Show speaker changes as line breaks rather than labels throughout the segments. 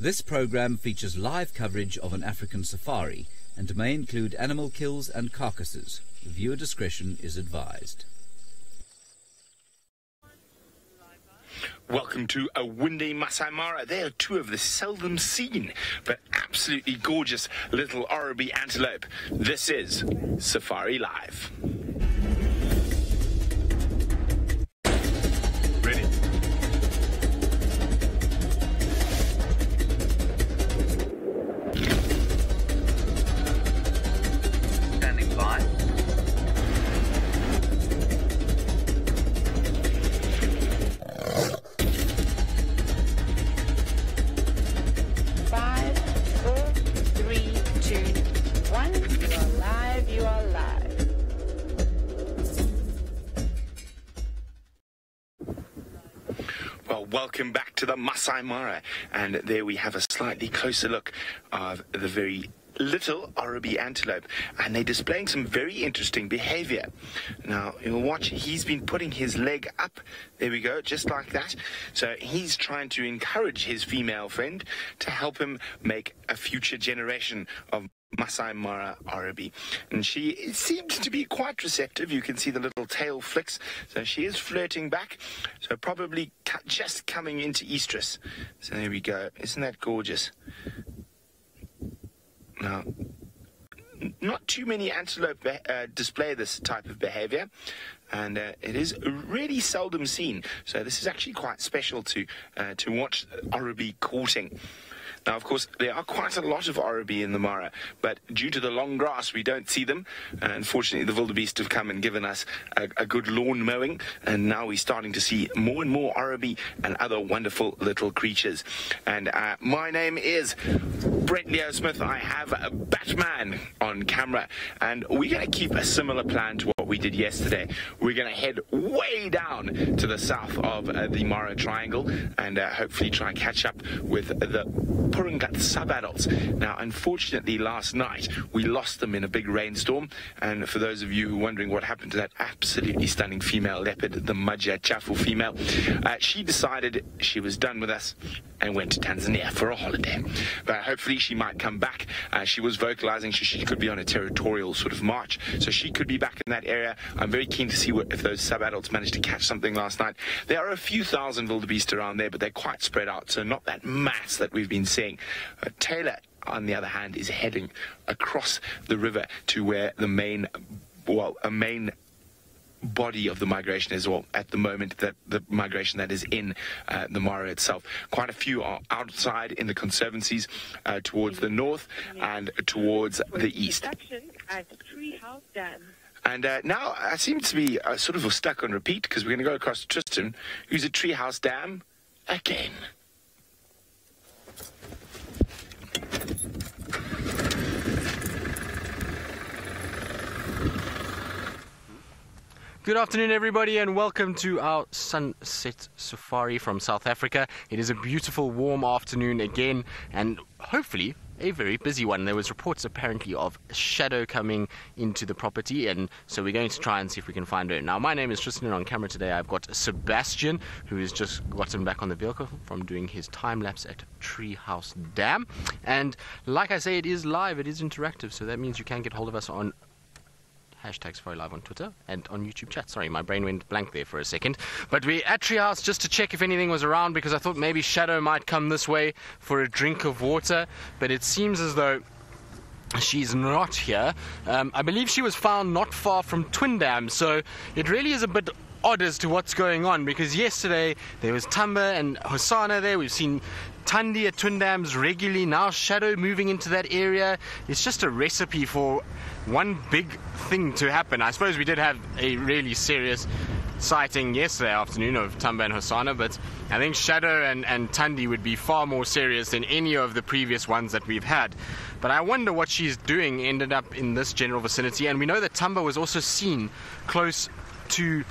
This program features live coverage of an African safari and may include animal kills and carcasses. Viewer discretion is advised.
Welcome to a windy Maasai Mara. They are two of the seldom seen but absolutely gorgeous little Oribi antelope. This is Safari Live. Ready? Standing by. Welcome back to the Maasai Mara, and there we have a slightly closer look of the very little Oribi antelope, and they're displaying some very interesting behavior. Now you'll watch, he's been putting his leg up, there we go, just like that. So he's trying to encourage his female friend to help him make a future generation of Maasai Mara Oribi, and she seems to be quite receptive. You can see the little tail flicks, so she is flirting back, so probably just coming into estrus. So there we go. Isn't that gorgeous? Now, not too many antelope display this type of behavior, and it is really seldom seen, so this is actually quite special to watch Oribi courting. Now, of course, there are quite a lot of Oribi in the Mara, but due to the long grass, we don't see them. Unfortunately, the wildebeest have come and given us a good lawn mowing, and now we're starting to see more and more Oribi and other wonderful little creatures. And my name is Brent Leo Smith. I have Batman on camera, and we're going to keep a similar plan to what we did yesterday. We're going to head way down to the south of the Mara Triangle and hopefully try and catch up with the Purungat sub-adults. Now, unfortunately, last night we lost them in a big rainstorm, and for those of you who are wondering what happened to that absolutely stunning female leopard, the Maja Chafu female, she decided she was done with us and went to Tanzania for a holiday. But hopefully she might come back. She was vocalizing she could be on a territorial sort of march, so she could be back in that area. I'm very keen to see if those sub-adults managed to catch something last night. There are a few thousand wildebeest around there, but they're quite spread out, so not that mass that we've been seeing. Taylor, on the other hand, is heading across the river to where the main body of the migration is, or at the moment that the migration that is in the Mara itself. Quite a few are outside in the conservancies towards the north and towards the east.
At Treehouse Dam.
And now I seem to be sort of stuck on repeat, because we're going to go across to Tristan, who's at Treehouse Dam again.
Good afternoon, everybody, and welcome to our sunset safari from South Africa. It is a beautiful, warm afternoon again, and hopefully a very busy one. There was reports apparently of shadow coming into the property, and so we're going to try and see if we can find her. Now, my name is Tristan, and on camera today I've got Sebastian, who has just gotten back on the vehicle from doing his time-lapse at Treehouse Dam. And like I say, it is live, it is interactive, so that means you can get hold of us on #SafariLive on Twitter and on YouTube chat. Sorry, my brain went blank there for a second. But we're at Treehouse just to check if anything was around, because I thought maybe Shadow might come this way for a drink of water, but it seems as though she's not here. I believe she was found not far from Twin Dam, so it really is a bit odd as to what's going on, because yesterday there was Tamba and Hosana there. We've seen Tandy at Twin Dams regularly. Now Shadow moving into that area. It's just a recipe for one big thing to happen. I suppose we did have a really serious sighting yesterday afternoon of Tamba and Hosana, but I think Shadow and Tandy would be far more serious than any of the previous ones that we've had. But I wonder what she's doing ended up in this general vicinity, and we know that Tamba was also seen close to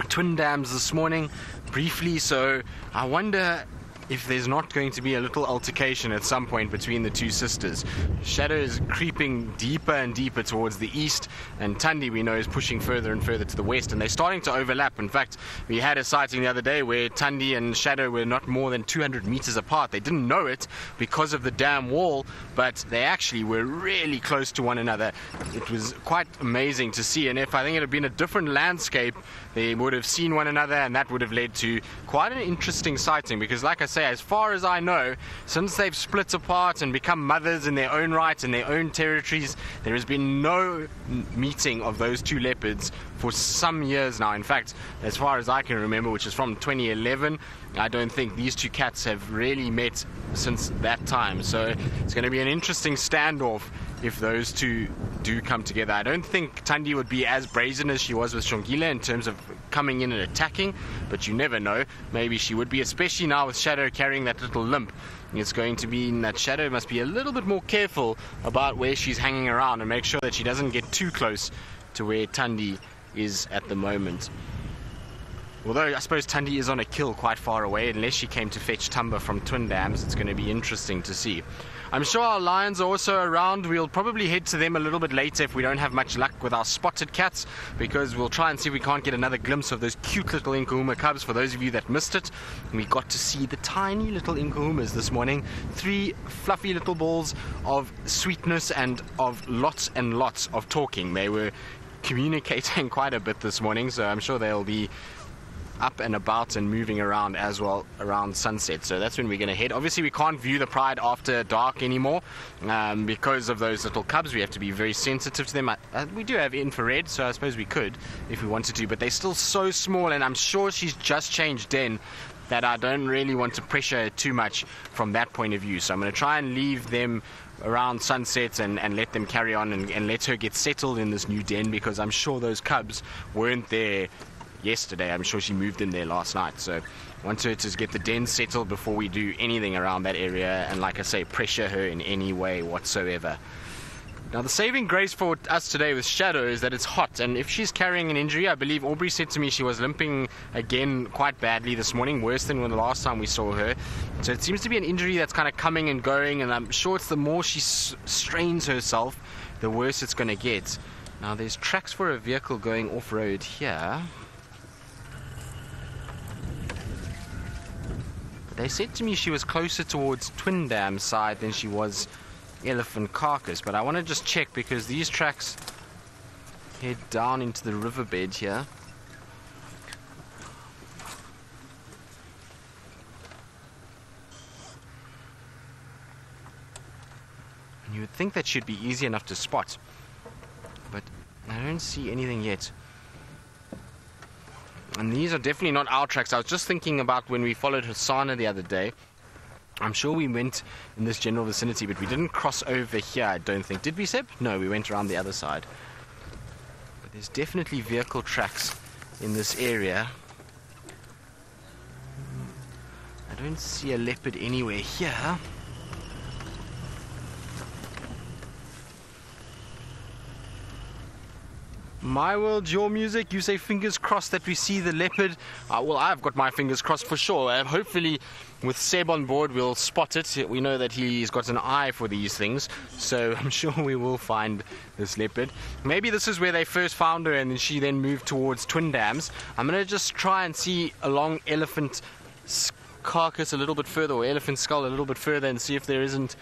Twin Dams this morning briefly, so I wonder if there's not going to be a little altercation at some point between the two sisters. Shadow is creeping deeper and deeper towards the east, and Tandy, we know, is pushing further and further to the west, and they're starting to overlap. In fact, we had a sighting the other day where Tandy and Shadow were not more than 200 meters apart. They didn't know it because of the dam wall, but they actually were really close to one another. It was quite amazing to see, and if I think it had been a different landscape, they would have seen one another, and that would have led to quite an interesting sighting, because like I say, as far as I know, since they've split apart and become mothers in their own right, in their own territories, there has been no meeting of those two leopards for some years now. In fact, as far as I can remember, which is from 2011, I don't think these two cats have really met since that time. So it's going to be an interesting standoff if those two do come together. I don't think Tandy would be as brazen as she was with Shongile in terms of coming in and attacking, but you never know. Maybe she would be, especially now with Shadow carrying that little limp. It's going to mean that Shadow must be a little bit more careful about where she's hanging around and make sure that she doesn't get too close to where Tandy is at the moment. Although I suppose Tandy is on a kill quite far away, unless she came to fetch Tumba from Twin Dams. It's going to be interesting to see. I'm sure our lions are also around. We'll probably head to them a little bit later if we don't have much luck with our spotted cats, because we'll try and see if we can't get another glimpse of those cute little Inkuhuma cubs. For those of you that missed it, we got to see the tiny little Inkuhumas this morning. 3 fluffy little balls of sweetness and of lots and lots of talking. They were communicating quite a bit this morning, so I'm sure they'll be up and about and moving around as well around sunset. So that's when we're going to head. Obviously we can't view the pride after dark anymore because of those little cubs. We have to be very sensitive to them. We do have infrared, so I suppose we could if we wanted to, but they're still so small, and I'm sure she's just changed den, that I don't really want to pressure her too much from that point of view. So I'm going to try and leave them around sunset and let them carry on and let her get settled in this new den, because I'm sure those cubs weren't there yesterday. I'm sure she moved in there last night, so I want her to get the den settled before we do anything around that area, and like I say, pressure her in any way whatsoever. Now the saving grace for us today with Shadow is that it's hot, and if she's carrying an injury, I believe Aubrey said to me she was limping again quite badly this morning, worse than when the last time we saw her. So it seems to be an injury that's kind of coming and going, and I'm sure it's the more she strains herself, the worse it's going to get. Now there's tracks for a vehicle going off-road here. They said to me she was closer towards Twin Dam side than she was Elephant Carcass, but I want to just check, because these tracks head down into the riverbed here. And you would think that should be easy enough to spot, but I don't see anything yet. And these are definitely not our tracks. I was just thinking about when we followed Hosanna the other day. I'm sure we went in this general vicinity, but we didn't cross over here, I don't think. Did we, Seb? No, we went around the other side. But there's definitely vehicle tracks in this area. I don't see a leopard anywhere here. My world, your music. You say fingers crossed that we see the leopard. Well, I've got my fingers crossed for sure. Hopefully with Seb on board we'll spot it. We know that he's got an eye for these things, so I'm sure we will find this leopard. Maybe this is where they first found her and then she then moved towards Twin Dams. I'm going to just try and see along Elephant Carcass a little bit further, or Elephant Skull a little bit further, and see if there isn't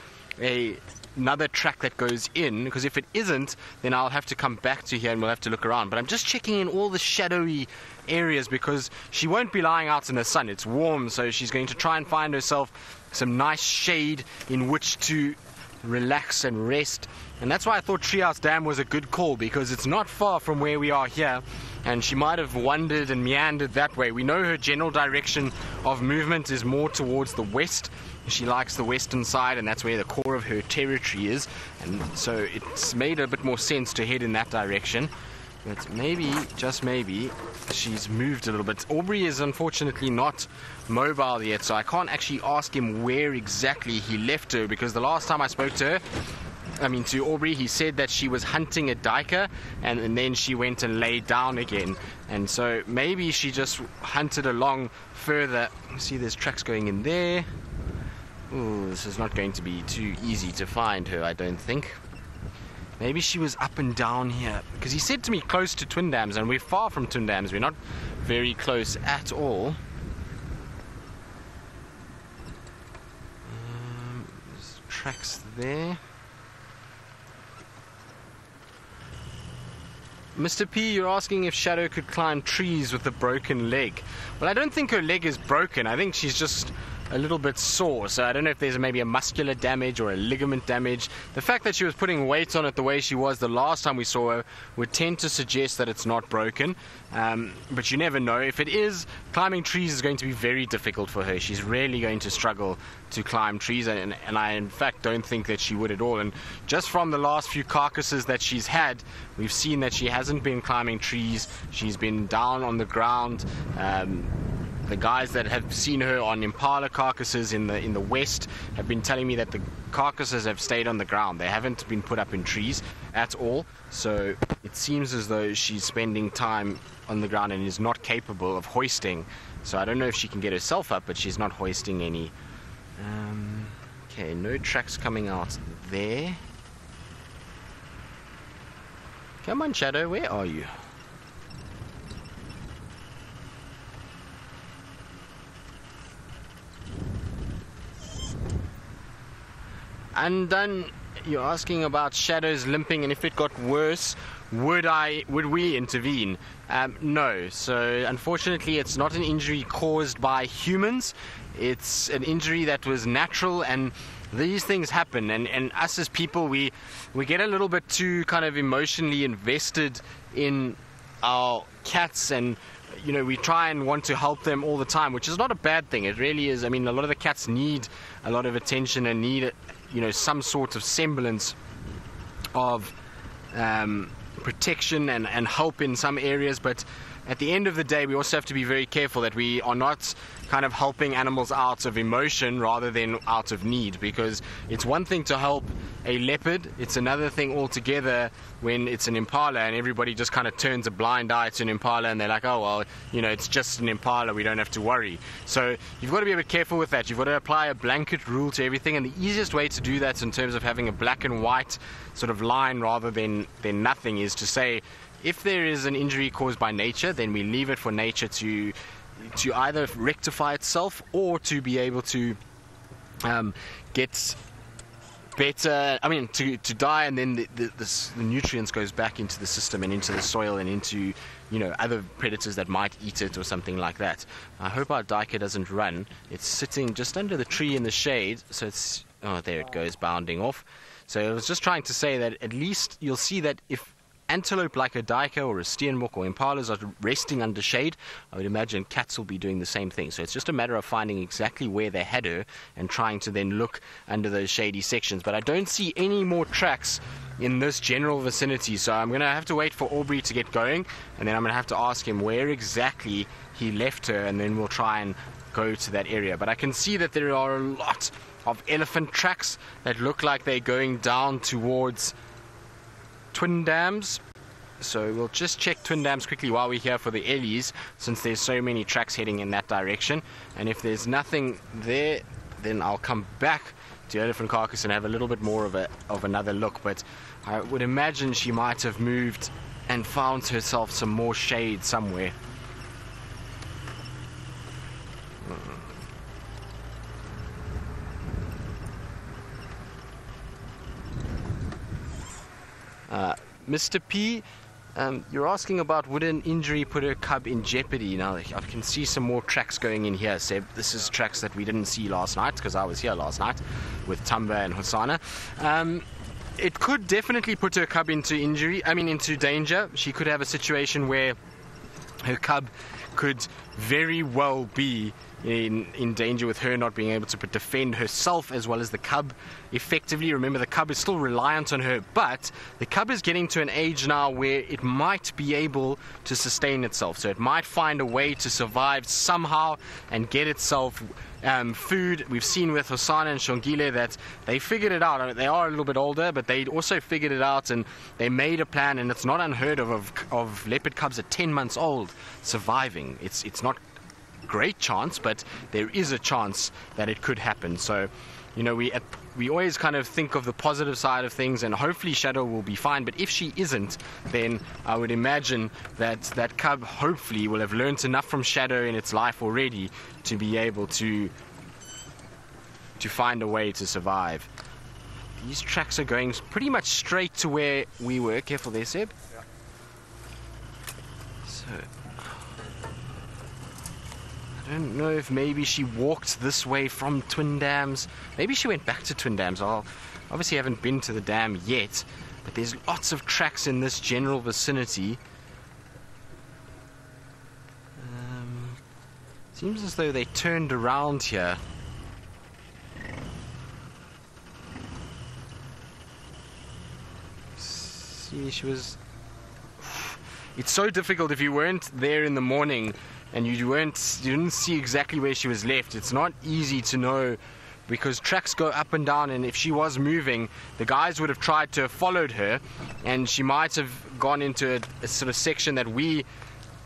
another track that goes in, because if it isn't, then I'll have to come back to here and we'll have to look around. But I'm just checking in all the shadowy areas, because she won't be lying out in the sun. It's warm, so she's going to try and find herself some nice shade in which to relax and rest. And that's why I thought Treehouse Dam was a good call, because it's not far from where we are here, and she might have wandered and meandered that way. We know her general direction of movement is more towards the west. She likes the western side, and that's where the core of her territory is, and so it's made a bit more sense to head in that direction. But maybe, just maybe, she's moved a little bit. Aubrey is unfortunately not mobile yet, so I can't actually ask him where exactly he left her, because the last time I spoke to her, to Aubrey, he said that she was hunting a duiker and then she went and laid down again. And so maybe she just hunted along further. See, there's tracks going in there. Ooh, this is not going to be too easy to find her, I don't think. Maybe she was up and down here, because he said to me close to Twin Dams, and we're far from Twin Dams. We're not very close at all. There's tracks there. Mr. P, you're asking if Shadow could climb trees with a broken leg. Well, I don't think her leg is broken. I think she's just a little bit sore, so I don't know if there's maybe a muscular damage or a ligament damage. The fact that she was putting weight on it the way she was the last time we saw her would tend to suggest that it's not broken, but you never know. If it is, climbing trees is going to be very difficult for her. She's really going to struggle to climb trees, and I in fact don't think that she would at all. And just from the last few carcasses that she's had, we've seen that she hasn't been climbing trees. She's been down on the ground. The guys that have seen her on impala carcasses in the west have been telling me that the carcasses have stayed on the ground. They haven't been put up in trees at all. So it seems as though she's spending time on the ground and is not capable of hoisting. So I don't know if she can get herself up, but she's not hoisting any. Okay, no tracks coming out there. Come on, Shadow, where are you? And then you're asking about Shadow's limping, and if it got worse, would we intervene? No. So unfortunately, it's not an injury caused by humans. It's an injury that was natural, and these things happen. And us as people, we get a little bit too kind of emotionally invested in our cats, and we try and want to help them all the time, which is not a bad thing. It really is. I mean, a lot of the cats need a lot of attention and need some sort of semblance of protection and help in some areas, but at the end of the day we also have to be very careful that we are not kind of helping animals out of emotion rather than out of need, because it's one thing to help a leopard, it's another thing altogether when it's an impala and everybody just kind of turns a blind eye to an impala and they're like, oh well, it's just an impala, we don't have to worry. So you've got to be a bit careful with that. You've got to apply a blanket rule to everything, and the easiest way to do that in terms of having a black and white sort of line rather than nothing is to say, if there is an injury caused by nature, then we leave it for nature to either rectify itself or to be able to get better, to die, and then the nutrients goes back into the system and into the soil and into other predators that might eat it or something like that. I hope our duiker doesn't run. It's sitting just under the tree in the shade, so it's, oh, there it goes, bounding off. So I was just trying to say that at least you'll see that if antelope like a duiker or a steenbok or impalas are resting under shade, I would imagine cats will be doing the same thing. So it's just a matter of finding exactly where they had her and trying to then look under those shady sections. But I don't see any more tracks in this general vicinity, so I'm going to have to wait for Aubrey to get going, and then I'm going to have to ask him where exactly he left her, and then we'll try and go to that area. But I can see that there are a lot of elephant tracks that look like they're going down towards Twin Dams. So we'll just check Twin Dams quickly while we're here for the Ellies, since there's so many tracks heading in that direction. And if there's nothing there, then I'll come back to Elephant Carcass and have a little bit more of another look. But I would imagine she might have moved and found herself some more shade somewhere. Mr. P, you're asking about would an injury put her cub in jeopardy. Now I can see some more tracks going in here, Seb. This is tracks that we didn't see last night because I was here last night with Tamba and Hosanna. It could definitely put her cub into danger. She could have a situation where her cub could very well be in danger with her not being able to defend herself as well as the cub effectively. Remember, the cub is still reliant on her, but the cub is getting to an age now where it might be able to sustain itself. So it might find a way to survive somehow and get itself food. We've seen with Hosana and Shongile that they figured it out. I mean, they are a little bit older, but they also figured it out, and they made a plan, and it's not unheard of leopard cubs at 10 months old surviving. It's not great chance, but there is a chance that it could happen. So, you know, we always kind of think of the positive side of things, and hopefully Shadow will be fine. But if she isn't, then I would imagine that that cub hopefully will have learnt enough from Shadow in its life already to be able to find a way to survive. These tracks are going pretty much straight to where we were. Careful there, Seb.
Yeah.
So I don't know if maybe she walked this way from Twin Dams. Maybe she went back to Twin Dams. I obviously haven't been to the dam yet, but there's lots of tracks in this general vicinity. Seems as though they turned around here. See, she was... It's so difficult if you weren't there in the morning and you didn't see exactly where she was left. It's not easy to know, because tracks go up and down, and if she was moving, the guys would have tried to have followed her, and she might have gone into a sort of section that we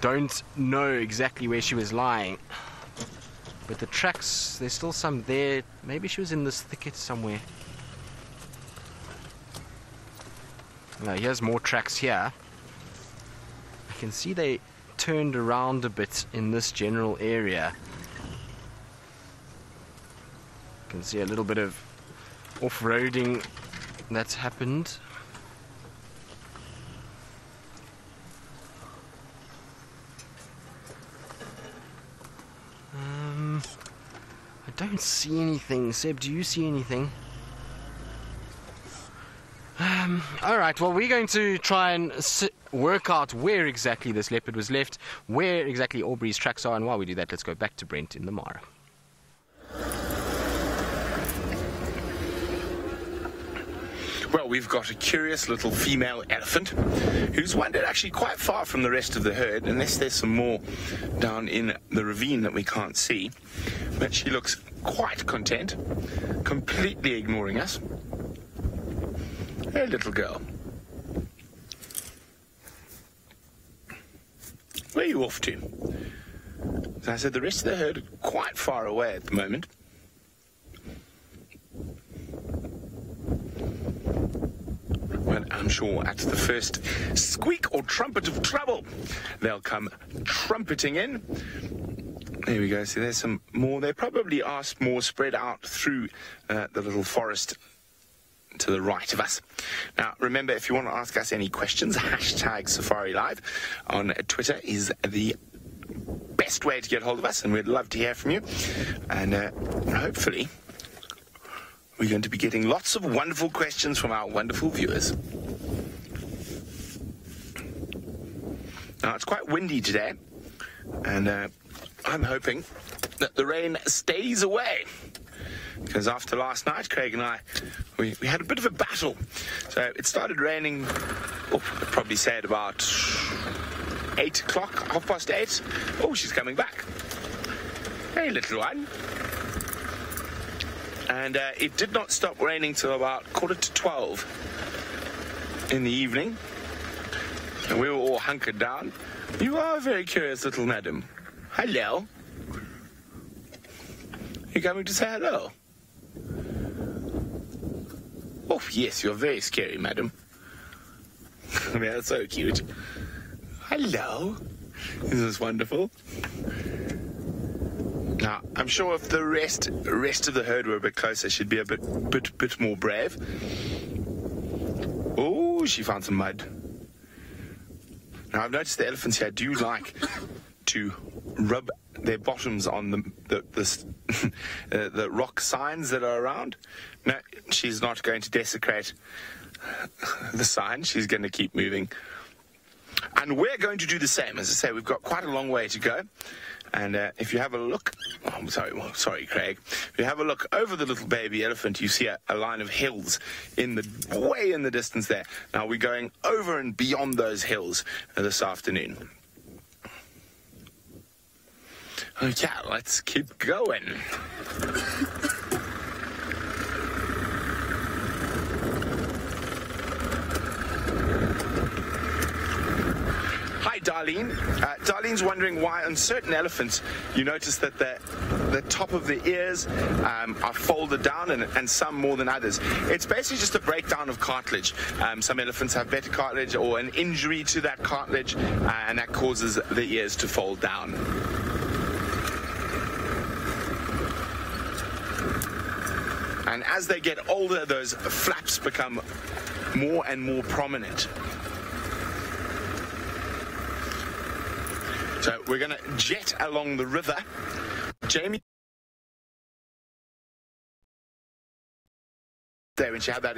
don't know exactly where she was lying. But the tracks, there's still some there. Maybe she was in this thicket somewhere. Now here's more tracks here. I can see they turned around a bit in this general area. You can see a little bit of off-roading that's happened. I don't see anything. Seb, do you see anything? Alright, well, we're going to try and work out where exactly this leopard was left, where exactly Aubrey's tracks are, and while we do that, let's go back to Brent in the Mara.
Well, we've got a curious little female elephant who's wandered actually quite far from the rest of the herd, unless there's some more down in the ravine that we can't see. But she looks quite content, completely ignoring us. Hey, little girl. Where are you off to? As I said, the rest of the herd are quite far away at the moment. But I'm sure at the first squeak or trumpet of trouble, they'll come trumpeting in. There we go. See, there's some more. They probably are more spread out through the little forest to the right of us. Now, remember, if you want to ask us any questions, hashtag Safari Live on Twitter is the best way to get hold of us, and we'd love to hear from you. And hopefully we're going to be getting lots of wonderful questions from our wonderful viewers. Now, it's quite windy today, and I'm hoping that the rain stays away, because after last night, Craig and I, we had a bit of a battle. So it started raining, I'd probably say at about 8 o'clock, 8:30. Oh, she's coming back. Hey, little one. And it did not stop raining till about 11:45 in the evening. And we were all hunkered down. You are a very curious little madam. Hello. You coming to say hello? Oh, yes, you're very scary, madam. I mean, that's so cute. Hello. Isn't this wonderful? Now, I'm sure if the rest of the herd were a bit closer, she'd be a bit more brave. Oh, she found some mud. Now, I've noticed the elephants here do like to rub their bottoms on the rock signs that are around. No, she's not going to desecrate the sign. She's going to keep moving. And we're going to do the same. As I say, we've got quite a long way to go. And if you have a look, sorry, Craig. If you have a look over the little baby elephant, you see a line of hills way in the distance there. Now we're going over and beyond those hills this afternoon. Okay, let's keep going. Hi, Darlene. Darlene's wondering why on certain elephants you notice that the top of the ears are folded down and some more than others. It's basically just a breakdown of cartilage. Some elephants have better cartilage or an injury to that cartilage, and that causes the ears to fold down. And as they get older, those flaps become more and more prominent. So we're going to jet along the river. Jamie, there when she had that.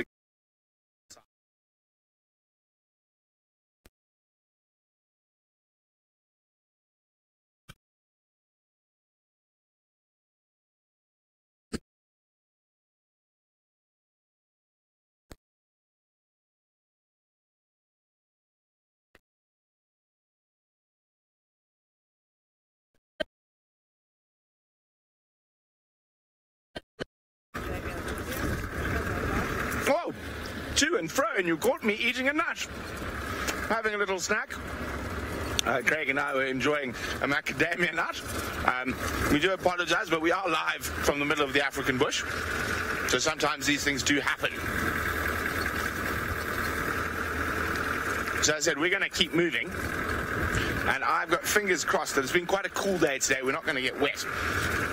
Whoa, to and fro, and you caught me eating a nut. Having a little snack. Craig and I were enjoying a macadamia nut. We do apologize, but we are live from the middle of the African bush. So sometimes these things do happen. So I said, we're going to keep moving. And I've got fingers crossed that it's been quite a cool day today. We're not going to get wet.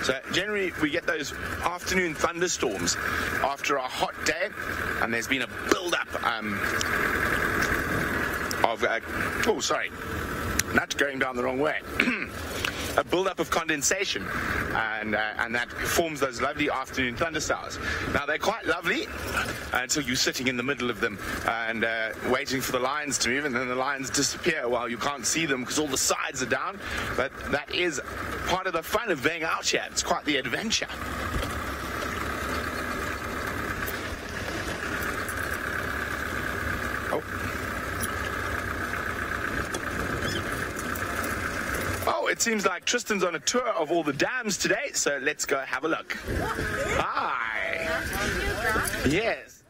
So generally we get those afternoon thunderstorms after a hot day, and there's been a build-up not going down the wrong way. A build-up of condensation, and that forms those lovely afternoon thundershowers. Now they're quite lovely until you're sitting in the middle of them and waiting for the lines to move, and then the lines disappear while you can't see them because all the sides are down. But that is part of the fun of being out here. It's quite the adventure. It seems like Tristan's on a tour of all the dams today, so let's go have a look. Hi. Yes.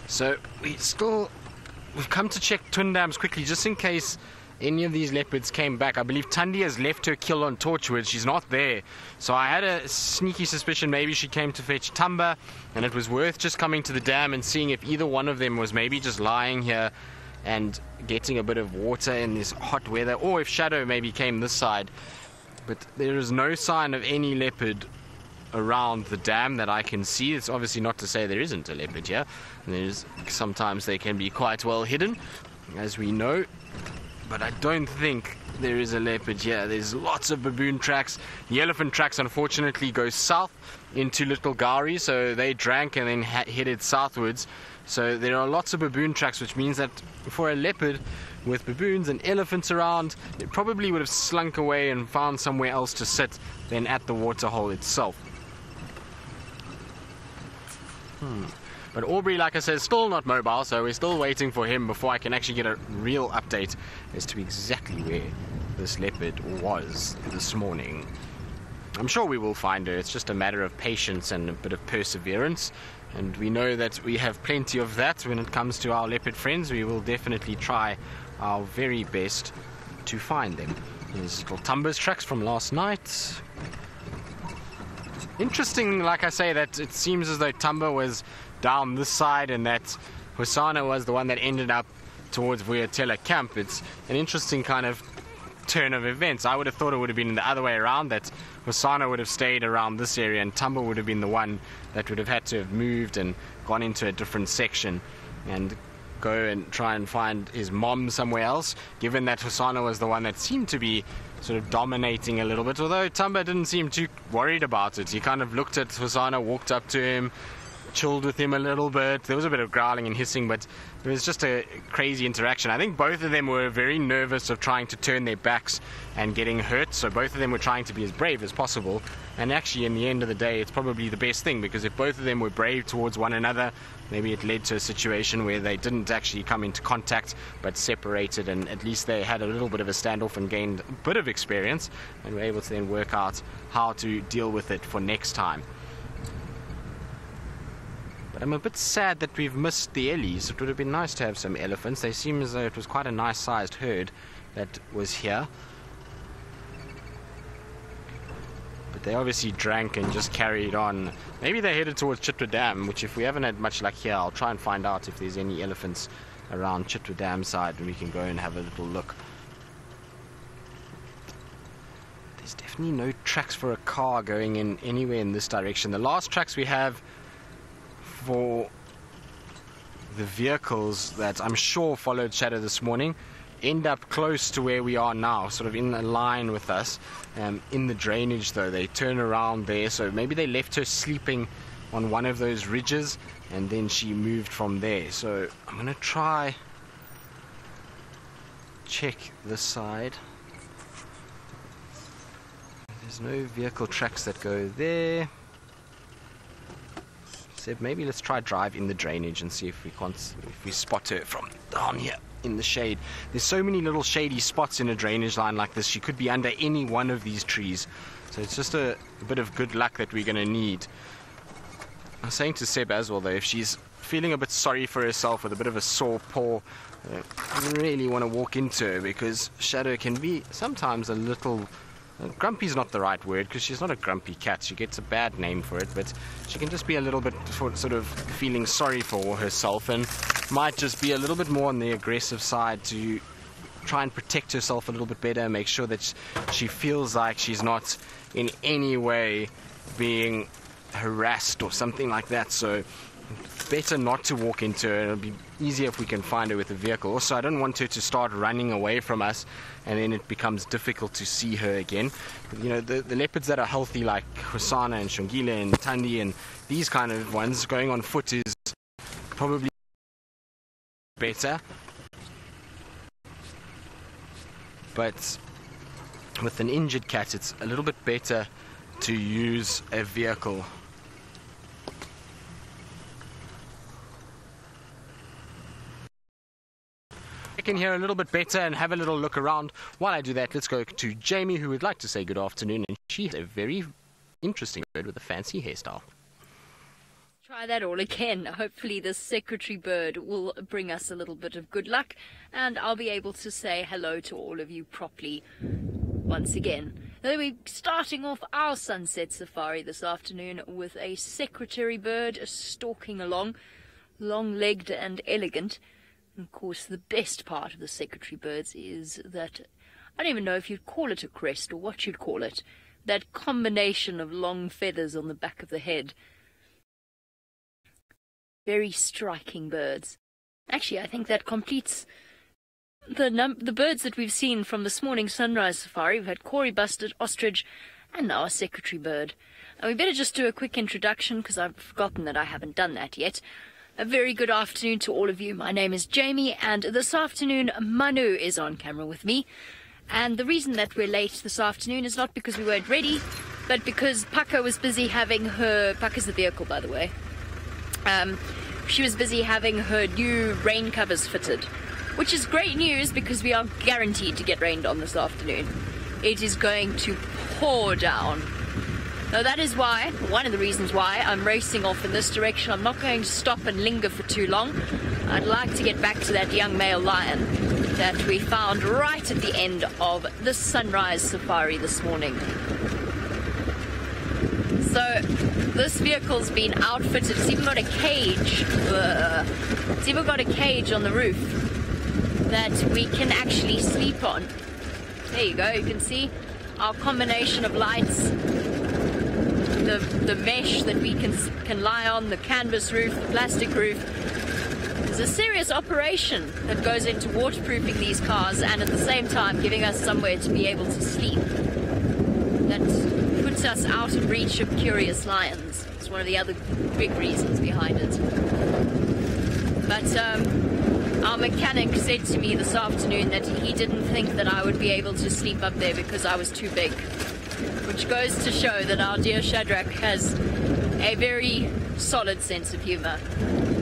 So we've come to check twin dams quickly, just in case any of these leopards came back. I believe Tandy has left her kill on Torchwood. She's not there. So I had a sneaky suspicion maybe she came to fetch Tamba, and it was worth just coming to the dam and seeing if either one of them was maybe just lying here and getting a bit of water in this hot weather, or if Shadow maybe came this side. But there is no sign of any leopard around the dam that I can see. It's obviously not to say there isn't a leopard here. Sometimes they can be quite well hidden, as we know, but I don't think there is a leopard here. There's lots of baboon tracks. The elephant tracks unfortunately go south into Little Gowrie, so they drank and then headed southwards. So there are lots of baboon tracks, which means that for a leopard with baboons and elephants around, it probably would have slunk away and found somewhere else to sit than at the waterhole itself. But Aubrey, like I said, is still not mobile, so we're still waiting for him before I can actually get a real update as to exactly where this leopard was this morning. I'm sure we will find her. It's just a matter of patience and a bit of perseverance. And we know that we have plenty of that when it comes to our leopard friends. We will definitely try our very best to find them. Here's little Tamba's tracks from last night. Interesting, like I say, that it seems as though Tamba was down this side and that Hosanna was the one that ended up towards Vuyatela camp. It's an interesting kind of turn of events. I would have thought it would have been the other way around, that Hosanna would have stayed around this area and Tamba would have been the one that would have had to have moved and gone into a different section and go and try and find his mom somewhere else, given that Hosanna was the one that seemed to be sort of dominating a little bit, although Tamba didn't seem too worried about it. He kind of looked at Hosanna, walked up to him, chilled with him a little bit. There was a bit of growling and hissing, but it was just a crazy interaction. I think both of them were very nervous of trying to turn their backs and getting hurt, so both of them were trying to be as brave as possible. And actually, in the end of the day, it's probably the best thing, because if both of them were brave towards one another, maybe it led to a situation where they didn't actually come into contact but separated, and at least they had a little bit of a standoff and gained a bit of experience and were able to then work out how to deal with it for next time. But I'm a bit sad that we've missed the ellies. It would have been nice to have some elephants. They seem as though it was quite a nice sized herd that was here. But they obviously drank and just carried on. Maybe they headed towards Chitwa Dam, which if we haven't had much luck here, I'll try and find out if there's any elephants around Chitwa Dam side and we can go and have a little look. There's definitely no tracks for a car going in anywhere in this direction. The last tracks we have for the vehicles that I'm sure followed Shadow this morning end up close to where we are now, sort of in a line with us. In the drainage though, they turn around there, so maybe they left her sleeping on one of those ridges and then she moved from there. So I'm gonna try check this side. There's no vehicle tracks that go there. So maybe let's try drive in the drainage and see if we spot her from down here in the shade. There's so many little shady spots in a drainage line like this. She could be under any one of these trees. So it's just a bit of good luck that we're going to need. I was saying to Seb as well though, if she's feeling a bit sorry for herself with a bit of a sore paw, I don't really want to walk into her, because Shadow can be sometimes a little... grumpy's not the right word, because she's not a grumpy cat. She gets a bad name for it, but she can just be a little bit sort of feeling sorry for herself and might just be a little bit more on the aggressive side to try and protect herself a little bit better, make sure that she feels like she's not in any way being harassed or something like that. So better not to walk into her. It'll be easier if we can find her with a vehicle. Also, I don't want her to start running away from us and then it becomes difficult to see her again. You know, the leopards that are healthy, like Hosanna and Shongile and Tandy and these kind of ones, going on foot is probably better. But with an injured cat, it's a little bit better to use a vehicle. I can hear a little bit better and have a little look around. While I do that, let's go to Jamie, who would like to say good afternoon, and she has a very interesting bird with a fancy hairstyle.
Try that all again. Hopefully this secretary bird will bring us a little bit of good luck and I'll be able to say hello to all of you properly once again. Now we're starting off our sunset safari this afternoon with a secretary bird stalking along, long-legged and elegant. Of course, the best part of the secretary birds is that, I don't even know if you'd call it a crest or what you'd call it, that combination of long feathers on the back of the head. Very striking birds. Actually, I think that completes the birds that we've seen from this morning's sunrise safari. We've had Corey Bustard, Ostrich, and now a secretary bird. And we better just do a quick introduction, because I've forgotten that I haven't done that yet. A very good afternoon to all of you. My name is Jamie, and this afternoon Manu is on camera with me. And the reason that we're late this afternoon is not because we weren't ready, but because Paka was busy having her... Paka's the vehicle, by the way. She was busy having her new rain covers fitted, which is great news because we are guaranteed to get rained on this afternoon. It is going to pour down. Now that is why, one of the reasons why, I'm racing off in this direction. I'm not going to stop and linger for too long. I'd like to get back to that young male lion that we found right at the end of the sunrise safari this morning. So this vehicle's been outfitted. It's even got a cage. It's even got a cage on the roof that we can actually sleep on. There you go. You can see our combination of lights, the mesh that we can lie on, the canvas roof, the plastic roof. There's a serious operation that goes into waterproofing these cars and at the same time giving us somewhere to be able to sleep. That puts us out of reach of curious lions as well. one of the other big reasons behind it. But our mechanic said to me this afternoon that he didn't think that I would be able to sleep up there because I was too big, which goes to show that our dear Shadrach has a very solid sense of humor.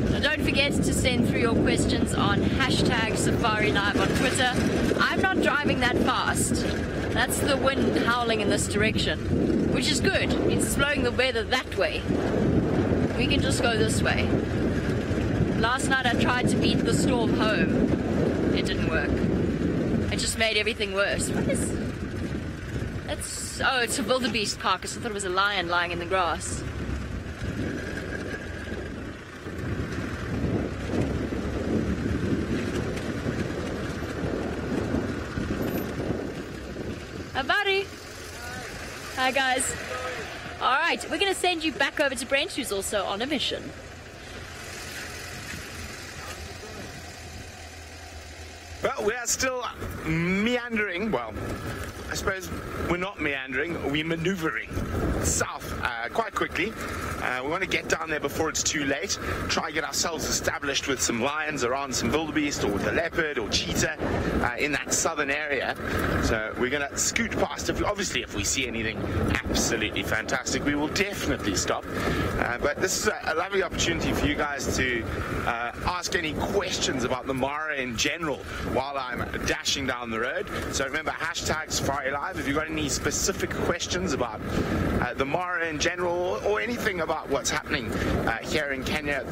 Now, don't forget to send through your questions on #SafariLive on Twitter. I'm not driving that fast. That's the wind howling in this direction, which is good. It's blowing the weather that way. We can just go this way. Last night I tried to beat the storm home. It didn't work. It just made everything worse. What is... That's... Oh, it's a wildebeest carcass. I thought it was a lion lying in the grass. Hi, buddy. Hi, guys. All right, we're going to send you back over to Brent, who's also on a mission.
Well, we are still meandering. Well, I suppose we're not meandering, we're maneuvering south quite quickly. We want to get down there before it's too late, try and get ourselves established with some lions around some wildebeest or the leopard or cheetah in that southern area. So we're going to scoot past. Obviously, if we see anything absolutely fantastic, we will definitely stop. But this is a lovely opportunity for you guys to ask any questions about the Mara in general while I'm dashing down the road. So remember, #SafariLive if you've got any specific questions about the Mara in general or anything about what's happening here in Kenya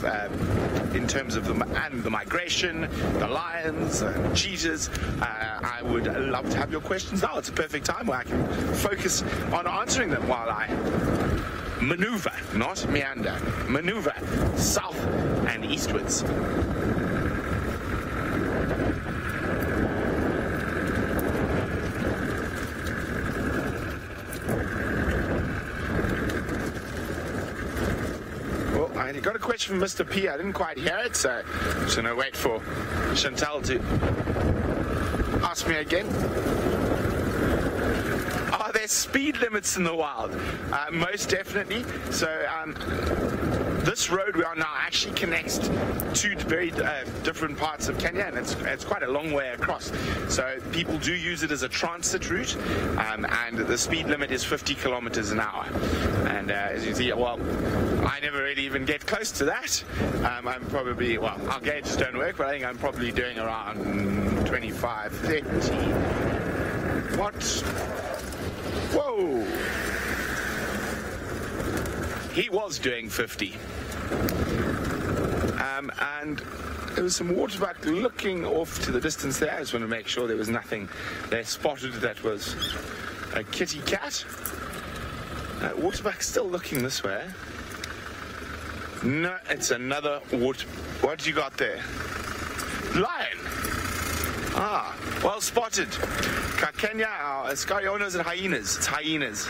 in terms of the migration, the lions, cheetahs. I would love to have your questions now. It's a perfect time where I can focus on answering them while I maneuver, not meander, maneuver south and eastwards. I got a question from Mr. P. I didn't quite hear it, so I'm just going to wait for Chantal to ask me again. Are there speed limits in the wild? Most definitely. So this road we are now actually connects two very different parts of Kenya, and it's quite a long way across. So people do use it as a transit route, and the speed limit is 50 kilometers an hour. And as you see, well, I never really even get close to that. I'm probably, well, our gauges don't work, but I think I'm probably doing around 25, 30. What? Whoa! He was doing 50. And there was some waterbuck looking off to the distance there. I just want to make sure there was nothing they spotted that was a kitty cat. Waterbuck still looking this way. No, it's another water. What you got there? Lion. Ah, well spotted. Kenya, Scarionas and hyenas. It's hyenas.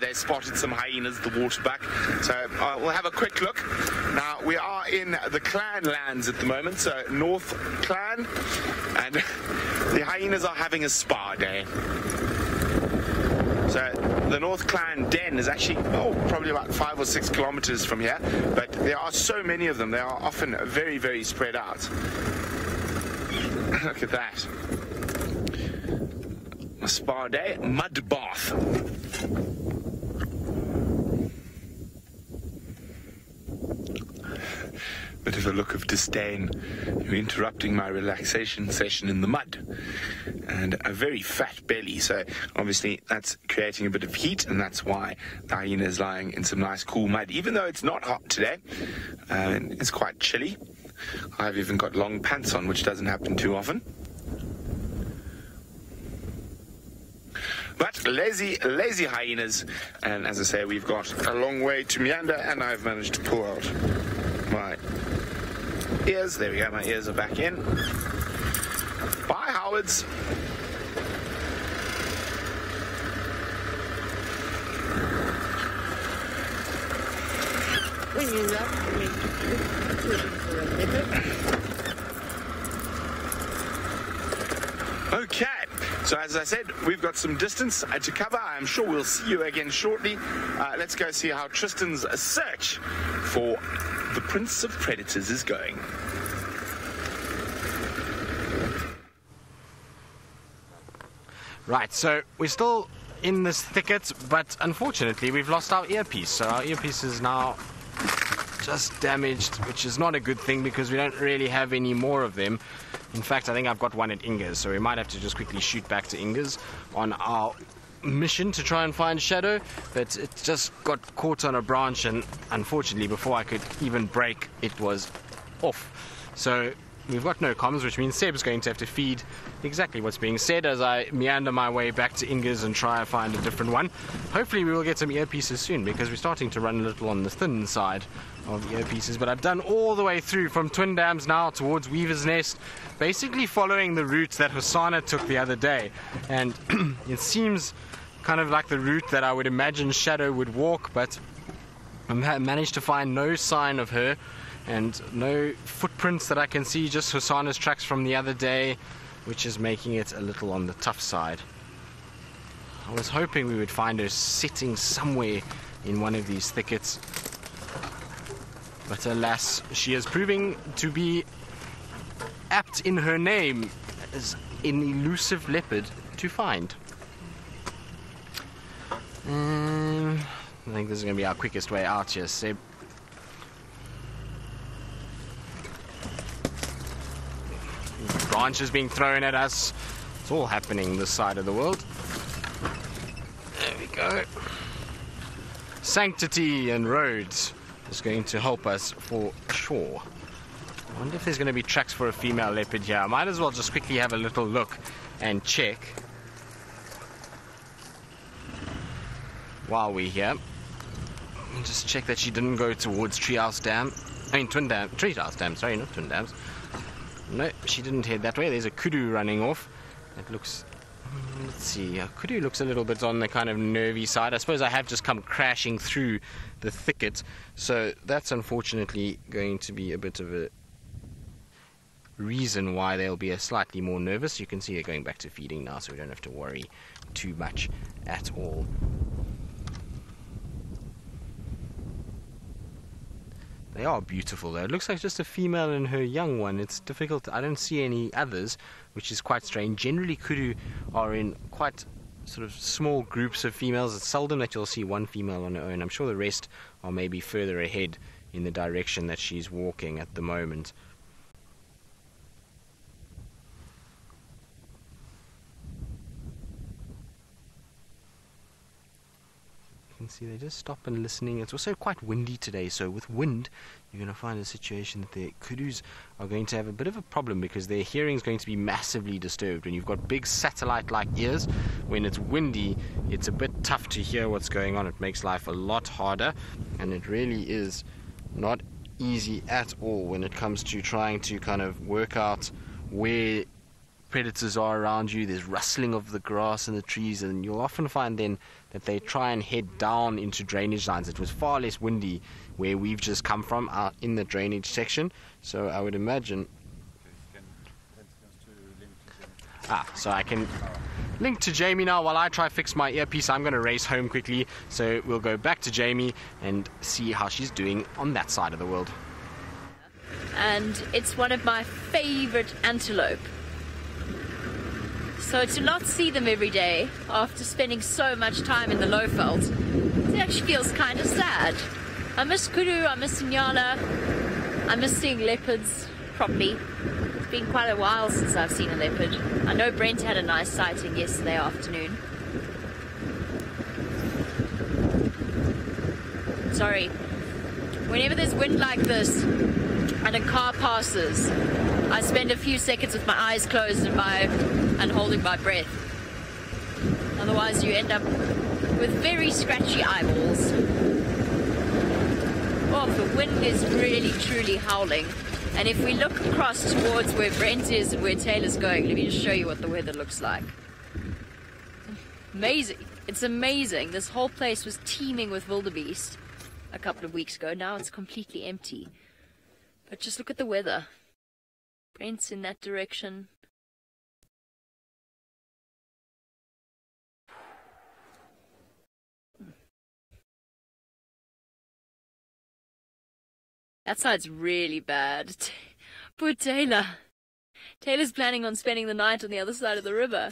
They spotted some hyenas, the waterbuck. So we'll have a quick look. Now, we are in the Clan lands at the moment, so North Clan, and the hyenas are having a spa day. So the North Clan den is actually, probably about 5 or 6 kilometers from here, but there are so many of them. They are often very, very spread out. Look at that. A spa day, mud bath. Bit of a look of disdain. You're interrupting my relaxation session in the mud. And a very fat belly, so obviously that's creating a bit of heat, and that's why the hyena is lying in some nice cool mud. Even though it's not hot today, it's quite chilly. I've even got long pants on, which doesn't happen too often. But lazy hyenas, and as I say, we've got a long way to meander, and I've managed to pull out my ears. There we go, my ears are back in. Bye, Howards. Okay, So as I said, we've got some distance to cover. I'm sure we'll see you again shortly. Let's go see how Tristan's search for the Prince of Predators is going.
Right, so we're still in this thicket, but unfortunately we've lost our earpiece. So our earpiece is now just damaged, which is not a good thing because we don't really have any more of them. In fact, I think I've got one at Inga's, so we might have to just quickly shoot back to Inga's on our mission to try and find Shadow, but it just got caught on a branch, and unfortunately before I could even break, it was off. So we've got no comms, which means Seb's going to have to feed exactly what's being said as I meander my way back to Inga's and try and find a different one. Hopefully we will get some earpieces soon, because we're starting to run a little on the thin side of earpieces. But I've done all the way through from Twin Dams now towards Weaver's Nest, basically following the route that Hosanna took the other day, and it seems kind of like the route that I would imagine Shadow would walk, but I managed to find no sign of her and no footprints that I can see, just Hosanna's tracks from the other day, which is making it a little on the tough side. I was hoping we would find her sitting somewhere in one of these thickets, but alas, she is proving to be apt in her name as an elusive leopard to find. I think this is going to be our quickest way out here, Seb. Branches being thrown at us. It's all happening this side of the world. There we go. Sanctity and roads is going to help us for sure. I wonder if there's going to be tracks for a female leopard here. I might as well just quickly have a little look and check while we're here. And just check that she didn't go towards Treehouse Dam. Treehouse Dam, sorry, not Twin Dams. No, she didn't head that way. There's a kudu running off. It looks... Let's see. Kudu looks a little bit on the kind of nervy side. I suppose I have just come crashing through the thicket. So that's unfortunately going to be a bit of a reason why they'll be slightly more nervous. You can see her going back to feeding now, so we don't have to worry too much at all. They are beautiful though. It looks like just a female and her young one. It's difficult. I don't see any others, which is quite strange. Generally, kudu are in quite sort of small groups of females. It's seldom that you'll see one female on her own. I'm sure the rest are maybe further ahead in the direction that she's walking at the moment. See, they just stop and listening. It's also quite windy today, so with wind you're going to find a situation that the kudus are going to have a bit of a problem, because their hearing is going to be massively disturbed. When you've got big satellite-like ears, when it's windy, it's a bit tough to hear what's going on. It makes life a lot harder, and it really is not easy at all when it comes to trying to kind of work out where predators are around you. There's rustling of the grass and the trees, and you'll often find then that they try and head down into drainage lines. It was far less windy where we've just come from, out in the drainage section, so I would imagine... so I can link to Jamie now while I try fix my earpiece. I'm going to race home quickly, so we'll go back to Jamie and see how she's doing on that side of the world.
And it's one of my favorite antelope. So to not see them every day after spending so much time in the Lowveld, it actually feels kind of sad. I miss kudu, I miss Nyala, I miss seeing leopards properly. It's been quite a while since I've seen a leopard. I know Brent had a nice sighting yesterday afternoon. Sorry. Whenever there's wind like this and a car passes, I spend a few seconds with my eyes closed and holding my breath. Otherwise you end up with very scratchy eyeballs. Oh, the wind is really truly howling. And if we look across towards where Brent is and where Taylor's going, let me just show you what the weather looks like. Amazing. It's amazing. This whole place was teeming with wildebeest a couple of weeks ago. Now it's completely empty. But just look at the weather. Brent's in that direction. That side's really bad. Poor Taylor. Taylor's planning on spending the night on the other side of the river.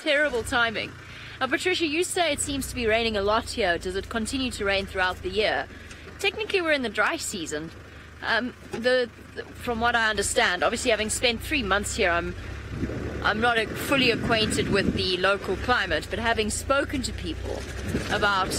Terrible timing. Now, Patricia, you say it seems to be raining a lot here. Does it continue to rain throughout the year? Technically, we're in the dry season. From what I understand, obviously having spent 3 months here, I'm not fully acquainted with the local climate, but having spoken to people about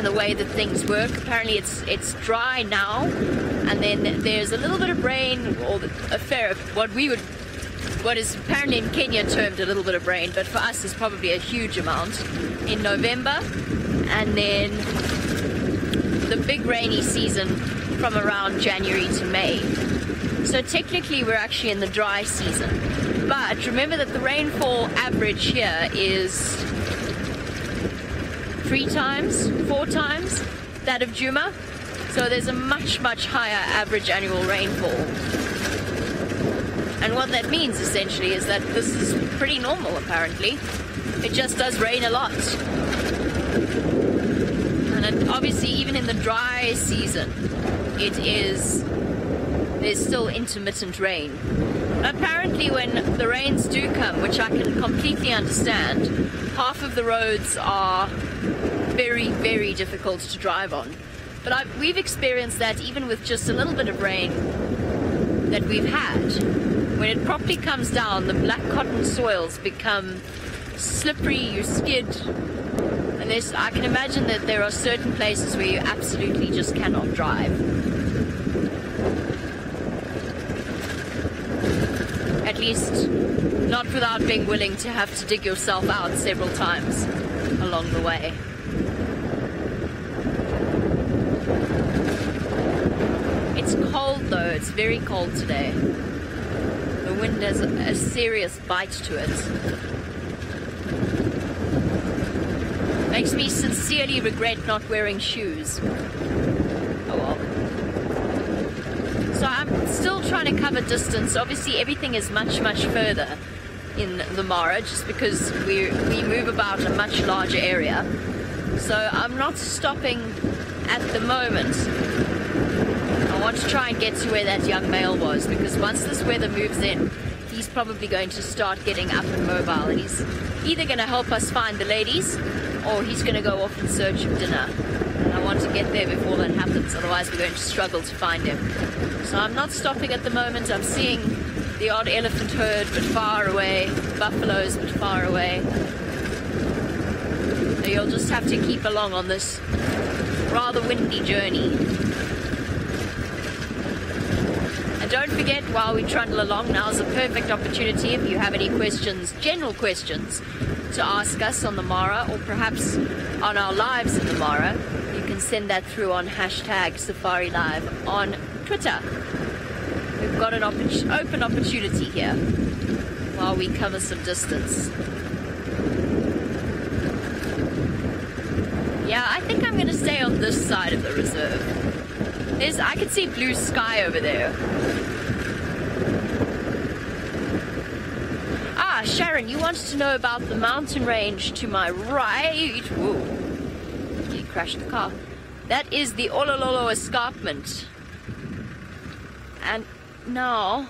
the way that things work, apparently it's dry now, and then there's a little bit of rain, or a fair, what is apparently in Kenya termed a little bit of rain, but for us is probably a huge amount in November, and then the big rainy season from around January to May. So technically we're actually in the dry season. But remember that the rainfall average here is 3 times, 4 times that of Juma. So there's a much, much higher average annual rainfall. And what that means essentially is that this is pretty normal apparently. It just does rain a lot. And obviously even in the dry season, there's still intermittent rain. Apparently when the rains do come, which I can completely understand, half of the roads are very, very difficult to drive on. But we've experienced that even with just a little bit of rain that we've had. When it properly comes down, the black cotton soils become slippery, you skid, and I can imagine that there are certain places where you absolutely just cannot drive. At least not without being willing to have to dig yourself out several times along the way. It's cold though, it's very cold today. The wind has a serious bite to it. Makes me sincerely regret not wearing shoes. Oh well. So I'm still trying to cover distance. Obviously everything is much, much further in the Mara just because we move about a much larger area. So I'm not stopping at the moment. I want to try and get to where that young male was, because once this weather moves in, he's probably going to start getting up and mobile, and he's either going to help us find the ladies or he's going to go off in search of dinner. And I want to get there before that happens, otherwise we're going to struggle to find him. So I'm not stopping at the moment. I'm seeing the odd elephant herd but far away, buffaloes but far away. So you'll just have to keep along on this rather windy journey. And don't forget, while we trundle along, now's a perfect opportunity if you have any questions, general questions, to ask us on the Mara, or perhaps on our lives in the Mara. You can send that through on #SafariLive on Twitter. We've got an open opportunity here while we cover some distance. Yeah, I think I'm going to stay on this side of the reserve. I can see blue sky over there. Ah, Sharon, you wanted to know about the mountain range to my right. Whoa, you crashed the car. That is the Olololo Escarpment. And now,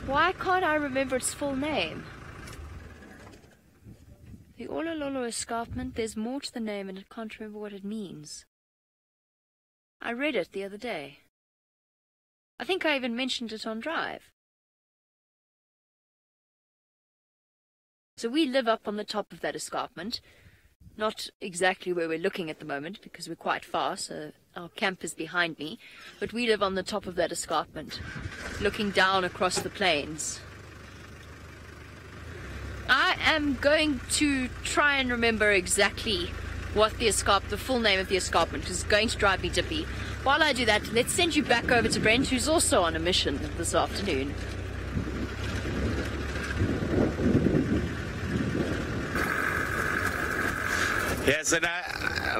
why can't I remember its full name? The Olololo Escarpment, there's more to the name and I can't remember what it means. I read it the other day. I think I even mentioned it on Drive. So we live up on the top of that escarpment, not exactly where we're looking at the moment because we're quite far, so our camp is behind me, but we live on the top of that escarpment, looking down across the plains. I am going to try and remember exactly what the full name of the escarpment, because it's going to drive me dippy. While I do that, let's send you back over to Brent, who's also on a mission this afternoon.
Yes, and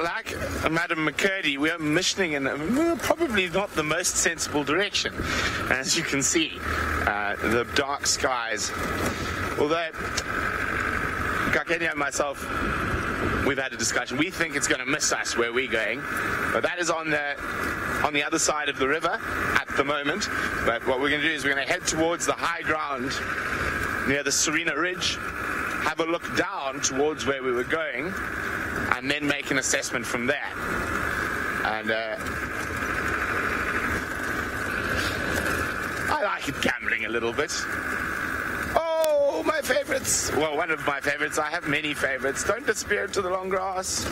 like Madam McCurdy, we are missioning in probably not the most sensible direction, as you can see. The dark skies. Although, Kakenya and myself, we've had a discussion. We think it's going to miss us where we're going, but that is on the on the other side of the river at the moment. But what we're going to do is we're going to head towards the high ground near the Serena Ridge, have a look down towards where we were going, and then make an assessment from there. And I like it gambling a little bit. Oh, my favorites. Well, one of my favorites. I have many favorites. Don't disappear into the long grass.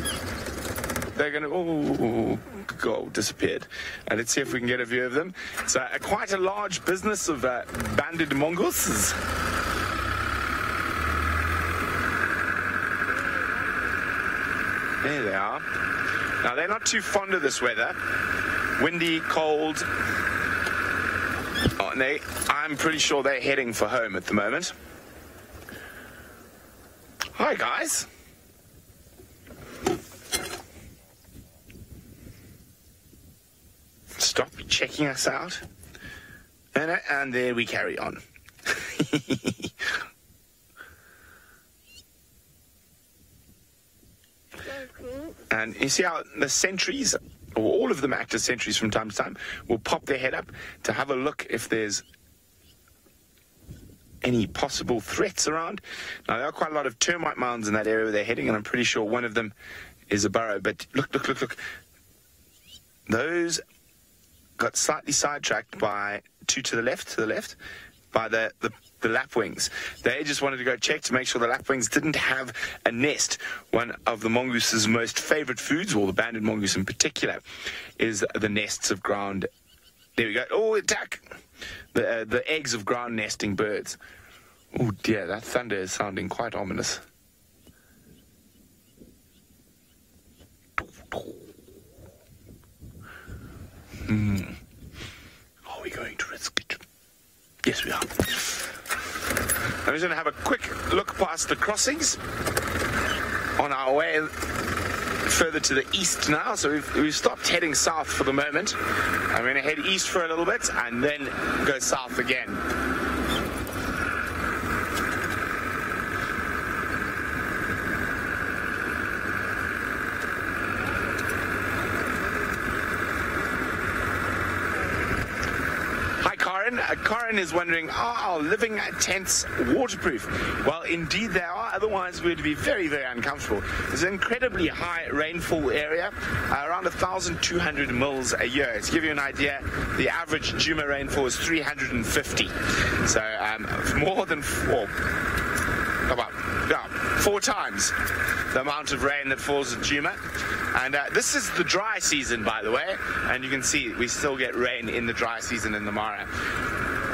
They're going to, oh, go, disappeared. And let's see if we can get a view of them. It's quite a large business of banded mongooses. There they are. Now, they're not too fond of this weather. Windy, cold. Oh, and I'm pretty sure they're heading for home at the moment. Hi, guys. Stop checking us out. And there we carry on. And you see how the sentries, or all of them act as sentries from time to time, will pop their head up to have a look if there's any possible threats around. Now, there are quite a lot of termite mounds in that area where they're heading, and I'm pretty sure one of them is a burrow. But look. Those got slightly sidetracked by two to the left, by the lapwings. They just wanted to go check to make sure the lapwings didn't have a nest. One of the mongoose's most favorite foods, or the banded mongoose in particular, is the nests of ground. There we go. Oh, attack! The eggs of ground nesting birds. Oh dear, that thunder is sounding quite ominous. Are we going to risk it? Yes, we are. I'm just going to have a quick look past the crossings on our way further to the east now. So we've stopped heading south for the moment. I'm going to head east for a little bit and then go south again. Corin is wondering, are living tents waterproof? Well, indeed they are, otherwise we'd be very, very uncomfortable. There's an incredibly high rainfall area, around 1,200 mils a year. To give you an idea, the average Juma rainfall is 350. So more than four times the amount of rain that falls at Juma. And this is the dry season, by the way, and you can see we still get rain in the dry season in the Mara.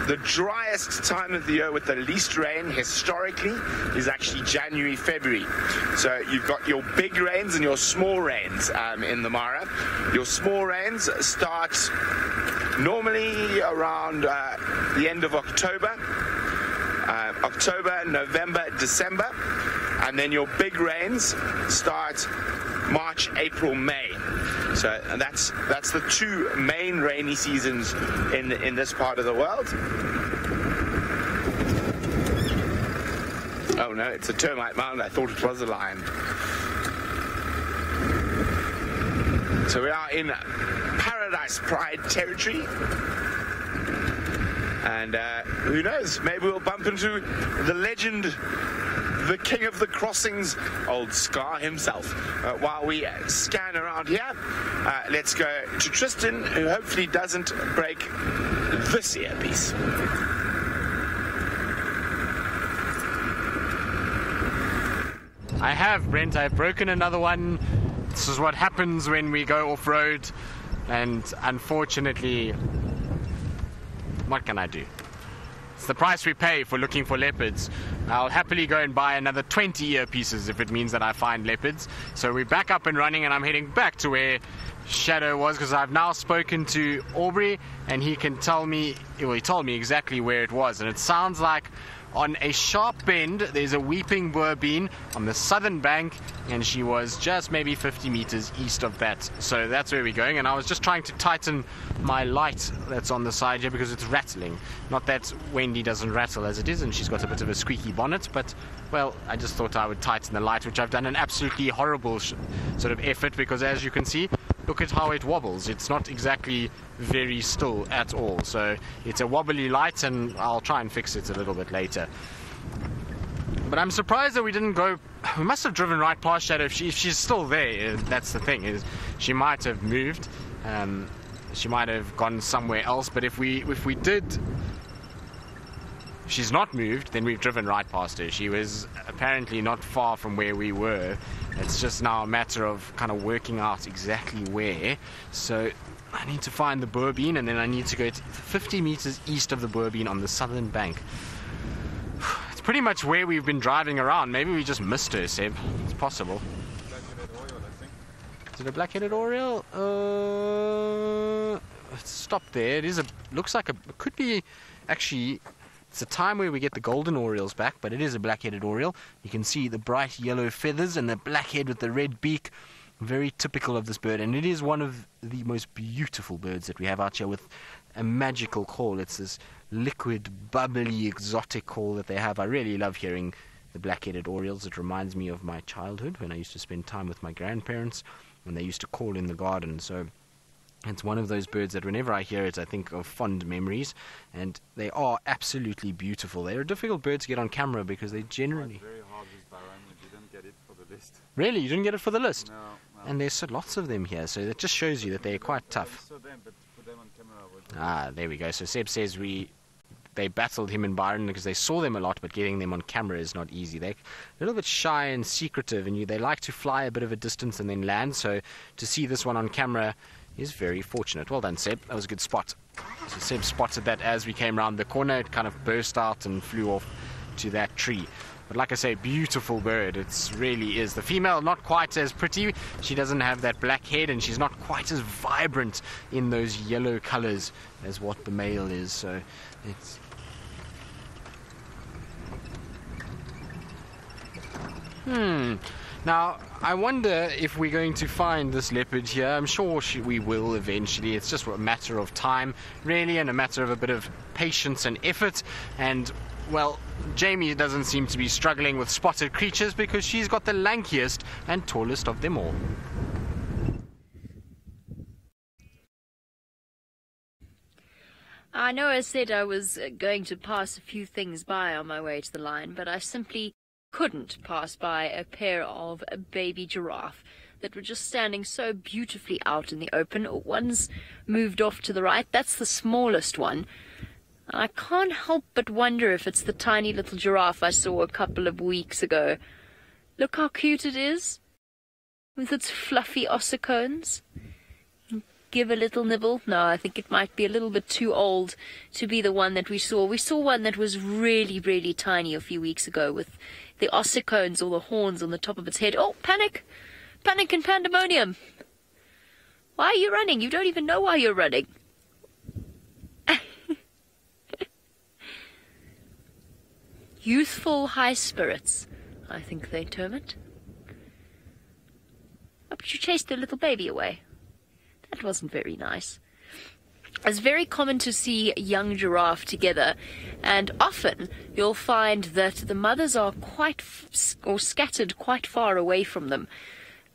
The driest time of the year with the least rain historically is actually January, February. So you've got your big rains and your small rains in the Mara. Your small rains start normally around the end of October, November, December, and then your big rains start March, April, May. So that's the two main rainy seasons in this part of the world. Oh no, it's a termite mound. I thought it was a lion. So we are in Paradise Pride territory. And who knows, maybe we'll bump into the legend, the king of the crossings, old Scar himself. While we scan around here, let's go to Tristan, who hopefully doesn't break this earpiece.
I have, Brent. I've broken another one. This is what happens when we go off-road, and unfortunately, what can I do? It's the price we pay for looking for leopards. I'll happily go and buy another 20 earpieces if it means that I find leopards. So we're back up and running, and I'm heading back to where Shadow was, because I've now spoken to Aubrey, and he can tell me, well, he told me exactly where it was, and it sounds like on a sharp bend there's a weeping boer bean on the southern bank, and she was just maybe 50 meters east of that. So that's where we're going, and I was just trying to tighten my light that's on the side here because it's rattling. Not that Wendy doesn't rattle as it is, and she's got a bit of a squeaky bonnet, but well, I just thought I would tighten the light, which I've done an absolutely horrible sort of effort, because as you can see, look at how it wobbles. It's not exactly very still at all. So it's a wobbly light, and I'll try and fix it a little bit later. But I'm surprised that we didn't go. We must have driven right past Shadow. If she's still there, that's the thing, is she might have moved. She might have gone somewhere else. But if we did, if she's not moved, then we've driven right past her. She was apparently not far from where we were. It's just now a matter of kind of working out exactly where. So I need to find the Boerbean, and then I need to go 50 meters east of the Boerbean on the southern bank. It's pretty much where we've been driving around. Maybe we just missed her, Seb. It's possible.
Black-headed oriole, I think.
Is it a black-headed oriole? Let's stop there. It is a. Looks like a. It could be. Actually, it's a time where we get the golden orioles back, but it is a black-headed oriole. You can see the bright yellow feathers and the black head with the red beak. Very typical of this bird, and it is one of the most beautiful birds that we have out here, with a magical call. It's this liquid, bubbly, exotic call that they have. I really love hearing the black-headed orioles. It reminds me of my childhood when I used to spend time with my grandparents when they used to call in the garden. So it's one of those birds that whenever I hear it, I think of fond memories, and they are absolutely beautiful. They're a difficult bird to get on camera because they generally...
It's very hard with Bahrain. We didn't get it for the list.
Really? You didn't get it for the list?
No.
And there's lots of them here, so that just shows you that they're quite tough.
I saw them, but put them on camera would...
Ah, there we go. So Seb says they battled him in Byron because they saw them a lot, but getting them on camera is not easy. They're a little bit shy and secretive, and they like to fly a bit of a distance and then land. So to see this one on camera is very fortunate. Well done, Seb. That was a good spot. So Seb spotted that as we came around the corner. It kind of burst out and flew off to that tree. But like I say, beautiful bird. It really is. The female, not quite as pretty. She doesn't have that black head, and she's not quite as vibrant in those yellow colors as what the male is. So it's... Now, I wonder if we're going to find this leopard here. I'm sure we will eventually. It's just a matter of time, really, and a matter of a bit of patience and effort. And, well, Jamie doesn't seem to be struggling with spotted creatures because she's got the lankiest and tallest of them all.
I know I said I was going to pass a few things by on my way to the line, but I simply couldn't pass by a pair of baby giraffe that were just standing so beautifully out in the open. One's moved off to the right. That's the smallest one. And I can't help but wonder if it's the tiny little giraffe I saw a couple of weeks ago. Look how cute it is, with its fluffy ossicones. Give a little nibble. No, I think it might be a little bit too old to be the one that we saw. We saw one that was really, really tiny a few weeks ago with the ossicones or the horns on the top of its head. Oh, panic! Panic and pandemonium! Why are you running? You don't even know why you're running. Youthful high spirits, I think they term it. Oh, but you chased the little baby away. That wasn't very nice. It's very common to see young giraffe together, and often you'll find that the mothers are scattered quite far away from them.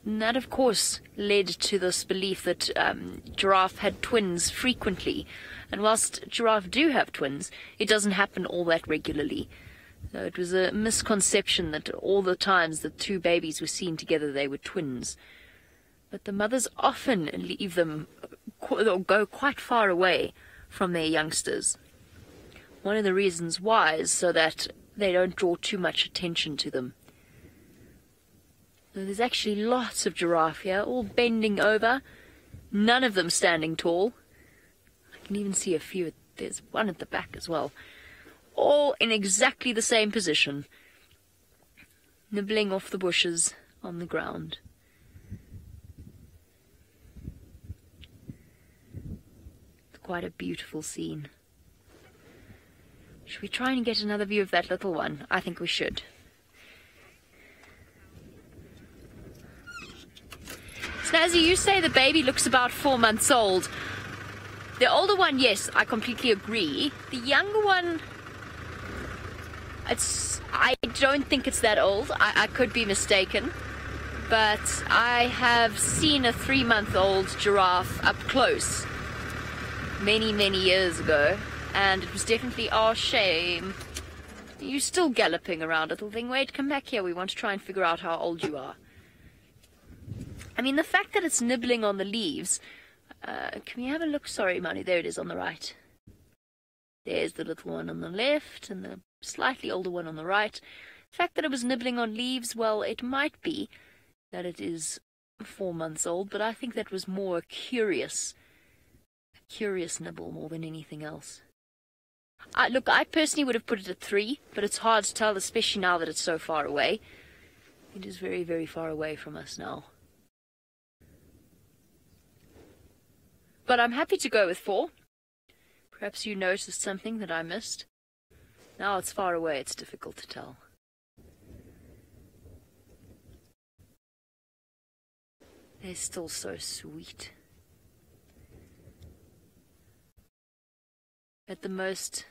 And that, of course, led to this belief that giraffe had twins frequently. And whilst giraffe do have twins, it doesn't happen all that regularly. So it was a misconception that all the times that two babies were seen together, they were twins. But the mothers often leave them or go quite far away from their youngsters. One of the reasons why is so that they don't draw too much attention to them. So there's actually lots of giraffe here, all bending over, none of them standing tall. I can even see a few. There's one at the back as well. All in exactly the same position, nibbling off the bushes on the ground. It's quite a beautiful scene. Should we try and get another view of that little one? I think we should. Snazzy, you say the baby looks about 4 months old. The older one, yes, I completely agree. The younger one, I don't think it's that old. I could be mistaken. but I have seen a 3-month-old giraffe up close many, many years ago, and it was definitely our shame. You're still galloping around, little thing. Wait, come back here. We want to try and figure out how old you are. I mean, the fact that it's nibbling on the leaves... can we have a look? Sorry, Money. There it is on the right. There's the little one on the left and the slightly older one on the right. The fact that it was nibbling on leaves, well, it might be that it is 4 months old, but I think that was more a curious nibble more than anything else. Look, I personally would have put it at 3, but it's hard to tell, especially now that it's so far away. It is very, very far away from us now. But I'm happy to go with 4. Perhaps you noticed something that I missed. Now it's far away, it's difficult to tell. They're still so sweet. At the most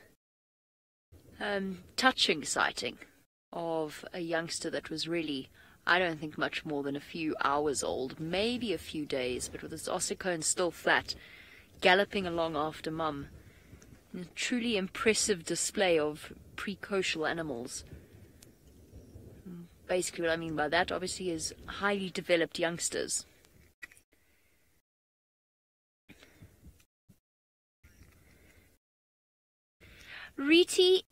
touching sighting of a youngster that was really, I don't think, much more than a few hours old, maybe a few days, but with its ossicone still flat, galloping along after mum. A truly impressive display of precocial animals. Basically what I mean by that, obviously, is highly developed youngsters. Reti,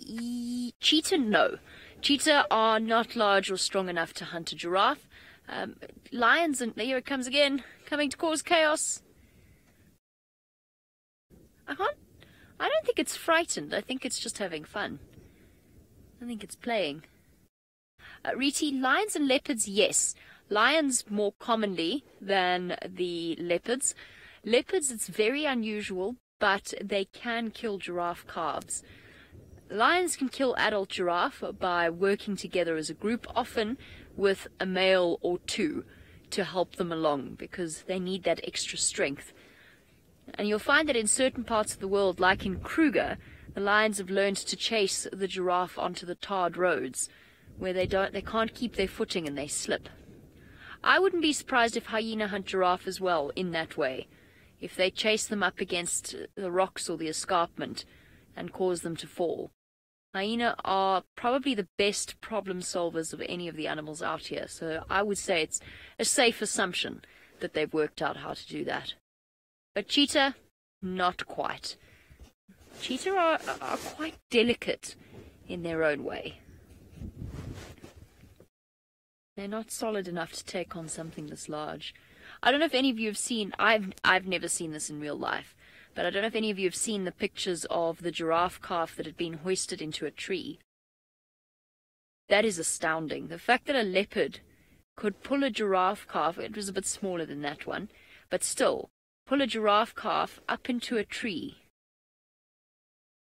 cheetah, no. Cheetah are not large or strong enough to hunt a giraffe. Lions, and here it comes again, coming to cause chaos. I don't think it's frightened. I think it's just having fun. I think it's playing. Reti, lions and leopards, yes. Lions more commonly than the leopards. Leopards, it's very unusual, but they can kill giraffe calves. Lions can kill adult giraffe by working together as a group, often with a male or 2 to help them along, because they need that extra strength. And you'll find that in certain parts of the world, like in Kruger, the lions have learned to chase the giraffe onto the tarred roads, where they can't keep their footing and they slip. I wouldn't be surprised if hyena hunt giraffe as well in that way, if they chase them up against the rocks or the escarpment and cause them to fall. Hyena are probably the best problem solvers of any of the animals out here, so I would say it's a safe assumption that they've worked out how to do that. But cheetah, not quite. Cheetah are quite delicate in their own way. They're not solid enough to take on something this large. I don't know if any of you have seen, I've never seen this in real life, but I don't know if any of you have seen the pictures of the giraffe calf that had been hoisted into a tree. That is astounding. The fact that a leopard could pull a giraffe calf, it was a bit smaller than that one, but still, pull a giraffe calf up into a tree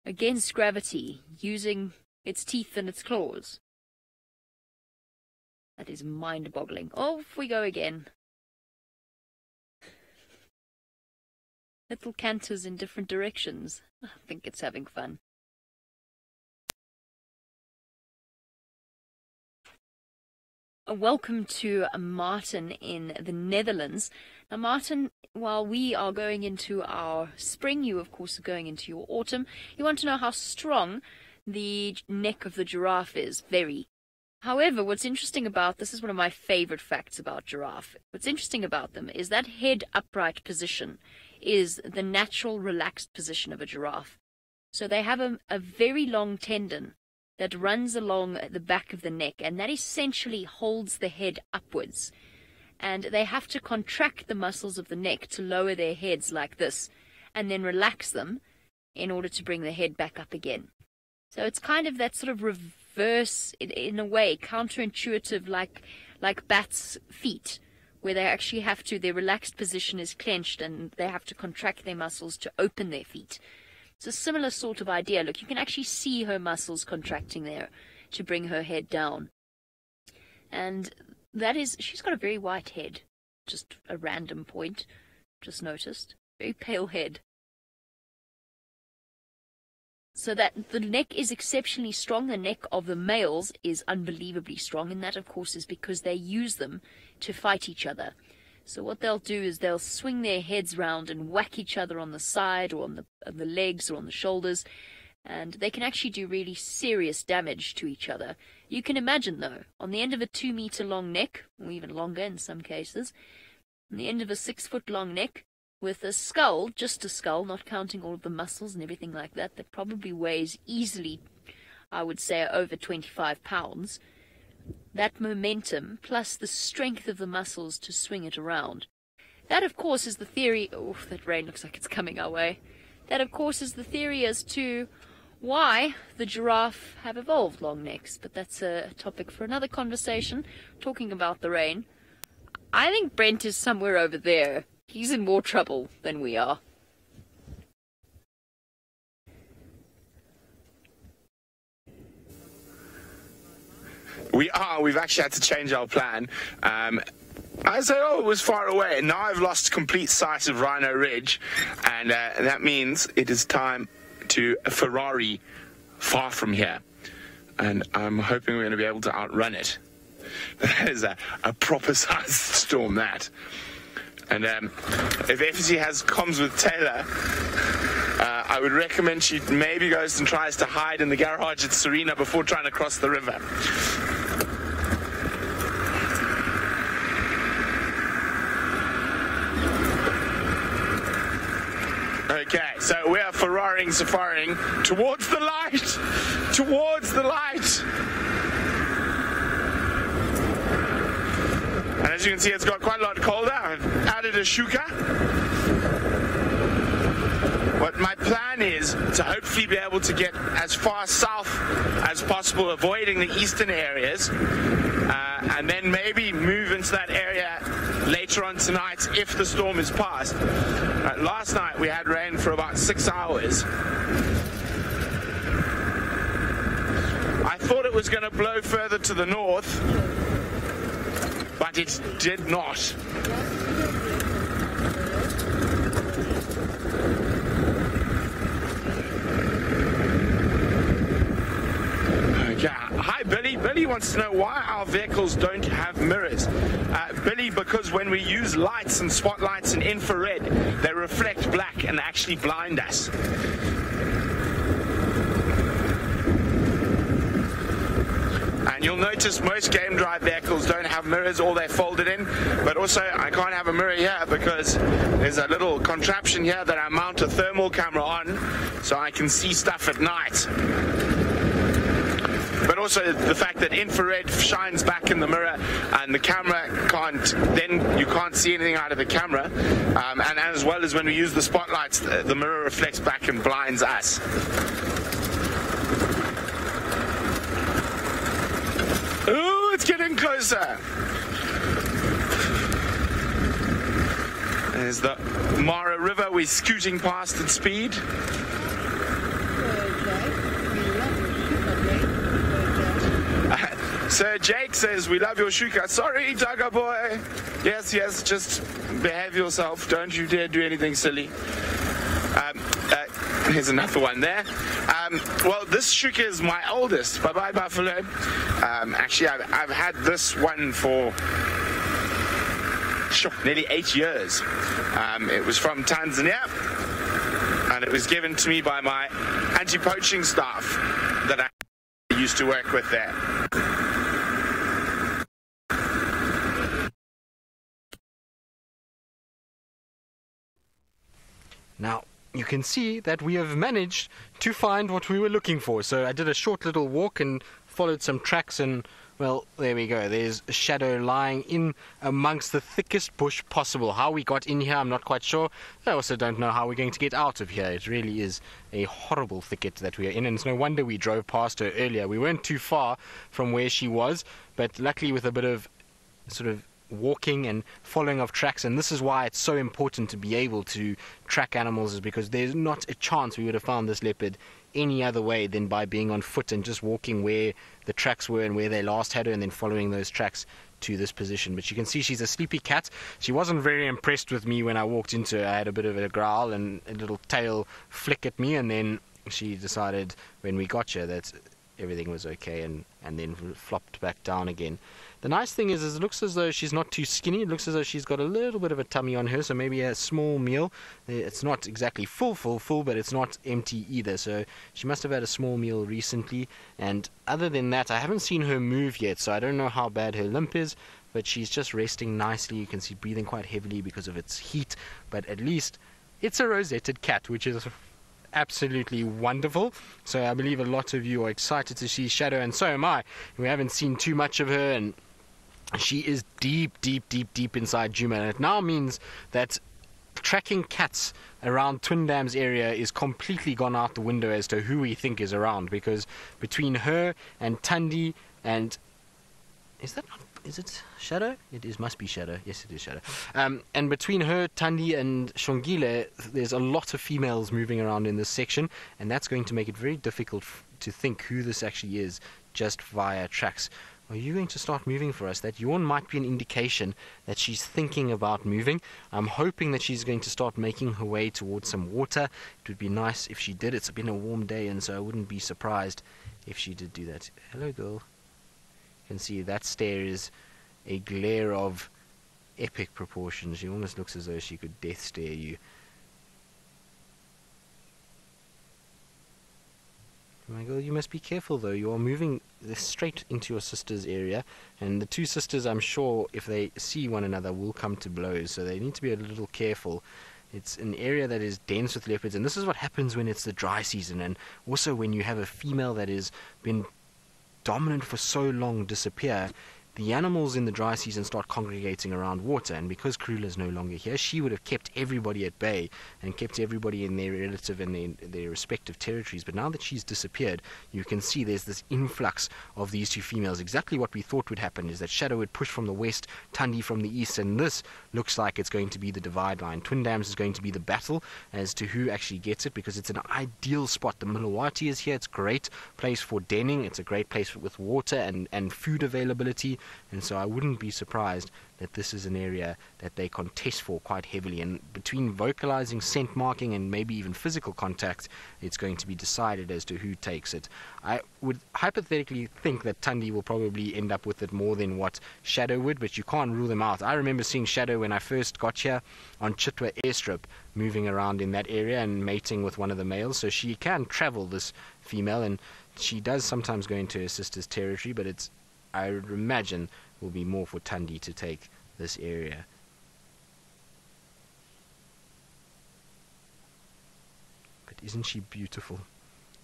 against gravity, using its teeth and its claws. That is mind-boggling. Off we go again. Little canters in different directions. I think it's having fun. Welcome to Martin in the Netherlands. Now, Martin, while we are going into our spring, you of course are going into your autumn. You want to know how strong the neck of the giraffe is. Very. However, what's interesting about this is one of my favorite facts about giraffe. What's interesting about them is that head upright position is the natural relaxed position of a giraffe. So they have a very long tendon that runs along the back of the neck, and that essentially holds the head upwards. And they have to contract the muscles of the neck to lower their heads like this, and then relax them in order to bring the head back up again. So it's kind of that sort of reverse, in a way, counterintuitive, like bats' feet, where they actually have to, their relaxed position is clenched and they have to contract their muscles to open their feet. It's a similar sort of idea. Look, you can actually see her muscles contracting there to bring her head down. And that is, she's got a very white head. Just a random point, just noticed. Very pale head. So that the neck is exceptionally strong. The neck of the males is unbelievably strong, and that, of course, is because they use them to fight each other. So what they'll do is they'll swing their heads round and whack each other on the side or on the legs or on the shoulders, and they can actually do really serious damage to each other. You can imagine, though, on the end of a 2-meter long neck, or even longer in some cases, on the end of a 6-foot-long neck, with a skull, just a skull, not counting all of the muscles and everything like that, that probably weighs easily, I would say, over 25 pounds. That momentum, plus the strength of the muscles to swing it around. That, of course, is the theory... Oh, that rain looks like it's coming our way. That, of course, is the theory as to why the giraffe have evolved long necks. But that's a topic for another conversation, talking about the rain. I think Brent is somewhere over there. He's in more trouble than we are.
We are. We've actually had to change our plan. I said, oh, it was far away. Now I've lost complete sight of Rhino Ridge, and that means it is time to Ferrari far from here. And I'm hoping we're going to be able to outrun it. That is a proper sized storm, that. And if FSC has comms with Taylor, I would recommend she maybe goes and tries to hide in the garage at Serena before trying to cross the river. Okay, so we are Ferraring, safaring towards the light! Towards the light! And as you can see, it's got quite a lot colder. I've added a shuka. What my plan is to hopefully be able to get as far south as possible, avoiding the eastern areas, and then maybe move into that area later on tonight if the storm is past. Last night we had rain for about 6 hours. I thought it was going to blow further to the north, but it did not. Okay. Hi, Billy. Billy wants to know why our vehicles don't have mirrors. Billy, because when we use lights and spotlights and infrared, they reflect black and actually blind us. And you'll notice most game drive vehicles don't have mirrors, or they're folded in. But also, I can't have a mirror here because there's a little contraption here that I mount a thermal camera on so I can see stuff at night. But also the fact that infrared shines back in the mirror and the camera you can't see anything out of the camera. And as well as when we use the spotlights, the mirror reflects back and blinds us. Ooh, it's getting closer. There's the Mara River. We're scooting past at speed. Sir Jake says, we love your shuka. Sorry, Duggar boy. Yes, just behave yourself. Don't you dare do anything silly. Here's another one there. Well, this shuka is my oldest. Bye-bye, Buffalo. Actually, I've had this one for nearly 8 years. It was from Tanzania, and it was given to me by my anti-poaching staff that I used to work with there.
Now, you can see that we have managed to find what we were looking for. So I did a short little walk and followed some tracks, and, well, there we go. There's a shadow lying in amongst the thickest bush possible. How we got in here, I'm not quite sure. I also don't know how we're going to get out of here. It really is a horrible thicket that we are in, and it's no wonder we drove past her earlier. We weren't too far from where she was, but luckily with a bit of sort of walking and following of tracks, and this is why it's so important to be able to track animals, is because there's not a chance we would have found this leopard any other way than by being on foot and just walking where the tracks were and where they last had her, and then following those tracks to this position. But you can see she's a sleepy cat. She wasn't very impressed with me when I walked into her. I had a bit of a growl and a little tail flick at me, and then she decided when we got here that everything was okay, and then flopped back down again. The nice thing is it looks as though she's not too skinny. It looks as though she's got a little bit of a tummy on her, so maybe a small meal. It's not exactly full, but it's not empty either, so she must have had a small meal recently. And other than that, I haven't seen her move yet, so I don't know how bad her limp is, but she's just resting nicely. You can see breathing quite heavily because of its heat, but at least it's a rosetted cat, which is absolutely wonderful. So I believe a lot of you are excited to see Shadow, and so am I. We haven't seen too much of her, and she is deep inside Djuma, and it now means that tracking cats around Twin Dams area is completely gone out the window as to who we think is around, because between her and Tandy and is it Shadow? It is, must be Shadow. Yes, it is Shadow. And between her, Tandy, and Shongile, there's a lot of females moving around in this section, and that's going to make it very difficult to think who this actually is just via tracks. Are you going to start moving for us? That yawn might be an indication that she's thinking about moving. I'm hoping that she's going to start making her way towards some water. It would be nice if she did. It's been a warm day, and so I wouldn't be surprised if she did do that. Hello, girl. You can see that stare is a glare of epic proportions. She almost looks as though she could death stare you. My girl, you must be careful though. You are moving straight into your sister's area, and the two sisters, I'm sure, if they see one another, will come to blows, so they need to be a little careful. It's an area that is dense with leopards, and this is what happens when it's the dry season, and also when you have a female that has been dominant for so long disappear. The animals in the dry season start congregating around water, and because Kruger is no longer here, she would have kept everybody at bay and kept everybody in their relative and their respective territories. But now that she's disappeared, you can see there's this influx of these two females. Exactly what we thought would happen is that Shadow would push from the west, Tandy from the east, and this looks like it's going to be the divide line. Twin Dams is going to be the battle as to who actually gets it, because it's an ideal spot. The Milwaukee is here. It's a great place for denning. It's a great place with water and food availability. And so I wouldn't be surprised that this is an area that they contest for quite heavily. And between vocalizing, scent marking, and maybe even physical contact, it's going to be decided as to who takes it. I would hypothetically think that Tandy will probably end up with it more than what Shadow would, but you can't rule them out. I remember seeing Shadow when I first got here on Chitwa Airstrip, moving around in that area and mating with one of the males. So she can travel, this female, and she does sometimes go into her sister's territory, but it's, I would imagine, will be more for Tandy to take this area. But isn't she beautiful?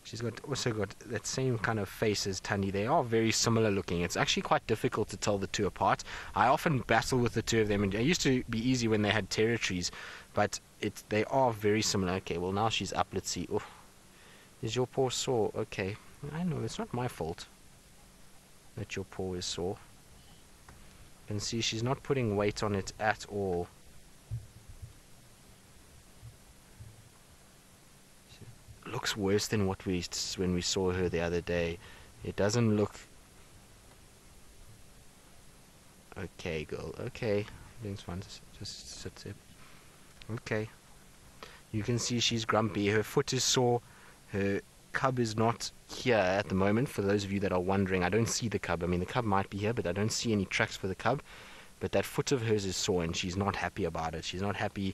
She's also got that same kind of face as Tandy. They are very similar looking. It's actually quite difficult to tell the two apart. I often battle with the two of them, and it used to be easy when they had territories, but they are very similar. Okay, well now she's up. Let's see. Oh, is your paw sore? Okay, I know it's not my fault that your paw is sore. You can see she's not putting weight on it at all. It looks worse than what when we saw her the other day. It doesn't look... Okay, girl. Okay. Everything's fine. Just sit there. Okay. You can see she's grumpy. Her foot is sore. Her cub is not here at the moment. For those of you that are wondering, I don't see the cub. I mean, the cub might be here, but I don't see any tracks for the cub. But that foot of hers is sore, and she's not happy about it. She's not happy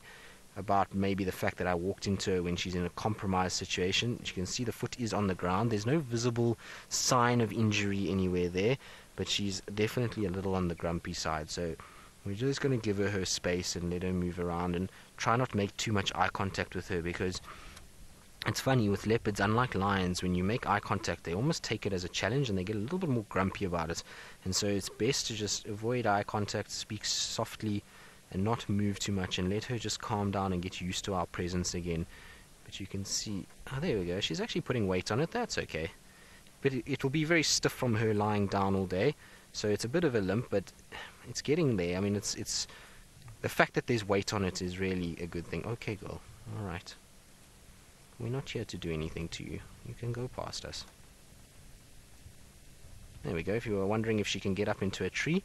about maybe the fact that I walked into her when she's in a compromised situation. You can see the foot is on the ground. There's no visible sign of injury anywhere there, but she's definitely a little on the grumpy side. So we're just going to give her space and let her move around and try not to make too much eye contact with her, because it's funny with leopards, unlike lions, when you make eye contact, they almost take it as a challenge and they get a little bit more grumpy about it. And so it's best to just avoid eye contact, speak softly, and not move too much, and let her just calm down and get used to our presence again. But you can see, oh, there we go. She's actually putting weight on it. That's okay. But it will be very stiff from her lying down all day. So it's a bit of a limp, but it's getting there. I mean, it's the fact that there's weight on it is really a good thing. Okay, girl. All right. We're not here to do anything to you. You can go past us. There we go. If you were wondering if she can get up into a tree,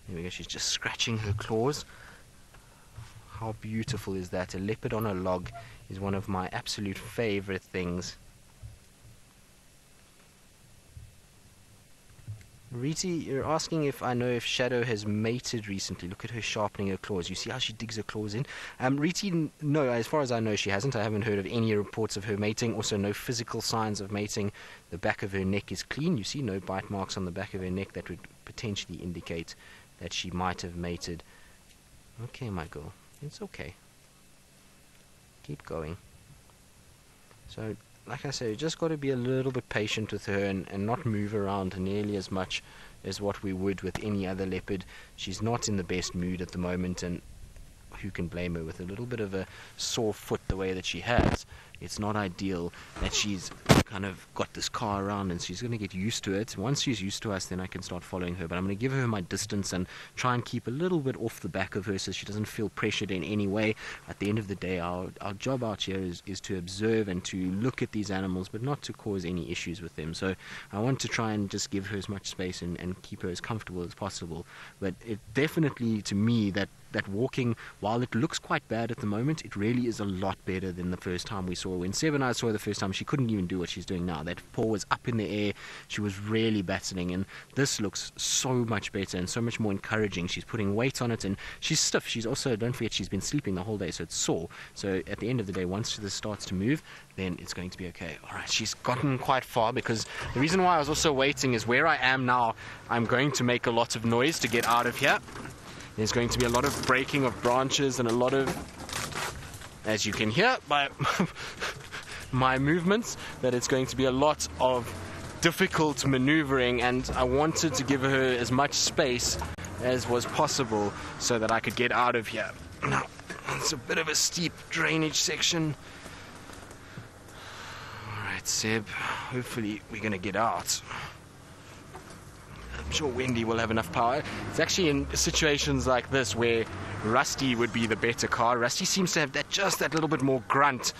there we go. She's just scratching her claws. How beautiful is that? A leopard on a log is one of my absolute favorite things. Riti, you're asking if I know if Shadow has mated recently. Look at her sharpening her claws. You see how she digs her claws in? Riti, no, as far as I know, she hasn't. I haven't heard of any reports of her mating. Also, no physical signs of mating. The back of her neck is clean. You see no bite marks on the back of her neck that would potentially indicate that she might have mated. Okay, my girl. It's okay. Keep going. So, like I say, you just got to be a little bit patient with her and not move around nearly as much as what we would with any other leopard. She's not in the best mood at the moment, and who can blame her with a little bit of a sore foot the way that she has? It's not ideal that she's kind of got this car around, and she's going to get used to it. Once she's used to us, then I can start following her, but I'm going to give her my distance and try and keep a little bit off the back of her so she doesn't feel pressured in any way. At the end of the day, our job out here is to observe and to look at these animals, but not to cause any issues with them. So I want to try and just give her as much space and keep her as comfortable as possible. But it definitely, to me, that walking, while it looks quite bad at the moment, it really is a lot better than the first time we saw her. When Seb and I saw her the first time, she couldn't even do what she's doing now. That paw was up in the air. She was really battling, and this looks so much better and so much more encouraging. She's putting weight on it, and she's stiff. She's also, don't forget, she's been sleeping the whole day, so it's sore. So at the end of the day, once this starts to move, then it's going to be okay. Alright, she's gotten quite far, because the reason why I was also waiting is where I am now, I'm going to make a lot of noise to get out of here. There's going to be a lot of breaking of branches and a lot of, as you can hear by my movements, that it's going to be a lot of difficult maneuvering, and I wanted to give her as much space as was possible so that I could get out of here. Now, it's a bit of a steep drainage section. Alright, Seb, hopefully we're going to get out. I'm sure Wendy will have enough power. It's actually in situations like this where Rusty would be the better car. Rusty seems to have just that little bit more grunt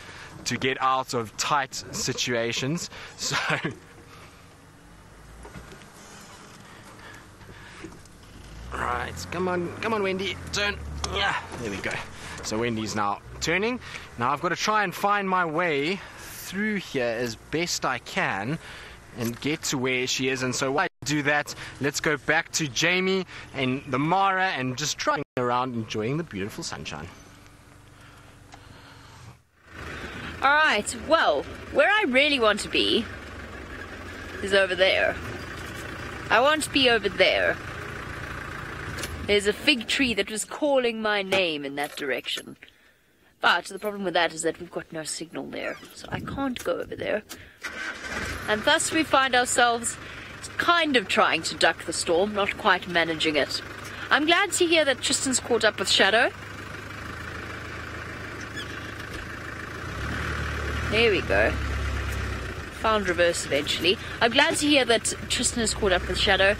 to get out of tight situations. So right, come on Wendy, turn. Yeah, there we go. So Wendy's now turning. Now I've got to try and find my way through here as best I can and get to where she is. And so while I do that, let's go back to Jamie and the Mara and just driving around enjoying the beautiful sunshine.
Alright, well, where I really want to be is over there. I want to be over there. There's a fig tree that was calling my name in that direction. But the problem with that is that we've got no signal there, so I can't go over there. And thus we find ourselves kind of trying to duck the storm, not quite managing it. I'm glad to hear that Tristan's caught up with Shadow. There we go. Found reverse eventually. I'm glad to hear that Tristan is caught up with Shadow.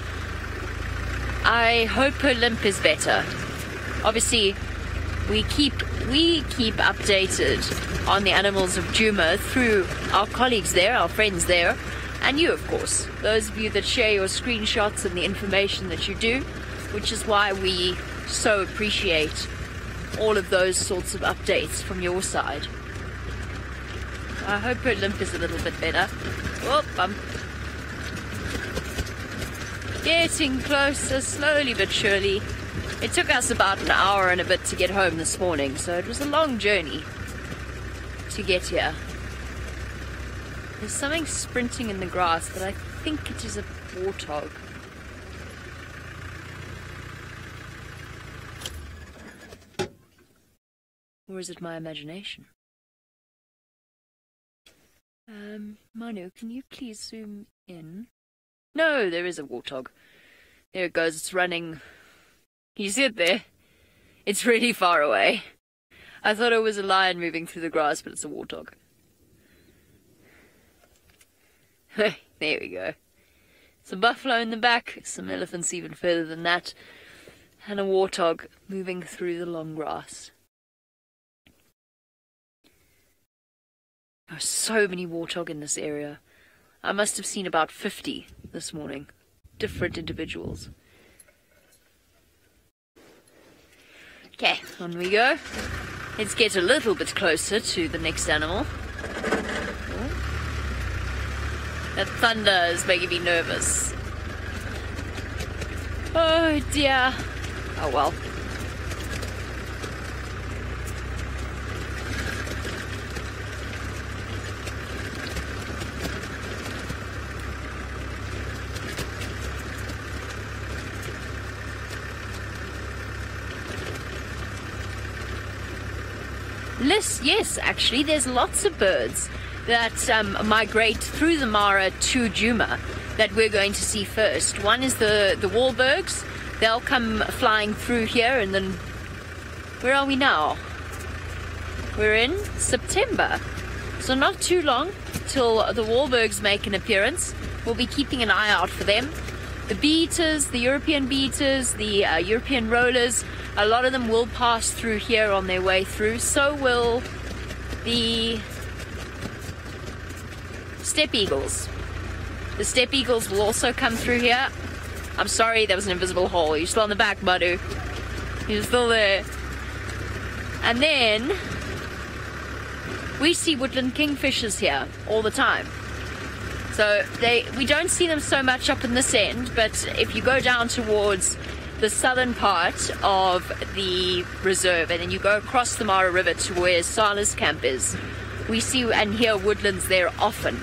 I hope her limp is better. Obviously, we keep updated on the animals of Djuma through our colleagues there, our friends there, and you, of course. Those of you that share your screenshots and the information that you do, which is why we so appreciate all of those sorts of updates from your side. I hope her limp is a little bit better. Oh, bump. Getting closer, slowly but surely. It took us about an hour and a bit to get home this morning, so it was a long journey to get here. There's something sprinting in the grass, but I think it is a warthog. Or is it my imagination? Manu, can you please zoom in? No, there is a warthog. There it goes, it's running. Can you see it there? It's really far away. I thought it was a lion moving through the grass, but it's a warthog. There we go. Some buffalo in the back, some elephants even further than that, and a warthog moving through the long grass. There are so many warthog in this area. I must have seen about 50 this morning. Different individuals. Okay, on we go. Let's get a little bit closer to the next animal. Oh. That thunder is making me nervous. Oh dear. Oh well. Yes, actually, there's lots of birds that migrate through the Mara to Djuma that we're going to see first. One is the Wahlbergs. They'll come flying through here, and then where are we now? We're in September, so not too long till the Wahlbergs make an appearance. We'll be keeping an eye out for them. The bee-eaters, the European bee-eaters, the European rollers, a lot of them will pass through here on their way through. So will the steppe eagles. The steppe eagles will also come through here. I'm sorry, there was an invisible hole. You're still on the back, Madu. You're still there. And then we see woodland kingfishers here all the time. So we don't see them so much up in this end, but if you go down towards the southern part of the reserve and then you go across the Mara River to where Sala's camp is, we see and hear woodlands there often.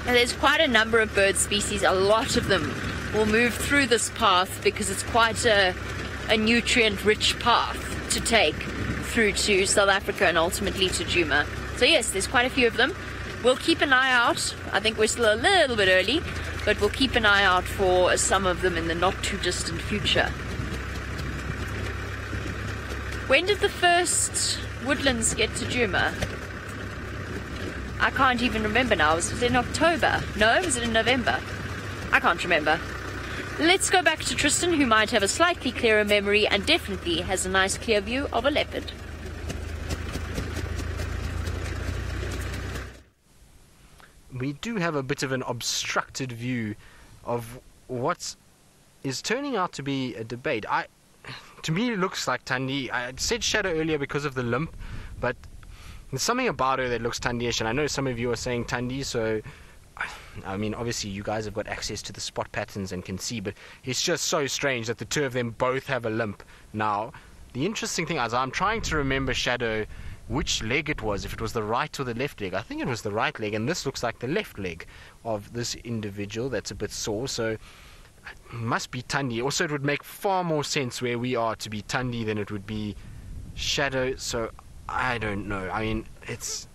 And there's quite a number of bird species. A lot of them will move through this path because it's quite a nutrient-rich path to take through to South Africa and ultimately to Djuma. So yes, there's quite a few of them. We'll keep an eye out. I think we're still a little bit early, but we'll keep an eye out for some of them in the not too distant future. When did the first woodlands get to Djuma? I can't even remember now. Was it in October? No, was it in November? I can't remember. Let's go back to Tristan, who might have a slightly clearer memory and definitely has a nice clear view of a leopard.
We do have a bit of an obstructed view of what is turning out to be a debate. To me, it looks like Tandy. I said shadow earlier because of the limp, but there's something about her that looks Tandy-ish, and I know some of you are saying Tandy, so I mean, obviously you guys have got access to the spot patterns and can see, but it's just so strange that the two of them both have a limp. Now, the interesting thing is I'm trying to remember shadow which leg it was, if it was the right or the left leg. I think it was the right leg, and this looks like the left leg of this individual that's a bit sore, so it must be Tandy. Also, it would make far more sense where we are to be Tandy than it would be shadow, so I don't know. I mean, it's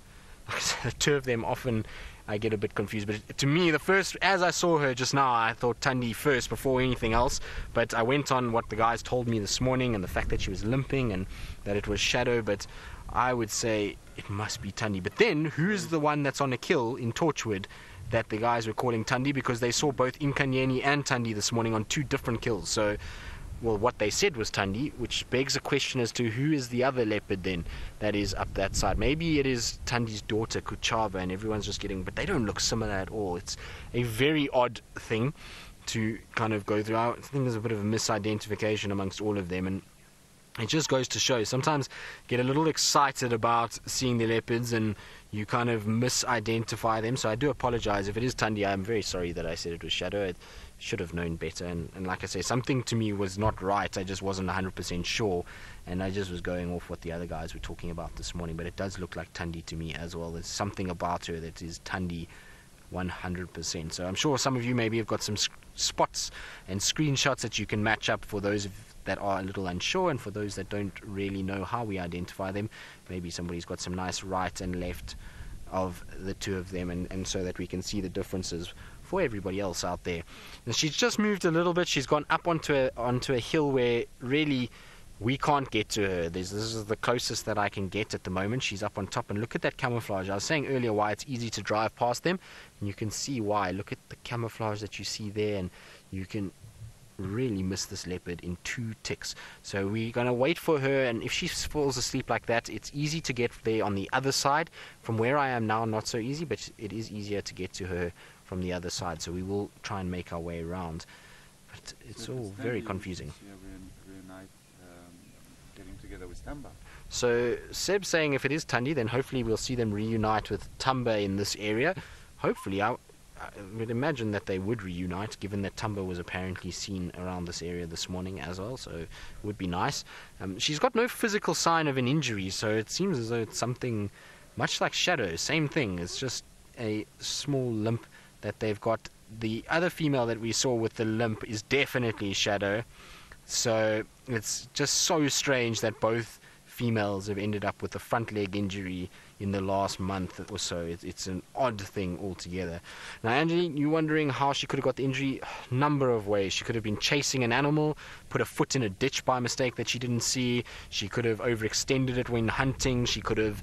like I said, the two of them often I get a bit confused, but to me, the first, as I saw her just now, I thought Tandy first before anything else, but I went on what the guys told me this morning and the fact that she was limping and that it was shadow, but I would say it must be Tandy. But then, who's the one that's on a kill in Torchwood that the guys were calling Tandy, because they saw both Inkanyeni and Tandy this morning on two different kills. So, well, what they said was Tandy, which begs a question as to who is the other leopard then that is up that side. Maybe it is Tandy's daughter, Kuchaba, and everyone's just getting, but they don't look similar at all. It's a very odd thing to kind of go through. I think there's a bit of a misidentification amongst all of them, and it just goes to show, sometimes get a little excited about seeing the leopards and you kind of misidentify them. So I do apologize if it is Tandy. I'm very sorry that I said it was shadow. I should have known better, and like I say, something to me was not right. I just wasn't 100% sure, and I just was going off what the other guys were talking about this morning. But it does look like Tandy to me as well. There's something about her that is Tandy 100%. So I'm sure some of you maybe have got some spots and screenshots that you can match up for those that are a little unsure, and for those that don't really know how we identify them. Maybe somebody's got some nice right and left of the two of them, and so that we can see the differences for everybody else out there. And she's just moved a little bit. She's gone up onto a hill where really we can't get to her. This is the closest that I can get at the moment. She's up on top, and look at that camouflage. I was saying earlier why it's easy to drive past them, and you can see why. Look at the camouflage that you see there, and you can really miss this leopard in 2 ticks. So we're going to wait for her, and if she falls asleep like that, it's easy to get there on the other side. From where I am now, not so easy, but it is easier to get to her from the other side, so we will try and make our way around. But it's all very confusing.
Reunite, getting together with Tamba.
So Seb's saying if it is Tandy, then hopefully we'll see them reunite with Tamba in this area. Hopefully, I would imagine that they would reunite, given that Tumba was apparently seen around this area this morning as well, so it would be nice. She's got no physical sign of an injury, so it seems as though it's something much like Shadow. Same thing, it's just a small limp that they've got. The other female that we saw with the limp is definitely Shadow, so it's just so strange that both females have ended up with a front leg injury in the last month or so. It's an odd thing altogether. Now, Angie, you're wondering how she could have got the injury? Number of ways. She could have been chasing an animal, put her foot in a ditch by mistake that she didn't see. She could have overextended it when hunting. She could have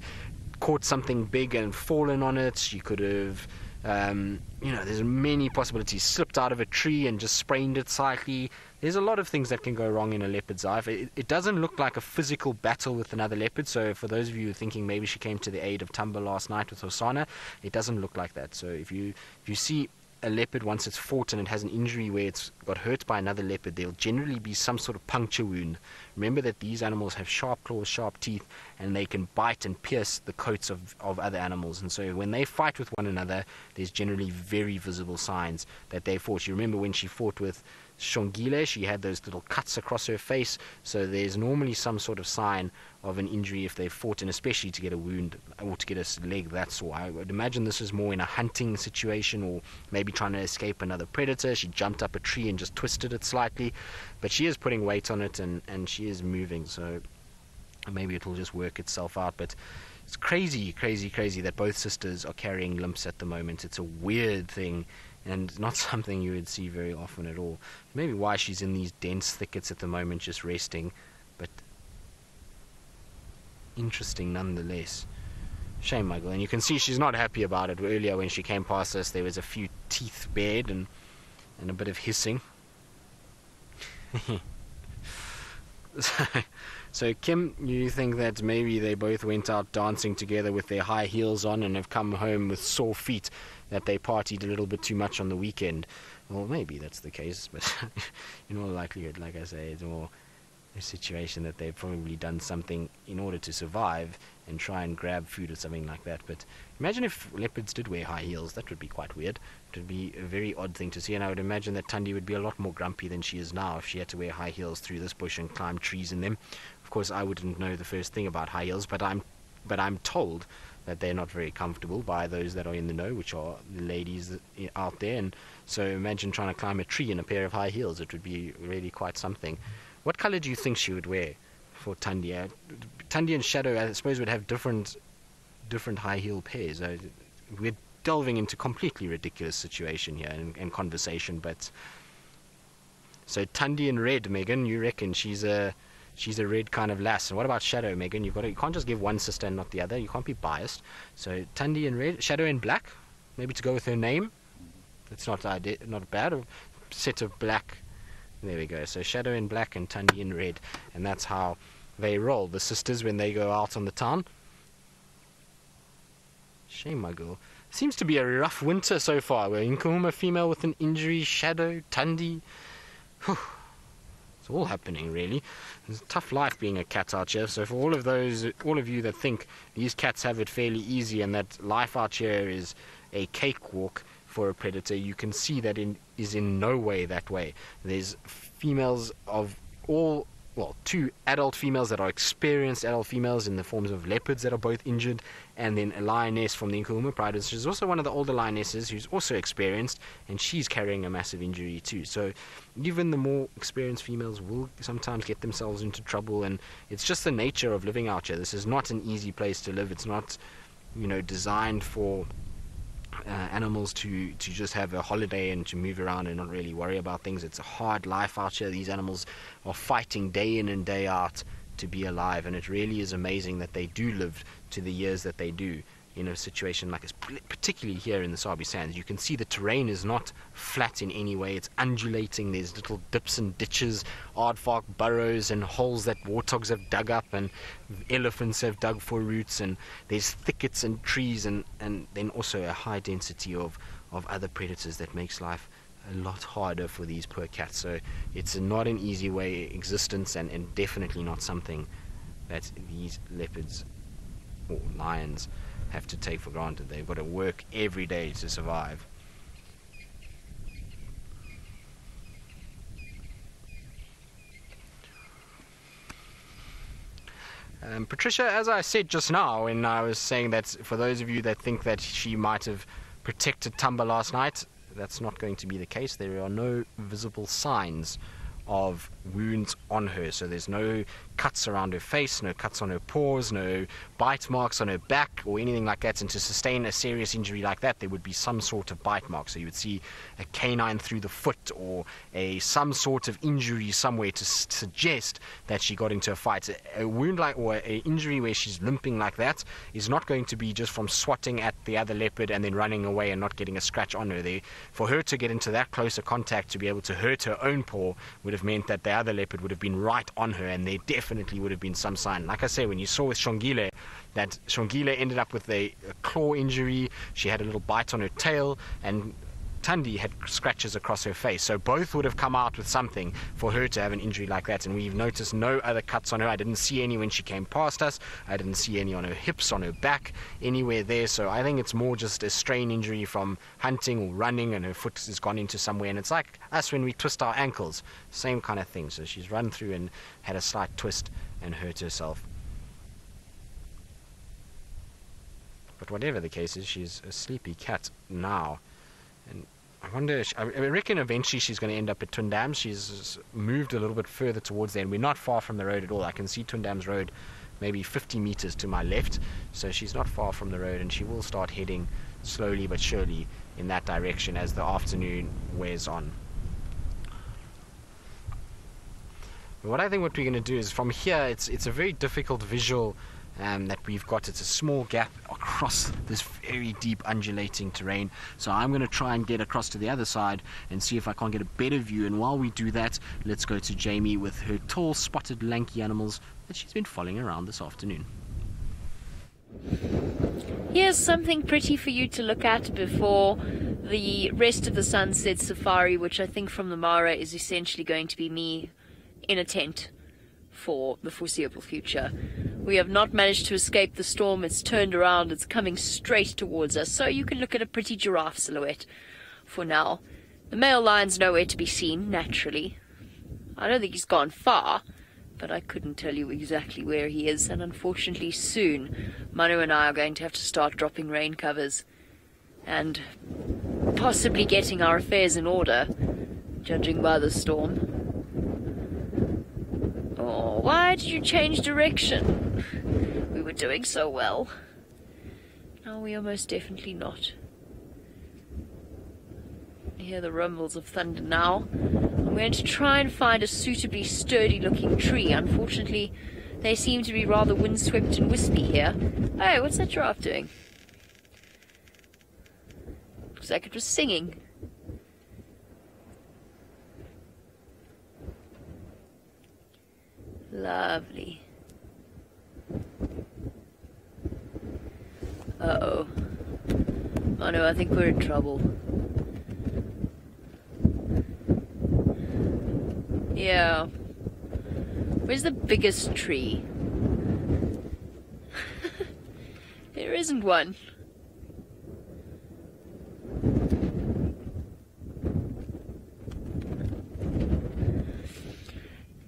caught something big and fallen on it. She could have, there's many possibilities. Slipped out of a tree and just sprained it slightly. There's a lot of things that can go wrong in a leopard's life. It doesn't look like a physical battle with another leopard, so for those of you thinking maybe she came to the aid of Tumba last night with Hosanna, it doesn't look like that. So if you see a leopard once it's fought and it has an injury where it's got hurt by another leopard, there'll generally be some sort of puncture wound. Remember that these animals have sharp claws, sharp teeth, and they can bite and pierce the coats of other animals. And so when they fight with one another, there's generally very visible signs that they fought. You remember when she fought with Shongile, she had those little cuts across her face, so there's normally some sort of sign of an injury if they've fought, and especially to get a wound or to get a leg that sore. I would imagine this is more in a hunting situation, or maybe trying to escape another predator. She jumped up a tree and just twisted it slightly, but she is putting weight on it, and she is moving, so maybe it'll just work itself out. But it's crazy that both sisters are carrying limps at the moment. It's a weird thing, and not something you would see very often at all. Maybe why she's in these dense thickets at the moment, just resting, but interesting nonetheless. Shame, Michael, and you can see she's not happy about it. Earlier when she came past us, there was a few teeth bared and a bit of hissing. So Kim, you think that maybe they both went out dancing together with their high heels on and have come home with sore feet, that they partied a little bit too much on the weekend? Well, maybe that's the case, but in all likelihood, like I say, it's more a situation that they've probably done something in order to survive and try and grab food or something like that. But imagine if leopards did wear high heels. That would be quite weird. It would be a very odd thing to see, and I would imagine that Tandy would be a lot more grumpy than she is now if she had to wear high heels through this bush and climb trees in them. Of course, I wouldn't know the first thing about high heels, but I'm told that they're not very comfortable by those that are in the know, which are the ladies out there. And so imagine trying to climb a tree in a pair of high heels. It would be really quite something. What color do you think she would wear for Tandy? Tandy and Shadow, I suppose, would have different high heel pairs. We're delving into completely ridiculous situation here and conversation, but so Tandy in red, Megan, you reckon she's a red kind of lass. And what about Shadow, Megan? You can't just give one sister and not the other. You can't be biased. So Tandy in red, Shadow in black, maybe to go with her name. That's not bad. A set of black. There we go. So Shadow in black and Tandy in red, and that's how they roll, the sisters, when they go out on the town. Shame, my girl. Seems to be a rough winter so far. We're in Nkuhuma, female with an injury, Shadow, Tandy. Whew. It's all happening, really. It's a tough life being a cat out here. So for all of you that think these cats have it fairly easy and that life out here is a cakewalk for a predator, you can see that is in no way that way. There's females of two adult females that are experienced adult females in the forms of leopards that are both injured, and then a lioness from the Nkuhuma Pride, which is also one of the older lionesses who's also experienced, and she's carrying a massive injury too. So even the more experienced females will sometimes get themselves into trouble, and it's just the nature of living out here. This is not an easy place to live. It's not, designed for animals to just have a holiday and to move around and not really worry about things. It's a hard life out here. These animals are fighting day in and day out to be alive, and it really is amazing that they do live to the years that they do in a situation like this, particularly here in the Sabi Sands. You can see the terrain is not flat in any way. It's undulating. There's little dips and ditches, aardvark burrows and holes that warthogs have dug up and elephants have dug for roots, and there's thickets and trees, and then also a high density of other predators that makes life a lot harder for these poor cats. So it's not an easy way existence, and definitely not something that these leopards or lions have to take for granted. They've got to work every day to survive. Patricia, as I said just now, when I was saying that for those of you that think that she might have protected Tumba last night, that's not going to be the case. There are no visible signs of wounds on her, so there's no cuts around her face, no cuts on her paws, no bite marks on her back or anything like that. And to sustain a serious injury like that, there would be some sort of bite mark, so you would see a canine through the foot or some sort of injury somewhere to suggest that she got into a fight. A wound like, or an injury where she's limping like that, is not going to be just from swatting at the other leopard and then running away and not getting a scratch on her. For her to get into that closer contact to be able to hurt her own paw would have meant that the other leopard would have been right on her, and there definitely would have been some sign. Like I say, when you saw with Shongile, that Shongile ended up with a claw injury, she had a little bite on her tail, and Tandy had scratches across her face. So both would have come out with something for her to have an injury like that, and we've noticed no other cuts on her. I didn't see any when she came past us. I didn't see any on her hips, on her back, anywhere there. So I think it's more just a strain injury from hunting or running, and her foot has gone into somewhere. And it's like us when we twist our ankles, same kind of thing. So she's run through and had a slight twist and hurt herself. But whatever the case is, she's a sleepy cat now. And I wonder, I reckon eventually she's going to end up at Tundams. She's moved a little bit further towards there, and we're not far from the road at all. I can see Tundams Road maybe 50 meters to my left, so she's not far from the road, and she will start heading slowly but surely in that direction as the afternoon wears on. But what I think what we're going to do is, from here, it's a very difficult visual that we've got. It's a small gap across this very deep undulating terrain, so I'm going to try and get across to the other side and see if I can't get a better view. And while we do that, let's go to Jamie with her tall spotted lanky animals that she's been following around this afternoon.
Here's something pretty for you to look at before the rest of the sunset safari, which I think from the Mara is essentially going to be me in a tent for the foreseeable future. We have not managed to escape the storm. It's turned around, it's coming straight towards us, so you can look at a pretty giraffe silhouette for now. The male lion's nowhere to be seen, naturally. I don't think he's gone far, but I couldn't tell you exactly where he is, and unfortunately soon Manu and I are going to have to start dropping rain covers and possibly getting our affairs in order, judging by the storm. Oh, why did you change direction? We were doing so well. No, we are most definitely not. I hear the rumbles of thunder now. I'm going to try and find a suitably sturdy-looking tree. Unfortunately, they seem to be rather windswept and wispy here. Hey, what's that giraffe doing? Looks like it was singing. Lovely. Uh-oh. Oh no, I think we're in trouble. Yeah. Where's the biggest tree? There isn't one.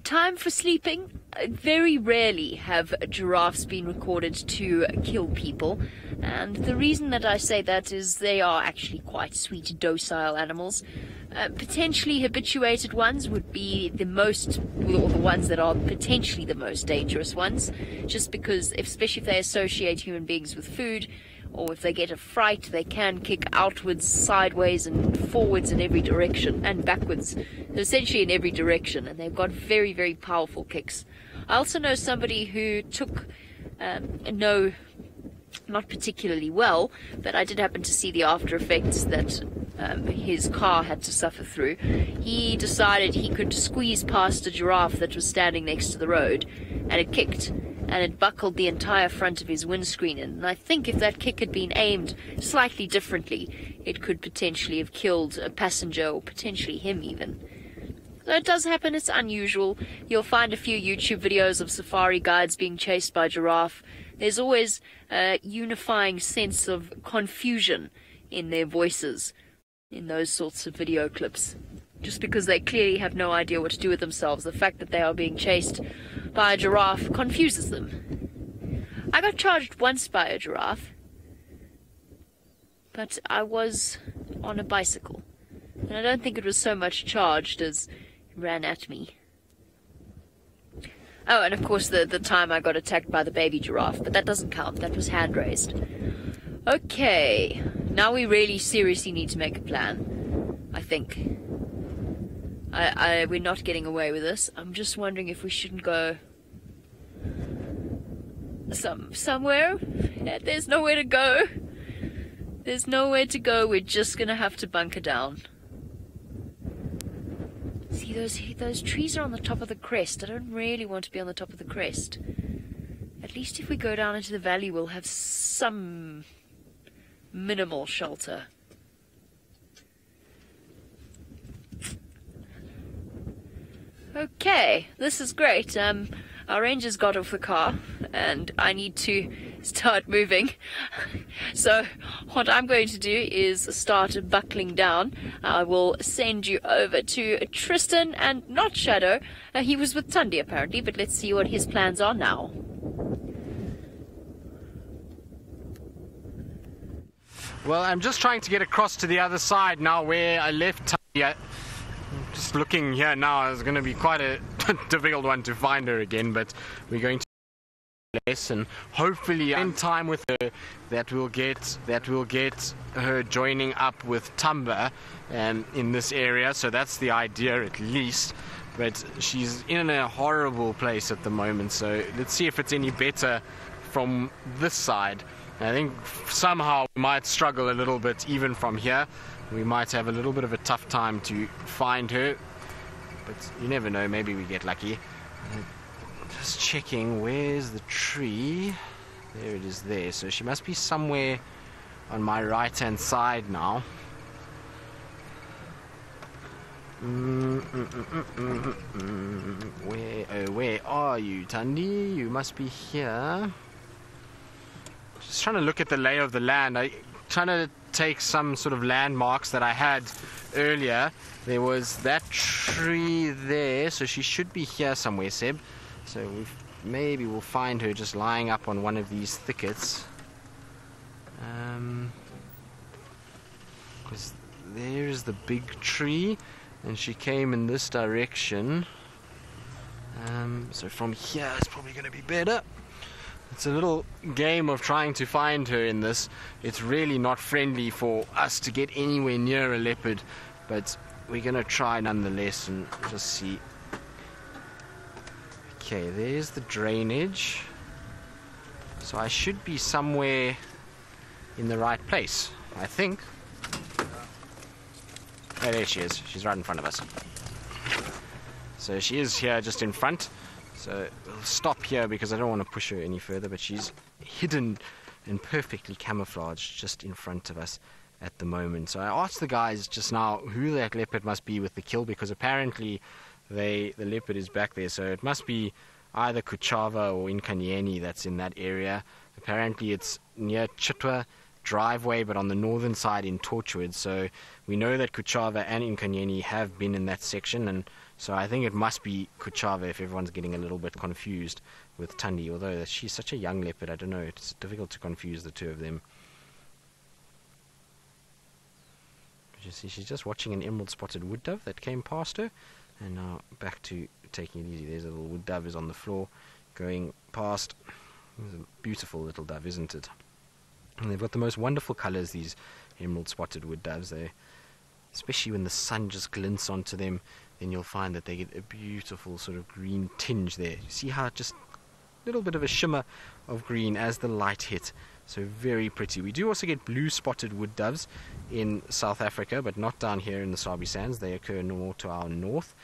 Time for sleeping. Very rarely have giraffes been recorded to kill people, and the reason that I say that is they are actually quite sweet, docile animals. Potentially habituated ones would be the most, or the ones that are potentially the most dangerous ones, just because, especially if they associate human beings with food, or if they get a fright, they can kick outwards, sideways, and forwards in every direction, and backwards, essentially in every direction, and they've got very, very powerful kicks. I also know somebody who took, not particularly well, but I did happen to see the after effects that his car had to suffer through. He decided he could squeeze past a giraffe that was standing next to the road, and it kicked, and it buckled the entire front of his windscreen in. And I think if that kick had been aimed slightly differently, it could potentially have killed a passenger, or potentially him even. So it does happen, it's unusual. You'll find a few YouTube videos of safari guides being chased by giraffe. There's always a unifying sense of confusion in their voices in those sorts of video clips, just because they clearly have no idea what to do with themselves. The fact that they are being chased by a giraffe confuses them. I got charged once by a giraffe, but I was on a bicycle, and I don't think it was so much charged as it ran at me. Oh, and of course the time I got attacked by the baby giraffe, but that doesn't count. That was hand raised. Okay, now we really seriously need to make a plan, I think. We're not getting away with this. I'm just wondering if we shouldn't go somewhere. There's nowhere to go. There's nowhere to go. We're just gonna have to bunker down. See, those trees are on the top of the crest. I don't really want to be on the top of the crest. At least if we go down into the valley, we'll have some minimal shelter. Okay, this is great. Our rangers got off the car, and I need to start moving. So what I'm going to do is start buckling down. I will send you over to Tristan, and not Shadow. He was with Tandy apparently, but let's see what his plans are now.
Well, I'm just trying to get across to the other side now where I left Tandy. Just looking here now, it's going to be quite a difficult one to find her again, but we're going to less, and hopefully in time with her that we'll get her joining up with Tumba in this area. So that's the idea at least, but she's in a horrible place at the moment, so let's see if it's any better from this side. I think somehow we might struggle a little bit even from here. We might have a little bit of a tough time to find her, but you never know, maybe we get lucky. Just checking, where's the tree? There it is there, so she must be somewhere on my right hand side now. Where are you, Tandy? You must be here. Just trying to look at the lay of the land. Trying to take some sort of landmarks that I had earlier. There was that tree there, so she should be here somewhere, Seb. So maybe we'll find her just lying up on one of these thickets. Because there's the big tree, and she came in this direction. So from here it's probably going to be better. It's a little game of trying to find her in this. It's really not friendly for us to get anywhere near a leopard, but we're going to try nonetheless and just see. Okay, there's the drainage. So I should be somewhere in the right place, I think. Oh, there she is. She's right in front of us. So she is here just in front. So we'll stop here because I don't want to push her any further, but she's hidden and perfectly camouflaged just in front of us at the moment. So I asked the guys just now who that leopard must be with the kill, because apparently the leopard is back there. So it must be either Kuchava or Inkanyeni that's in that area. Apparently it's near Chitwa driveway, but on the northern side in Torchwood. So we know that Kuchava and Inkanyeni have been in that section, and so I think it must be Kuchava if everyone's getting a little bit confused with Tandy, although she's such a young leopard, I don't know, it's difficult to confuse the two of them. But you see, she's just watching an emerald spotted wood dove that came past her, and now back to taking it easy. There's a little wood dove is on the floor going past. It's a beautiful little dove, isn't it? And they've got the most wonderful colours, these emerald spotted wood doves. They, especially when the sun just glints onto them, then you'll find that they get a beautiful sort of green tinge there. You see how just a little bit of a shimmer of green as the light hit. So very pretty. We do also get blue spotted wood doves in South Africa, but not down here in the Sabi Sands. They occur more to our north.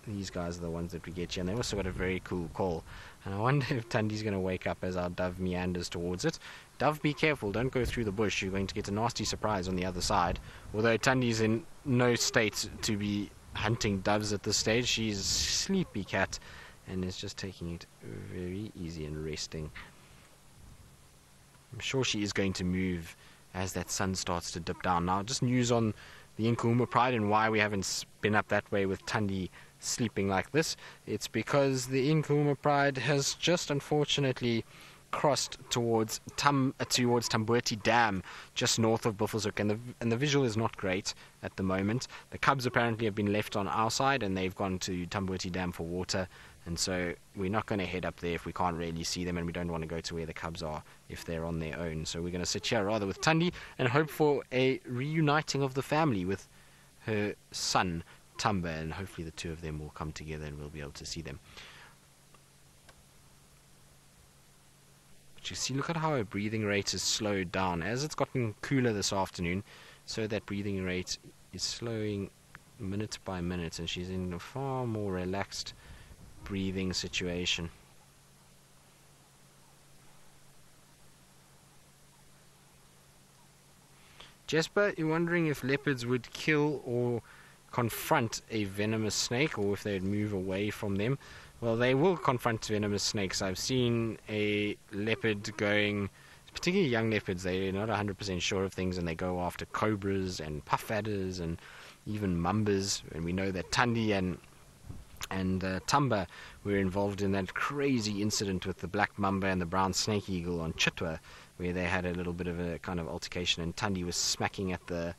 These guys are the ones that we get here, and they've also got a very cool call. And I wonder if Tandy's going to wake up as our dove meanders towards it. Dove, be careful, don't go through the bush. You're going to get a nasty surprise on the other side. Although Tandy's in no state to be hunting doves at this stage. She's a sleepy cat and is just taking it very easy and resting. I'm sure she is going to move as that sun starts to dip down. Now, just news on the Nkuhuma Pride and why we haven't been up that way with Tandy sleeping like this. It's because the Nkuhuma Pride has just unfortunately crossed towards Tambuti Dam, just north of Buffelshoek, and the visual is not great at the moment. The cubs apparently have been left on our side, and they've gone to Tambuti Dam for water, and so we're not going to head up there if we can't really see them, and we don't want to go to where the cubs are if they're on their own. So we're going to sit here rather with Tandy and hope for a reuniting of the family with her son Tamba, and hopefully the two of them will come together and we'll be able to see them. But you see, look at how her breathing rate is slowed down as it's gotten cooler this afternoon, so that breathing rate is slowing minute by minute, and she's in a far more relaxed breathing situation. Jesper, you're wondering if leopards would kill or confront a venomous snake, or if they'd move away from them. Well, they will confront venomous snakes. I've seen a leopard going, particularly young leopards, they're not 100% sure of things, and they go after cobras and puff adders and even mambas. And we know that Tandy and Tamba were involved in that crazy incident with the black mamba and the brown snake eagle on Chitwa, where they had a little bit of a kind of altercation, and Tandy was smacking at the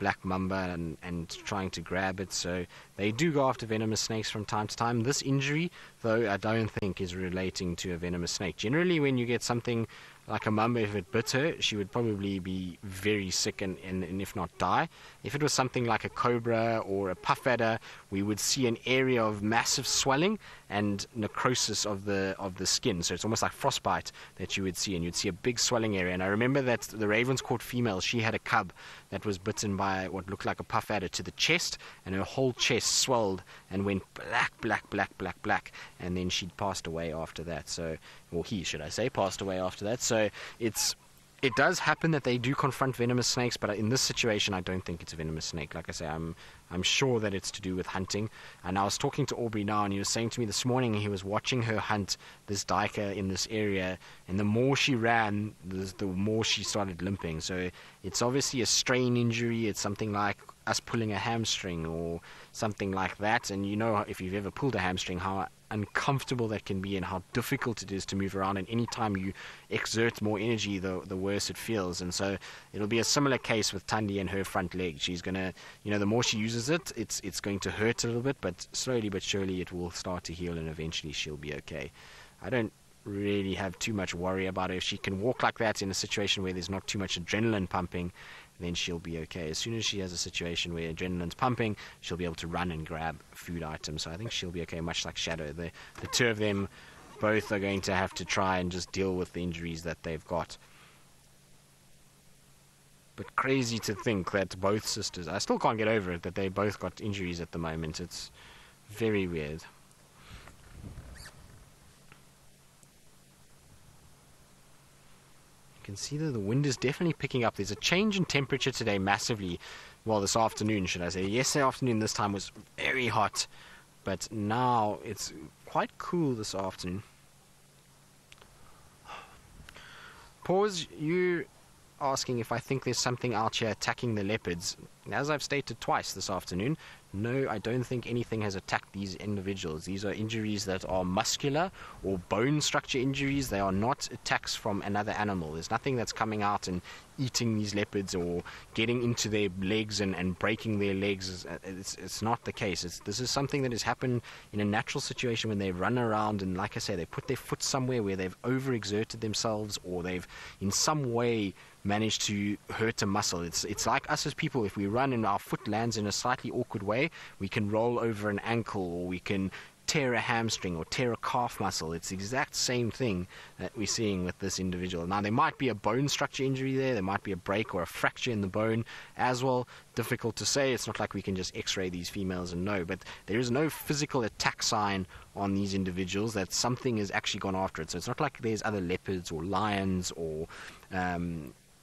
black mamba and trying to grab it. So they do go after venomous snakes from time to time. This injury, though, I don't think is relating to a venomous snake. Generally, when you get something like a mamba, if it bit her, she would probably be very sick and if not die. If it was something like a cobra or a puff adder, we would see an area of massive swelling and necrosis of the skin. So it's almost like frostbite that you would see, and you'd see a big swelling area. And I remember that the Ravenscourt female, she had a cub that was bitten by what looked like a puff adder to the chest, and her whole chest swelled and went black, and then she'd passed away after that. So, or he, should I say, passed away after that. So it does happen that they do confront venomous snakes, but in this situation, I don't think it's a venomous snake. Like I say, I'm sure that it's to do with hunting. And I was talking to Aubrey now, and he was saying to me this morning he was watching her hunt this duiker in this area, and the more she ran, the more she started limping. So it's obviously a strain injury. It's something like us pulling a hamstring or something like that. And you know, if you've ever pulled a hamstring, how uncomfortable that can be and how difficult it is to move around, and any time you exert more energy, the worse it feels. And so it'll be a similar case with Tandy and her front leg. She's gonna, the more she uses it, it's going to hurt a little bit, but slowly but surely it will start to heal, and eventually she'll be okay. I don't really have too much worry about her. If she can walk like that in a situation where there's not too much adrenaline pumping, then she'll be okay. As soon as she has a situation where adrenaline's pumping, she'll be able to run and grab food items. So I think she'll be okay, much like Shadow. The two of them both are going to have to try and just deal with the injuries that they've got. But crazy to think that both sisters, I still can't get over it, that they both got injuries at the moment. It's very weird. You can see that the wind is definitely picking up. There's a change in temperature today massively. Well, this afternoon, should I say. Yesterday afternoon this time was very hot, but now it's quite cool this afternoon. Pause, you asking if I think there's something out here attacking the leopards. As I've stated twice this afternoon, no, I don't think anything has attacked these individuals. These are injuries that are muscular or bone structure injuries. They are not attacks from another animal. There's nothing that's coming out and eating these leopards or getting into their legs and breaking their legs. It's not the case. This is something that has happened in a natural situation when they run around and, like I say, they put their foot somewhere where they've overexerted themselves, or they've in some way managed to hurt a muscle. It's like us as people. If we run and our foot lands in a slightly awkward way, we can roll over an ankle, or we can tear a hamstring or tear a calf muscle. It's the exact same thing that we're seeing with this individual. Now, there might be a bone structure injury there might be a break or a fracture in the bone as well. Difficult to say. It's not like we can just x-ray these females and know, but there is no physical attack sign on these individuals that something has actually gone after it. So it's not like there's other leopards or lions or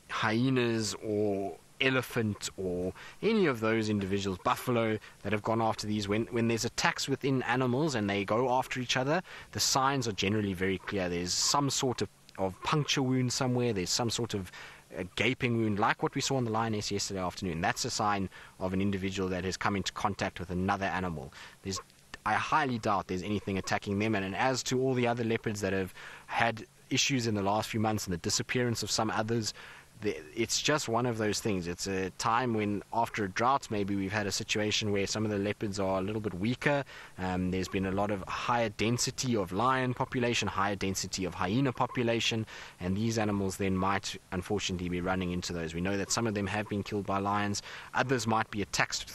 hyenas or elephant or any of those individuals, buffalo, that have gone after these. When there's attacks within animals and they go after each other, the signs are generally very clear. There's some sort of puncture wound somewhere. There's some sort of a gaping wound, like what we saw on the lioness yesterday afternoon. That's a sign of an individual that has come into contact with another animal. I highly doubt there's anything attacking them. And as to all the other leopards that have had issues in the last few months and the disappearance of some others, it's just one of those things. It's a time when, after a drought, maybe we've had a situation where some of the leopards are a little bit weaker. There's been a lot of higher density of lion population, higher density of hyena population, and these animals then might unfortunately be running into those. We know that some of them have been killed by lions. Others might be attacked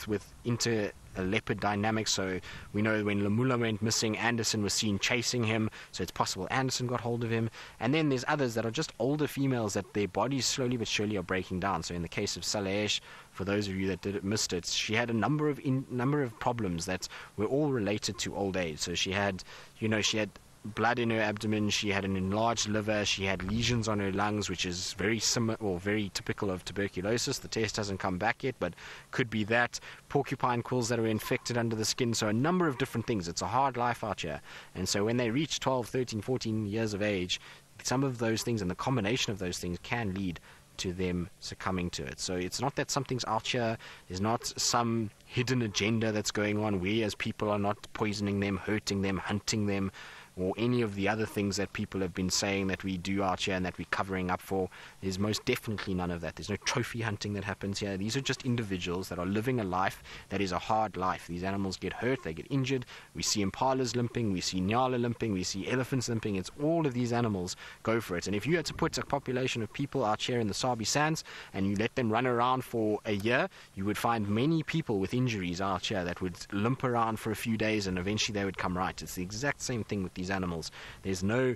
into a leopard dynamic. So we know when Lamula went missing, Anderson was seen chasing him, so it's possible Anderson got hold of him. And then there's others that are just older females that their bodies slowly but surely are breaking down. So in the case of Salaesh, for those of you that missed it, she had a number of problems that were all related to old age. So she had blood in her abdomen, she had an enlarged liver, she had lesions on her lungs, which is very similar or very typical of tuberculosis. The test hasn't come back yet, but could be that. Porcupine quills that are infected under the skin, so a number of different things. It's a hard life out here. And so when they reach 12, 13, 14 years of age, some of those things and the combination of those things can lead to them succumbing to it. So it's not that something's out here, there's not some hidden agenda that's going on. We as people are not poisoning them, hurting them, hunting them, or any of the other things that people have been saying that we do out here and that we're covering up for. There's most definitely none of that. There's no trophy hunting that happens here. These are just individuals that are living a life that is a hard life. These animals get hurt, they get injured. We see impalas limping, we see nyala limping, we see elephants limping. It's all of these animals go for it. And if you had to put a population of people out here in the Sabi Sands and you let them run around for a year, you would find many people with injuries out here that would limp around for a few days and eventually they would come right. It's the exact same thing with these animals. There's no,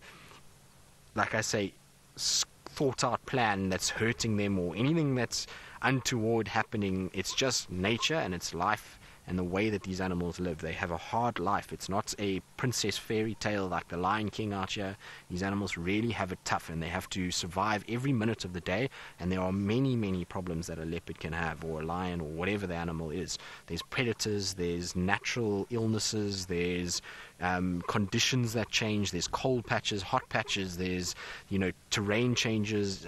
like I say, thought out plan that's hurting them or anything that's untoward happening. It's just nature and it's life and the way that these animals live. They have a hard life. It's not a princess fairy tale like the Lion King out here. These animals really have it tough and they have to survive every minute of the day, and there are many, many problems that a leopard can have, or a lion, or whatever the animal is. There's predators, there's natural illnesses, there's conditions that change, there's cold patches, hot patches, there's terrain changes,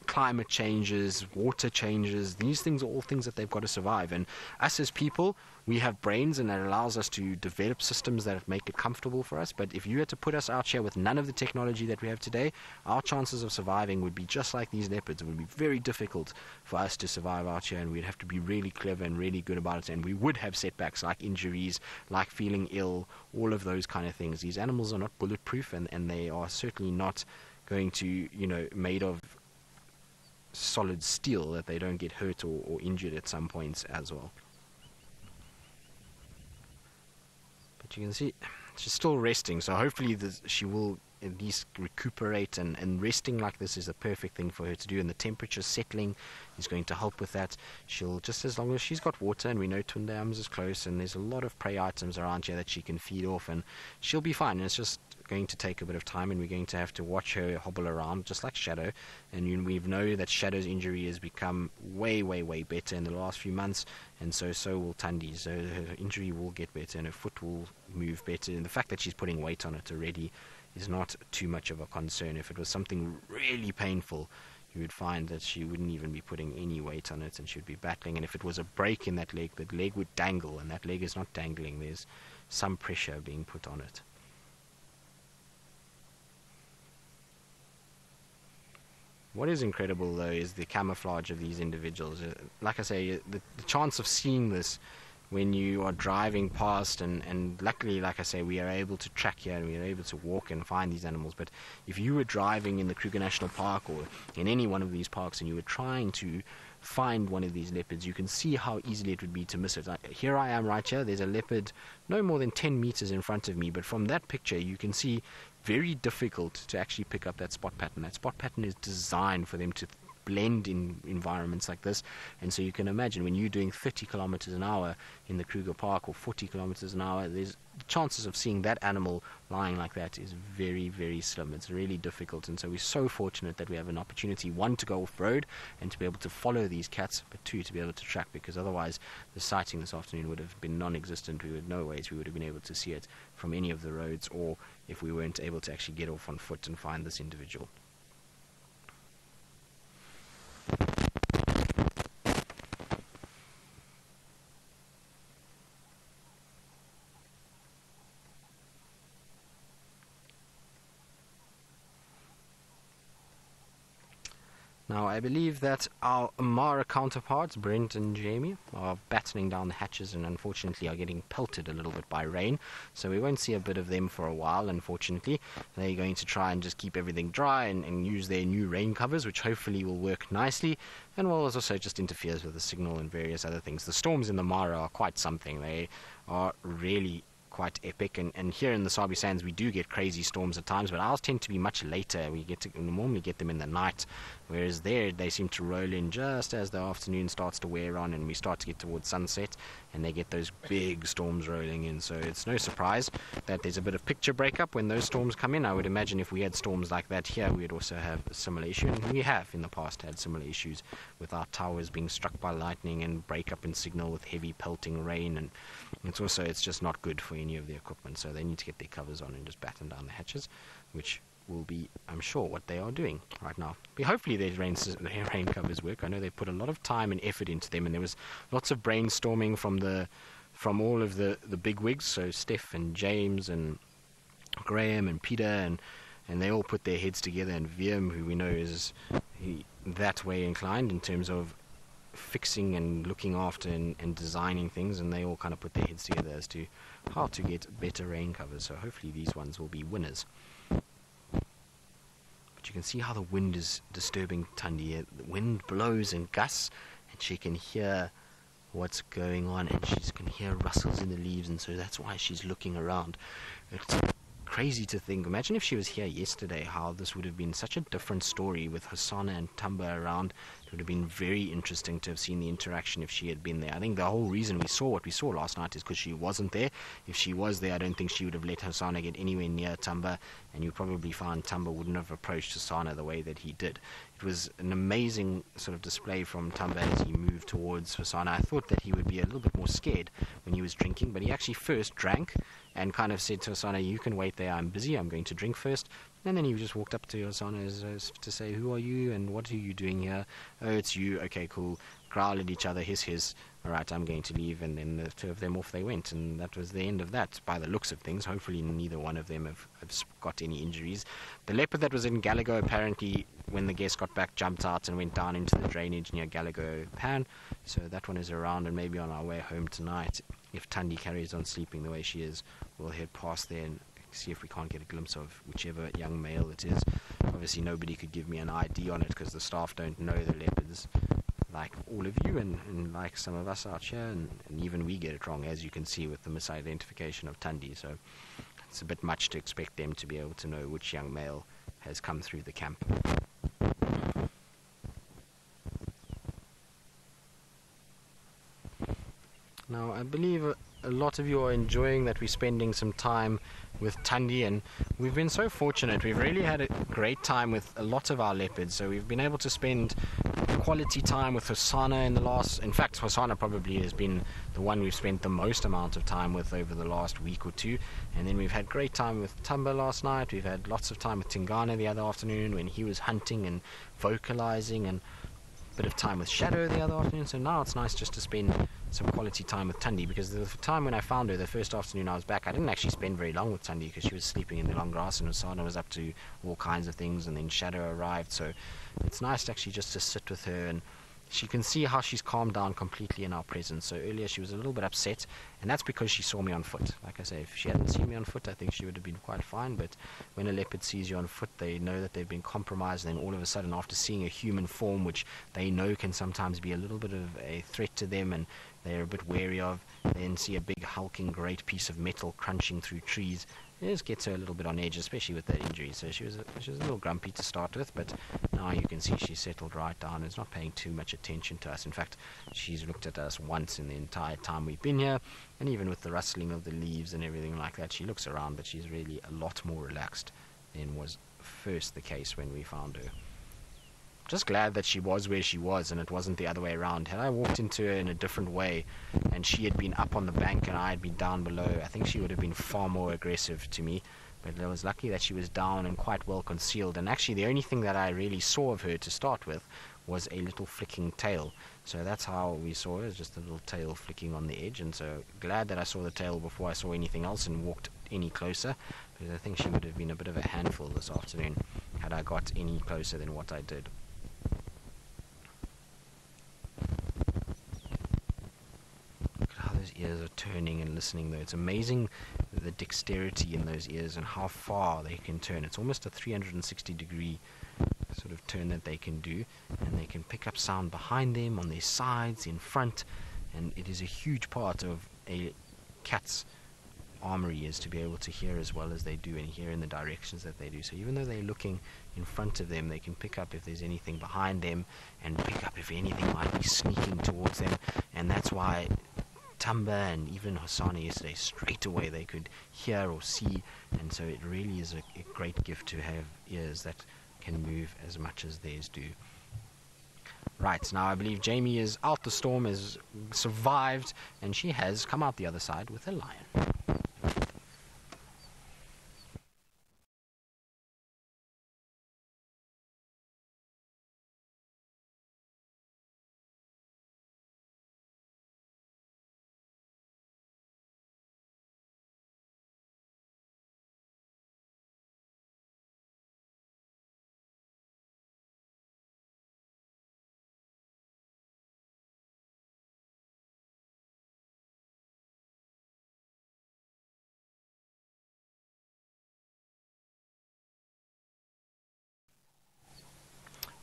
climate changes, water changes. These things are all things that they've got to survive. And us as people, we have brains and that allows us to develop systems that make it comfortable for us. But if you had to put us out here with none of the technology that we have today, our chances of surviving would be just like these leopards. It would be very difficult for us to survive out here, and we'd have to be really clever and really good about it. And we would have setbacks like injuries, like feeling ill, all of those kind of things. These animals are not bulletproof, and they are certainly not going to, made of solid steel that they don't get hurt or injured at some points as well. But you can see she's still resting, so hopefully she will at least recuperate, and resting like this is a perfect thing for her to do, and the temperature settling is going to help with that. She'll, just as long as she's got water, and we know Twin Dams is close and there's a lot of prey items around here that she can feed off, and she'll be fine. And it's just going to take a bit of time, and we're going to have to watch her hobble around just like Shadow. And we know that Shadow's injury has become way, way, way better in the last few months, and so will Tandy. So her injury will get better and her foot will move better, and the fact that she's putting weight on it already is not too much of a concern. If it was something really painful, you would find that she wouldn't even be putting any weight on it and she would be battling. And if it was a break in that leg would dangle, and that leg is not dangling. There's some pressure being put on it. What is incredible, though, is the camouflage of these individuals. Like I say, the chance of seeing this when you are driving past, and luckily, like I say, we are able to track here and we are able to walk and find these animals. But if you were driving in the Kruger National Park or in any one of these parks and you were trying to find one of these leopards, you can see how easily it would be to miss it. Here I am right here, there's a leopard no more than 10 meters in front of me, but from that picture you can see very difficult to actually pick up that spot pattern. That spot pattern is designed for them to blend in environments like this, and so you can imagine when you're doing 30 kilometers an hour in the Kruger Park or 40 kilometers an hour, there's chances of seeing that animal lying like that is very, very slim. It's really difficult, and so we're so fortunate that we have an opportunity, one, to go off-road and to be able to follow these cats, but two, to be able to track, because otherwise the sighting this afternoon would have been non-existent. We would, no ways we would have been able to see it from any of the roads, or if we weren't able to actually get off on foot and find this individual. Now, I believe that our Mara counterparts, Brent and Jamie, are battening down the hatches and unfortunately are getting pelted a little bit by rain. So we won't see a bit of them for a while, unfortunately. They're going to try and just keep everything dry and use their new rain covers, which hopefully will work nicely. And will also just interferes with the signal and various other things. The storms in the Mara are quite something. They are really quite epic, and here in the Sabi Sands we do get crazy storms at times, but ours tend to be much later. We normally get them in the night, whereas there they seem to roll in just as the afternoon starts to wear on and we start to get towards sunset, and they get those big storms rolling in. So it's no surprise that there's a bit of picture breakup when those storms come in. I would imagine if we had storms like that here, we'd also have a similar issue, and we have in the past had similar issues with our towers being struck by lightning and breakup in signal with heavy pelting rain, and it's just not good for any of the equipment. So they need to get their covers on and just batten down the hatches, which will be, I'm sure, what they are doing right now. But hopefully their rain covers work. I know they put a lot of time and effort into them, and there was lots of brainstorming from all of the big wigs, so Steph and James and Graham and Peter, and they all put their heads together, and Wiem, who we know is that way inclined in terms of fixing and looking after and designing things, and they all kind of put their heads together as to how to get better rain covers. So hopefully these ones will be winners. But you can see how the wind is disturbing Tandy. The wind blows in gusts, and she can hear what's going on, and she can hear rustles in the leaves, and so that's why she's looking around. It's crazy to think. Imagine if she was here yesterday, how this would have been such a different story with Hosanna and Tamba around. It would have been very interesting to have seen the interaction if she had been there. I think the whole reason we saw what we saw last night is because she wasn't there. If she was there, I don't think she would have let Hosanna get anywhere near Tamba, and you probably found Tamba wouldn't have approached Hosanna the way that he did. It was an amazing sort of display from Tamba as he moved towards Hosanna. I thought that he would be a little bit more scared when he was drinking, but he actually first drank and kind of said to Hosanna, "You can wait there, I'm busy, I'm going to drink first." And then he just walked up to Hosanna as to say, "Who are you and what are you doing here?" "Oh, it's you. Okay, cool." Growl at each other, hiss. "All right, I'm going to leave." And then the two of them, off they went, and that was the end of that by the looks of things. Hopefully neither one of them have got any injuries. The leopard that was in Galago, apparently when the guests got back, jumped out and went down into the drainage near Galago Pan, so that one is around, and maybe on our way home tonight, if Tandy carries on sleeping the way she is, we'll head past there and see if we can't get a glimpse of whichever young male it is. Obviously nobody could give me an ID on it because the staff don't know the leopards, like all of you and like some of us out here, and even we get it wrong, as you can see with the misidentification of Tandy. So it's a bit much to expect them to be able to know which young male has come through the camp. Now, I believe a lot of you are enjoying that we're spending some time with Tandy, and we've been so fortunate. We've really had a great time with a lot of our leopards, so we've been able to spend quality time with Hosanna in fact, Hosanna probably has been the one we've spent the most amount of time with over the last week or two, and then we've had great time with Tamba last night. We've had lots of time with Tingana the other afternoon when he was hunting and vocalizing, and bit of time with Shadow the other afternoon. So now it's nice just to spend some quality time with Tandy, because the time when I found her the first afternoon I was back, I didn't actually spend very long with Tandy because she was sleeping in the long grass and Hosanna was up to all kinds of things, and then Shadow arrived. So it's nice to actually just to sit with her, and she can see how she's calmed down completely in our presence. So earlier she was a little bit upset, and that's because she saw me on foot. Like I say, if she hadn't seen me on foot, I think she would have been quite fine. But when a leopard sees you on foot, they know that they've been compromised, and then all of a sudden, after seeing a human form, which they know can sometimes be a little bit of a threat to them and they're a bit wary of, then see a big hulking great piece of metal crunching through trees, it just gets her a little bit on edge, especially with that injury. So she was a little grumpy to start with, but now you can see she's settled right down and is not paying too much attention to us. In fact, she's looked at us once in the entire time we've been here, and even with the rustling of the leaves and everything like that, she looks around, but she's really a lot more relaxed than was first the case when we found her. Just glad that she was where she was and it wasn't the other way around. Had I walked into her in a different way and she had been up on the bank and I had been down below, I think she would have been far more aggressive to me. But I was lucky that she was down and quite well concealed, and actually the only thing that I really saw of her to start with was a little flicking tail. So that's how we saw her, just a little tail flicking on the edge, and so glad that I saw the tail before I saw anything else and walked any closer, because I think she would have been a bit of a handful this afternoon had I got any closer than what I did. ears are turning and listening though. It's amazing the dexterity in those ears and how far they can turn. It's almost a 360-degree sort of turn that they can do, and they can pick up sound behind them, on their sides, in front, and it is a huge part of a cat's armory is to be able to hear as well as they do and hear in the directions that they do. So even though they're looking in front of them, they can pick up if there's anything behind them and pick up if anything might be sneaking towards them. And that's why Tamba and even Hosanna yesterday, straight away they could hear or see, and so it really is a great gift to have ears that can move as much as theirs do. Right, now I believe Jamie is out the storm, has survived, and she has come out the other side with a lion.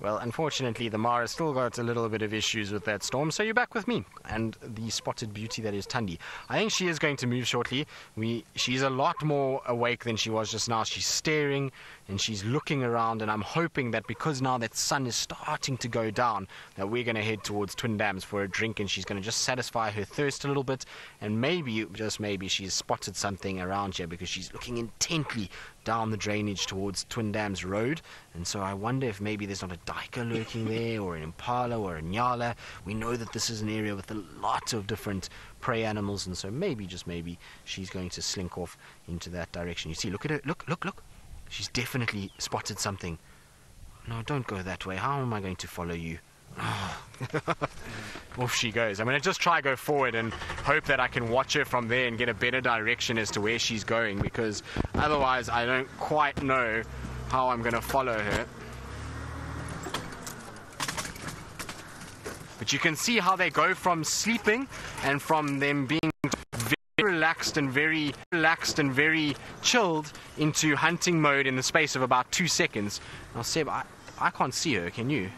Well, unfortunately, the Mara still got a little bit of issues with that storm, so you're back with me and the spotted beauty that is Tandy. I think she is going to move shortly. She's a lot more awake than she was just now. She's staring and she's looking around, and I'm hoping that because now that sun is starting to go down, that we're going to head towards Twin Dams for a drink, and she's going to just satisfy her thirst a little bit, and maybe, just maybe, she's spotted something around here because she's looking intently down the drainage towards Twin Dams Road. And so I wonder if maybe there's not a duiker lurking there, or an impala, or a nyala. We know that this is an area with a lot of different prey animals, and so maybe, just maybe, she's going to slink off into that direction. You see, look at her, look. She's definitely spotted something. No, don't go that way. How am I going to follow you? Off she goes. I'm going to just try go forward and hope that I can watch her from there and get a better direction as to where she's going, because otherwise I don't quite know how I'm going to follow her. But you can see how they go from sleeping and from them being very relaxed and very chilled into hunting mode in the space of about 2 seconds. Now, Seb, I can't see her. Can you?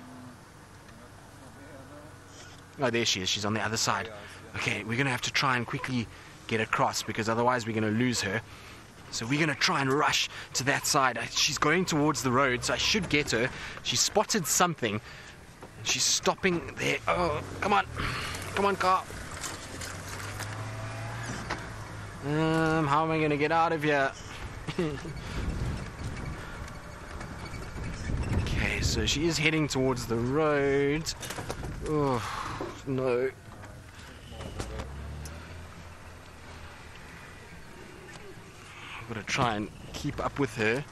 Oh, there she is. She's on the other side. Okay, we're going to have to try and quickly get across, because otherwise we're going to lose her. So we're going to try and rush to that side. She's going towards the road, so I should get her. She spotted something. She's stopping there. Oh, come on. Come on, car. How am I going to get out of here? Okay, so she is heading towards the road. Oh, no. I've got to try and keep up with her,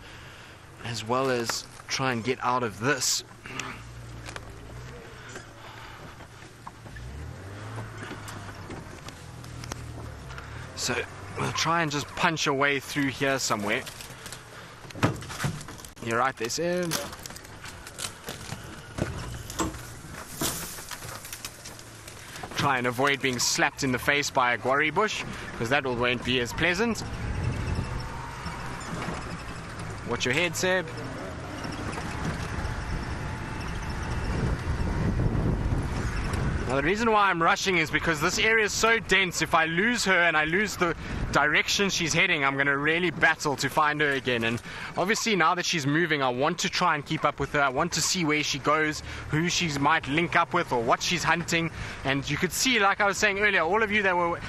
as well as try and get out of this. So we'll try and just punch our way through here somewhere. You're right there, Sam. Try and avoid being slapped in the face by a guarri bush, because that won't be as pleasant. Watch your head, Seb. Now, the reason why I'm rushing is because this area is so dense. If I lose her and I lose the direction she's heading, I'm going to really battle to find her again. And obviously now that she's moving, I want to try and keep up with her. I want to see where she goes, who she might link up with, or what she's hunting. And you could see, like I was saying earlier, all of you that were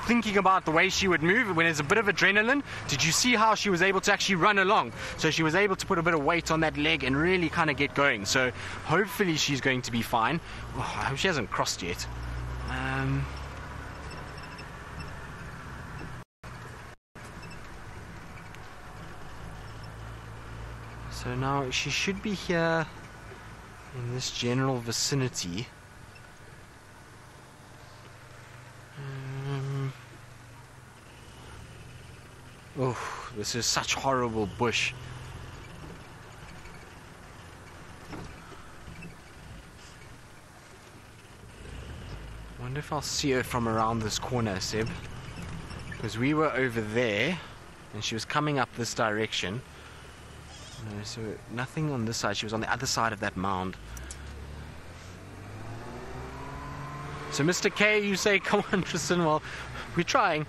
thinking about the way she would move when there's a bit of adrenaline, did you see how she was able to actually run along? So she was able to put a bit of weight on that leg and really kind of get going. So hopefully she's going to be fine. Oh, I hope she hasn't crossed yet. So now she should be here in this general vicinity. Oh, this is such horrible bush. I wonder if I'll see her from around this corner, Seb. Because we were over there, and she was coming up this direction. No, so nothing on this side. She was on the other side of that mound. So Mr. K, you say, come on, Tristan. Well, we're trying.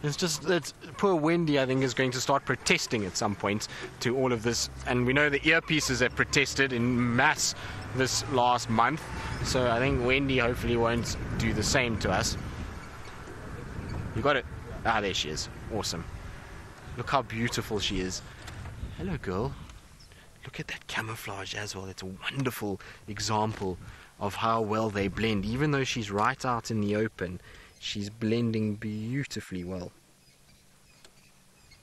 It's just that poor Wendy, I think, is going to start protesting at some point to all of this. And we know the earpieces have protested in mass this last month. So I think Wendy hopefully won't do the same to us. You got it? Ah, there she is. Awesome. Look how beautiful she is. Hello, girl. Look at that camouflage as well. It's a wonderful example of how well they blend. Even though she's right out in the open, she's blending beautifully well.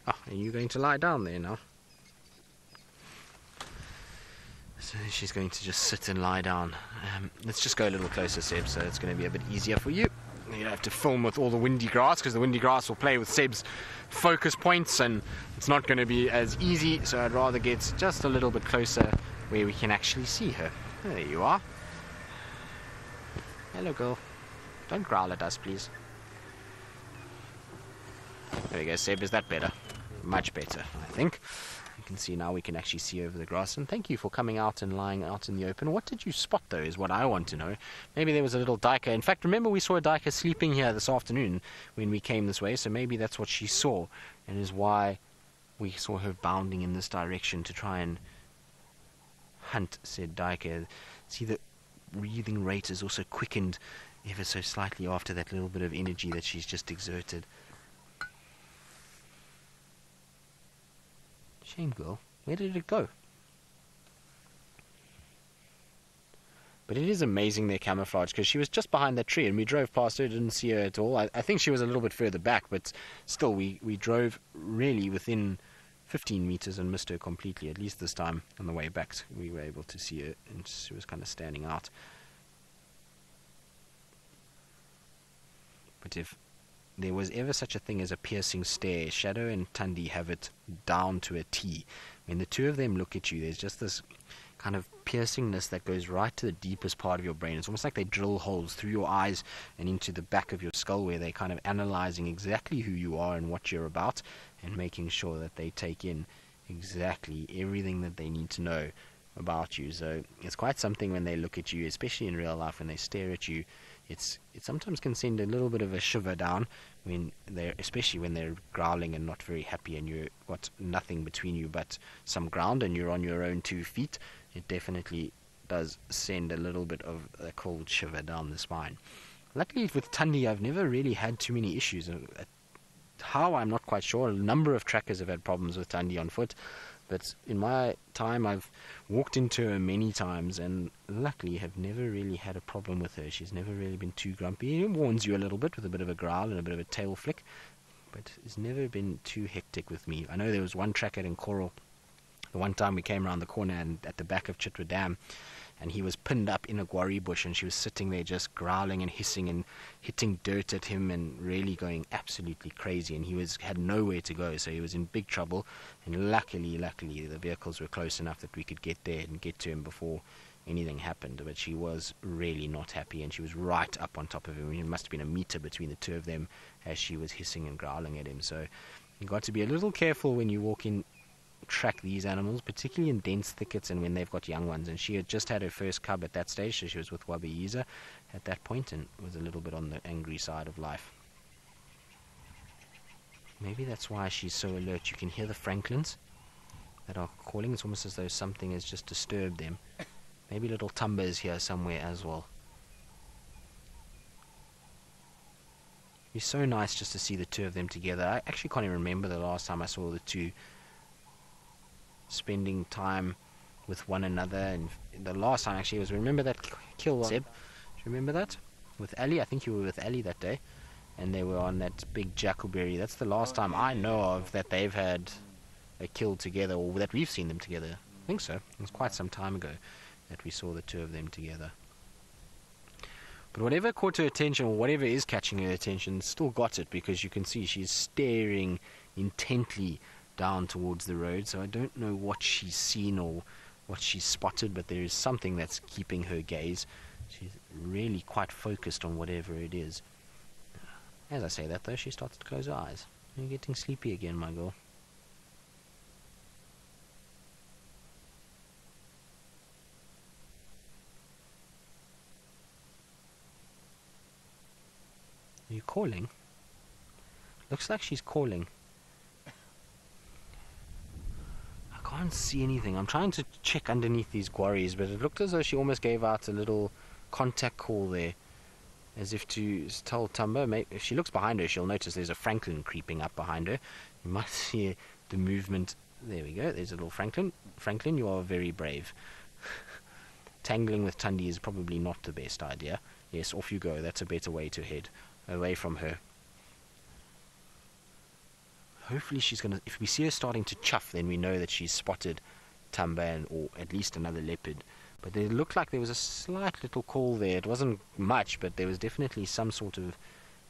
Oh, are you going to lie down there now? So she's going to just sit and lie down. Let's just go a little closer, Seb, so it's going to be a bit easier for you. You don't have to film with all the windy grass, because the windy grass will play with Seb's focus points, and it's not going to be as easy, so I'd rather get just a little bit closer where we can actually see her. There you are. Hello, girl. Don't growl at us, please. There we go, Seb. Is that better? Much better, I think. You can see now we can actually see over the grass. And thank you for coming out and lying out in the open. What did you spot, though, is what I want to know. Maybe there was a little duiker. In fact, remember we saw a duiker sleeping here this afternoon when we came this way. So maybe that's what she saw, and is why we saw her bounding in this direction to try and hunt said duiker. See, the breathing rate is also quickened ever so slightly after that little bit of energy that she's just exerted. Shame, girl. Where did it go? But it is amazing their camouflage, because she was just behind that tree and we drove past her, didn't see her at all. I think she was a little bit further back, but still we drove really within 15 meters and missed her completely. At least this time on the way back we were able to see her, and she was kind of standing out. But if there was ever such a thing as a piercing stare, Shadow and Tandy have it down to a T. When the two of them look at you, there's just this kind of piercingness that goes right to the deepest part of your brain. It's almost like they drill holes through your eyes and into the back of your skull, where they're kind of analyzing exactly who you are and what you're about, and making sure that they take in exactly everything that they need to know about you. So it's quite something when they look at you, especially in real life, when they stare at you. It sometimes can send a little bit of a shiver down, especially when they're growling and not very happy, and you've got nothing between you but some ground and you're on your own 2 feet. It definitely does send a little bit of a cold shiver down the spine. Luckily with Tandy, I've never really had too many issues. How, I'm not quite sure. A number of trackers have had problems with Tandy on foot, but in my time I've walked into her many times and luckily have never really had a problem with her. She's never really been too grumpy. It warns you a little bit with a bit of a growl and a bit of a tail flick, but it's never been too hectic with me. I know there was one tracker in Coral, the one time we came around the corner and at the back of Chitwa Dam, and he was pinned up in a guarri bush, and she was sitting there just growling and hissing and hitting dirt at him and really going absolutely crazy, and he had nowhere to go, so he was in big trouble. And luckily the vehicles were close enough that we could get there and get to him before anything happened. But she was really not happy, and she was right up on top of him. It must have been a meter between the two of them as she was hissing and growling at him. So you've got to be a little careful when you walk in, track these animals, particularly in dense thickets and when they've got young ones. And she had just had her first cub at that stage, so she was with Wabiyiza at that point and was a little bit on the angry side of life. Maybe that's why she's so alert. You can hear the francolins that are calling. It's almost as though something has just disturbed them. Maybe little Tumba is here somewhere as well. It's so nice just to see the two of them together. I actually can't even remember the last time I saw the two spending time with one another. And the last time actually was, remember that kill, Seb? Do you remember that? With Ali? I think you were with Ali that day, and they were on that big jackleberry. That's the last time I know of that they've had a kill together, or that we've seen them together. I think so. It was quite some time ago that we saw the two of them together. But whatever caught her attention, or whatever is catching her attention, still got it, because you can see she's staring intently down towards the road. So I don't know what she's seen or what she's spotted, but there is something that's keeping her gaze. She's really quite focused on whatever it is. As I say that though, she starts to close her eyes. You're getting sleepy again, my girl. Are you calling? Looks like she's calling. I can't see anything. I'm trying to check underneath these quarries, but it looked as though she almost gave out a little contact call there, as if to tell Tumba. If she looks behind her, she'll notice there's a francolin creeping up behind her. You might see the movement. There we go. There's a little francolin. Francolin, you are very brave. Tangling with Tandy is probably not the best idea. Yes, off you go. That's a better way to head away from her. Hopefully she's going to... If we see her starting to chuff, then we know that she's spotted Tumba or at least another leopard. But it looked like there was a slight little call there. It wasn't much, but there was definitely some sort of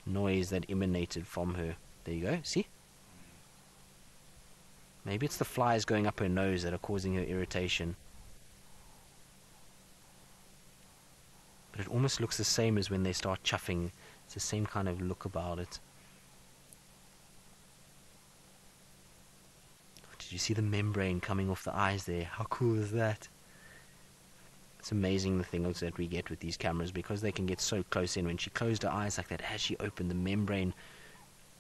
noise that emanated from her. There you go. See? Maybe it's the flies going up her nose that are causing her irritation. But it almost looks the same as when they start chuffing. It's the same kind of look about it. Did you see the membrane coming off the eyes there? How cool is that? It's amazing the things that we get with these cameras, because they can get so close in. When she closed her eyes like that, as she opened, the membrane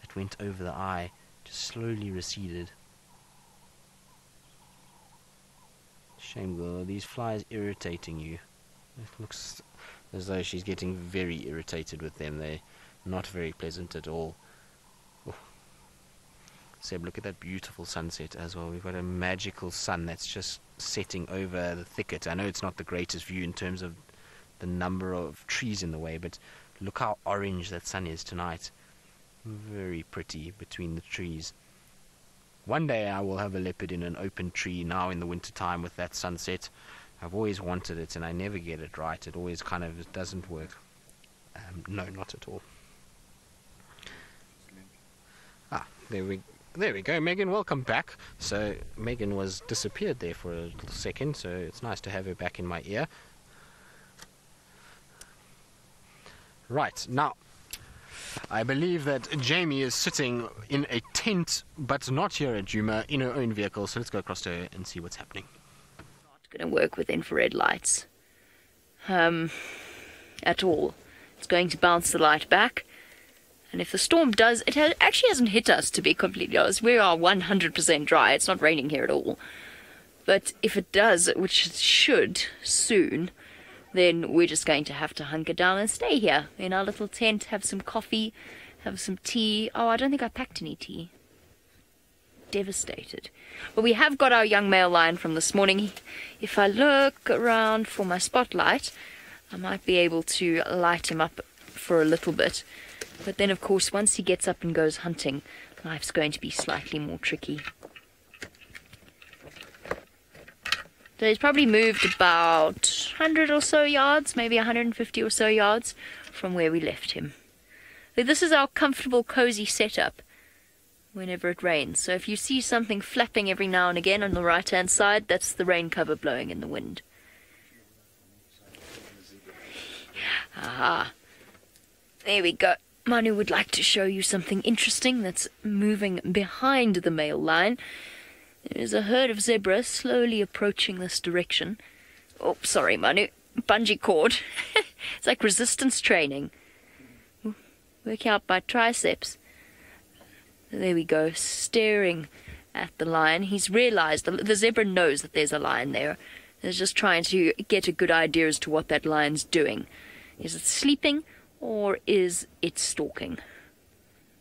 that went over the eye just slowly receded. Shame, girl. Are these flies irritating you? It looks as though she's getting very irritated with them. They're not very pleasant at all. Seb, look at that beautiful sunset as well. We've got a magical sun that's just setting over the thicket. I know it's not the greatest view in terms of the number of trees in the way, but look how orange that sun is tonight. Very pretty between the trees. One day I will have a leopard in an open tree now in the winter time with that sunset. I've always wanted it and I never get it right. It always kind of doesn't work. No, not at all. There we go, Megan, welcome back. So Megan was disappeared there for a little second, so it's nice to have her back in my ear. Right, now, I believe that Jamie is sitting in a tent, but not here at Juma, in her own vehicle, so let's go across to her and see what's happening.
Not going to work with infrared lights. At all. It's going to bounce the light back. And if the storm does, actually hasn't hit us, to be completely honest. We are 100% dry. It's not raining here at all. But if it does, which it should soon, then we're just going to have to hunker down and stay here in our little tent, have some coffee, have some tea. Oh, I don't think I packed any tea. Devastated. But we have got our young male lion from this morning. If I look around for my spotlight, I might be able to light him up for a little bit. But then, of course, once he gets up and goes hunting, life's going to be slightly more tricky. So he's probably moved about 100 or so yards, maybe 150 or so yards from where we left him. So this is our comfortable, cozy setup whenever it rains. So if you see something flapping every now and again on the right-hand side, that's the rain cover blowing in the wind. Aha. There we go. Manu would like to show you something interesting that's moving behind the male lion. There's a herd of zebras slowly approaching this direction. Oh, sorry, Manu. Bungee cord. It's like resistance training. Work out my triceps. There we go, staring at the lion. He's realized, the zebra knows that there's a lion there. He's just trying to get a good idea as to what that lion's doing. Is it sleeping? Or is it stalking?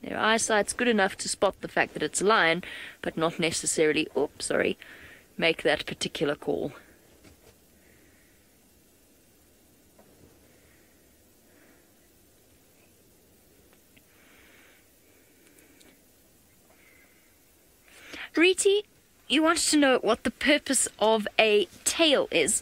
Their eyesight's good enough to spot the fact that it's a lion, but not necessarily, make that particular call. Riti, you wanted to know what the purpose of a tail is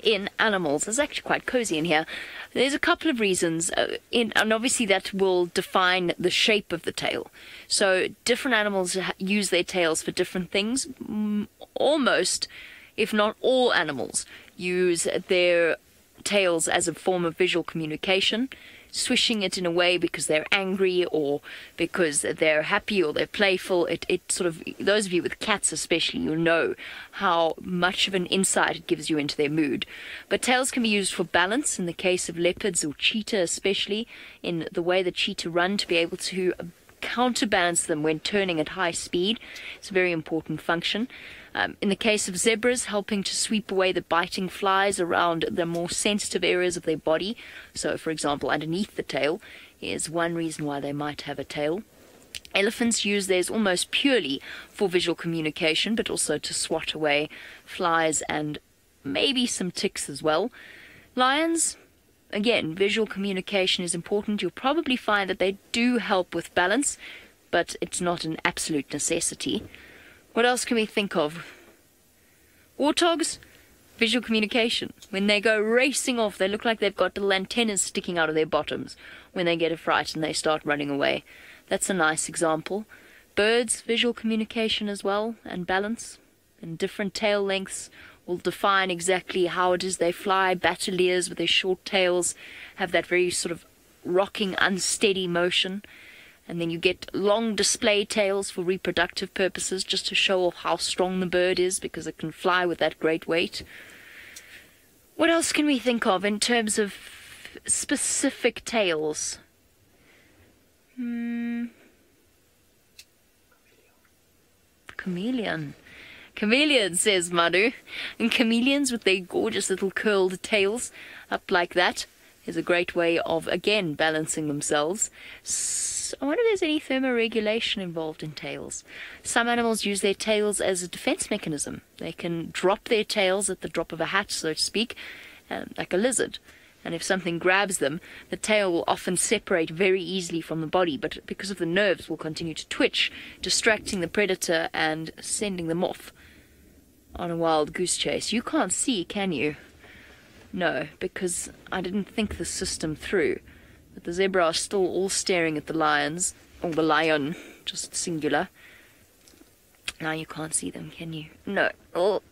in animals. It's actually quite cozy in here. There's a couple of reasons, and obviously that will define the shape of the tail. So different animals use their tails for different things. Almost, if not all animals, use their tails as a form of visual communication, swishing it in a way because they're angry or because they're happy or they're playful. It sort of, those of you with cats especially, you'll know how much of an insight it gives you into their mood. But tails can be used for balance in the case of leopards or cheetah, especially in the way the cheetah run, to be able to counterbalance them when turning at high speed. It's a very important function. In the case of zebras, helping to sweep away the biting flies around the more sensitive areas of their body. So, for example, underneath the tail is one reason why they might have a tail. Elephants use theirs almost purely for visual communication, but also to swat away flies and maybe some ticks as well. Lions, again, visual communication is important. You'll probably find that they do help with balance, but it's not an absolute necessity. What else can we think of? Warthogs, visual communication. When they go racing off, they look like they've got little antennas sticking out of their bottoms when they get a fright and they start running away. That's a nice example. Birds, visual communication as well, and balance. And different tail lengths will define exactly how it is they fly. Bateliers with their short tails have that very sort of rocking, unsteady motion. And then you get long display tails for reproductive purposes, just to show off how strong the bird is, because it can fly with that great weight. What else can we think of in terms of specific tails? Chameleon. Chameleon, says Madhu. And chameleons with their gorgeous little curled tails up like that is a great way of, again, balancing themselves. I wonder if there's any thermoregulation involved in tails. Some animals use their tails as a defense mechanism. They can drop their tails at the drop of a hat, so to speak, like a lizard. And if something grabs them, the tail will often separate very easily from the body, but because of the nerves will continue to twitch, distracting the predator and sending them off on a wild goose chase. You can't see, can you? No, because I didn't think the system through. But the zebra are still all staring at the lions, or the lion, just singular. Now you can't see them, can you? No. Oh,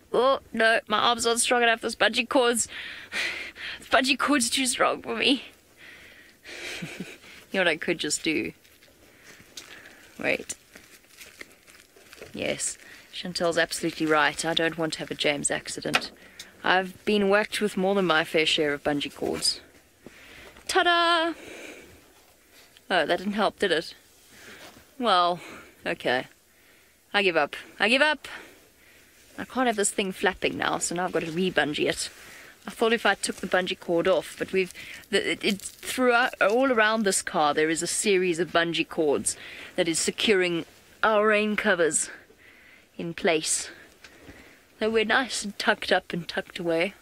no, my arms aren't strong enough. Those bungee cords. The bungee cord's too strong for me. You know what I could just do? Wait. Yes, Chantel's absolutely right. I don't want to have a James accident. I've been whacked with more than my fair share of bungee cords. Ta-da! Oh, that didn't help, did it? Well, okay. I give up. I give up! I can't have this thing flapping now, so now I've got to re-bungee it. I thought if I took the bungee cord off, but throughout, all around this car, there is a series of bungee cords that is securing our rain covers in place. So we're nice and tucked up and tucked away.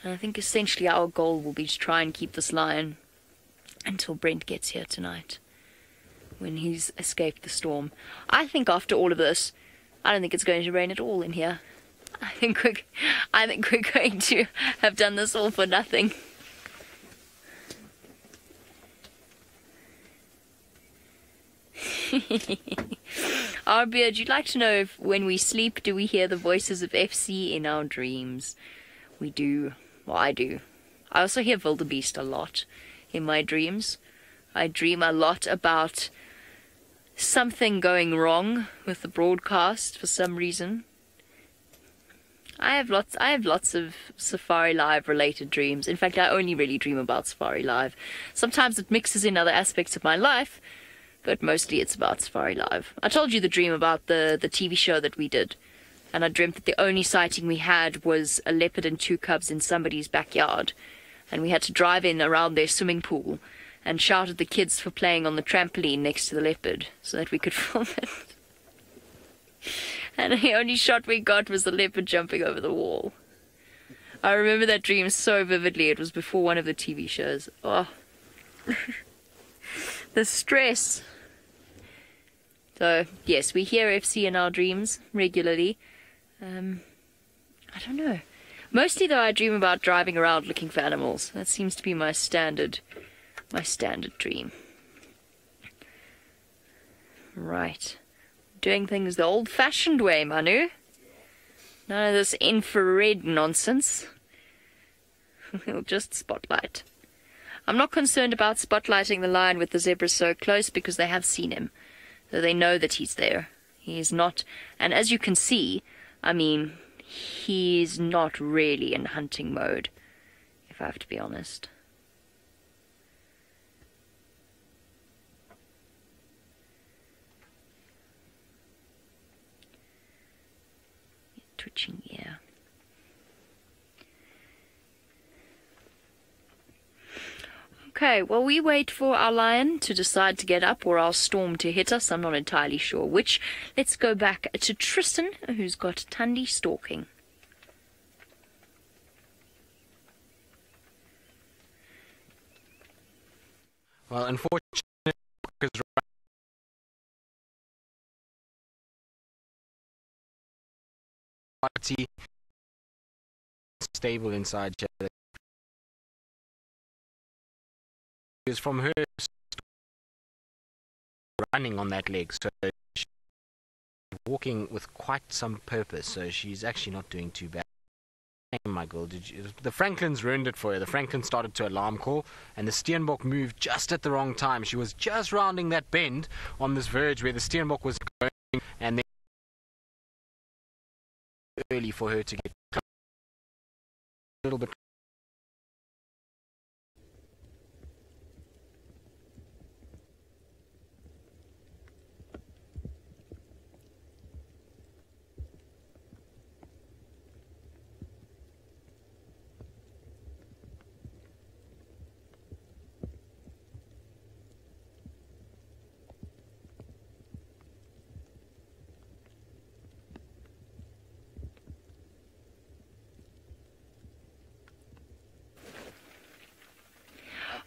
And I think essentially our goal will be to try and keep this lion until Brent gets here tonight, when he's escaped the storm. I think after all of this, I don't think it's going to rain at all in here. I think we're going to have done this all for nothing. Arbeard, you'd like to know if when we sleep, do we hear the voices of FC in our dreams? We do. Well, I do. I also hear wildebeest a lot in my dreams. I dream a lot about something going wrong with the broadcast for some reason. I have lots of Safari Live related dreams. In fact, I only really dream about Safari Live. Sometimes it mixes in other aspects of my life, but mostly it's about Safari Live. I told you the dream about the TV show that we did, and I dreamt that the only sighting we had was a leopard and 2 cubs in somebody's backyard, and we had to drive in around their swimming pool and shout at the kids for playing on the trampoline next to the leopard so that we could film it. And the only shot we got was the leopard jumping over the wall. I remember that dream so vividly. It was before one of the TV shows. Oh. The stress. So, yes, we hear FC in our dreams regularly. I don't know. Mostly, though, I dream about driving around looking for animals. That seems to be my standard dream. Right. Doing things the old-fashioned way, Manu. None of this infrared nonsense. We'll just spotlight. I'm not concerned about spotlighting the lion with the zebra so close because they have seen him. So they know that he's there. He is not, and as you can see, I mean, he's not really in hunting mode, if I have to be honest. Twitching ear. Okay, well, we wait for our lion to decide to get up or our storm to hit us. I'm not entirely sure which. Let's go back to Tristan, who's got Tandy stalking.
Well, unfortunately, stable inside here. Is from her running on that leg, so she's walking with quite some purpose, so she's actually not doing too bad. Oh my God, the Franklins ruined it for her. The Franklin started to alarm call, and the Steenbok moved just at the wrong time. She was just rounding that bend on this verge where the Steenbok was going, and then early for her to get a little bit.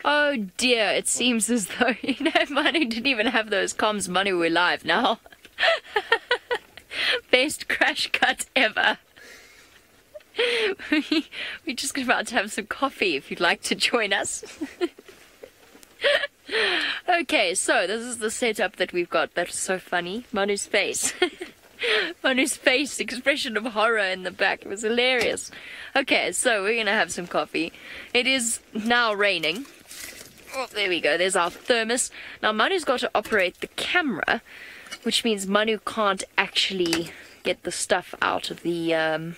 Oh dear, it seems as though, Manu didn't even have those comms. Manu, we're live now. Best crash cut ever. We're just about to have some coffee if you'd like to join us. Okay, so this is the setup that we've got. That's so funny. Manu's face. Manu's face, expression of horror in the back. It was hilarious. Okay, so we're going to have some coffee. It is now raining. Oh, there we go. There's our thermos. Now, Manu's got to operate the camera, which means Manu can't actually get the stuff out of the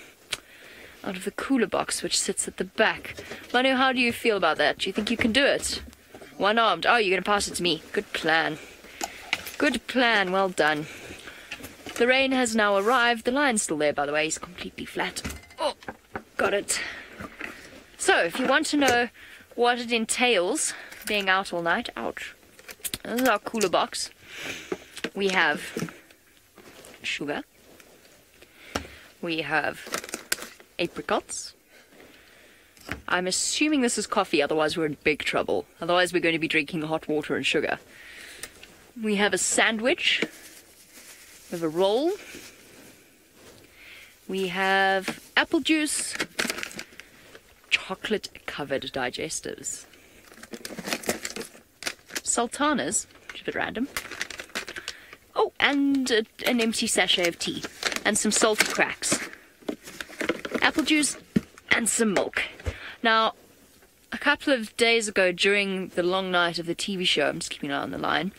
cooler box, which sits at the back. Manu, how do you feel about that? Do you think you can do it? One-armed. Oh, you're going to pass it to me. Good plan. Good plan. Well done. The rain has now arrived. The lion's still there, by the way. He's completely flat. Oh, got it. So, if you want to know what it entails being out all night, ouch. This is our cooler box. We have sugar. We have apricots. I'm assuming this is coffee, otherwise we're in big trouble. Otherwise we're going to be drinking hot water and sugar. We have a sandwich. We have a roll. We have apple juice. Chocolate-covered digestives. Sultanas, which is a bit random. Oh, and an empty sachet of tea. And some salty cracks. Apple juice and some milk. Now, a couple of days ago, during the long night of the TV show, I'm just keeping an eye on the line,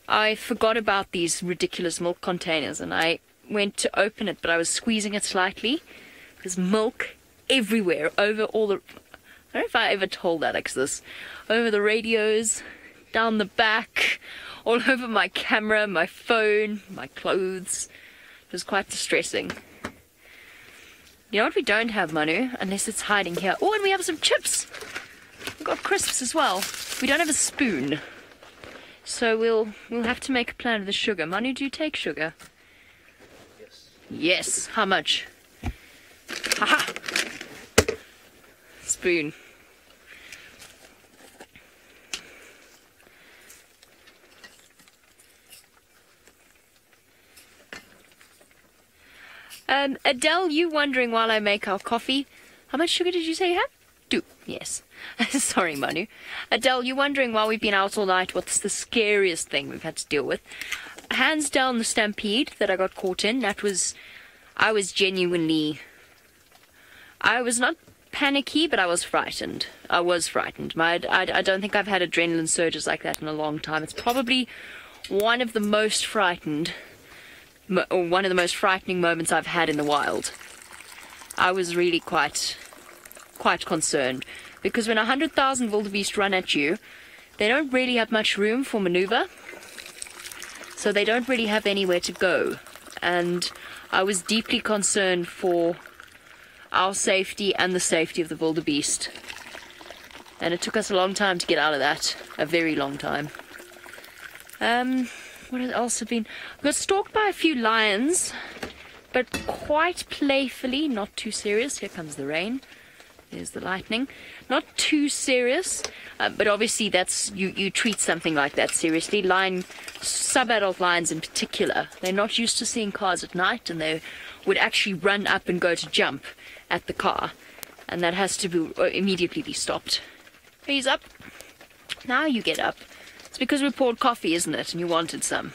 I forgot about these ridiculous milk containers, and I went to open it, but I was squeezing it slightly. There's milk everywhere, over all the... I don't know if I ever told Alex this. Over the radios, down the back, all over my camera, my phone, my clothes. It was quite distressing. You know what we don't have, Manu? Unless it's hiding here. Oh, and we have some chips! We've got crisps as well. We don't have a spoon. So we'll have to make a plan with the sugar. Manu, do you take sugar?
Yes.
Yes. How much? Haha! Spoon. Adele, you wondering while I make our coffee, how much sugar did you say you have? 2. Yes. Sorry, Manu. Adele, you wondering while we've been out all night what's the scariest thing we've had to deal with? Hands down the stampede that I got caught in. I was not panicky, but I was frightened. I don't think I've had adrenaline surges like that in a long time. It's probably one of the most frightening moments I've had in the wild. I was really quite concerned, because when 100,000 wildebeest run at you, they don't really have much room for maneuver, so they don't really have anywhere to go. And I was deeply concerned for our safety and the safety of the wildebeest. And it took us a long time to get out of that. A very long time. What else have been? I got stalked by a few lions, but quite playfully, not too serious. Here comes the rain. There's the lightning. Not too serious, but obviously that's you treat something like that seriously. Sub-adult lions in particular, they're not used to seeing cars at night, and they would actually run up and go to jump at the car, and that has to immediately be stopped. He's up. Now you get up. It's because we poured coffee, isn't it? And you wanted some.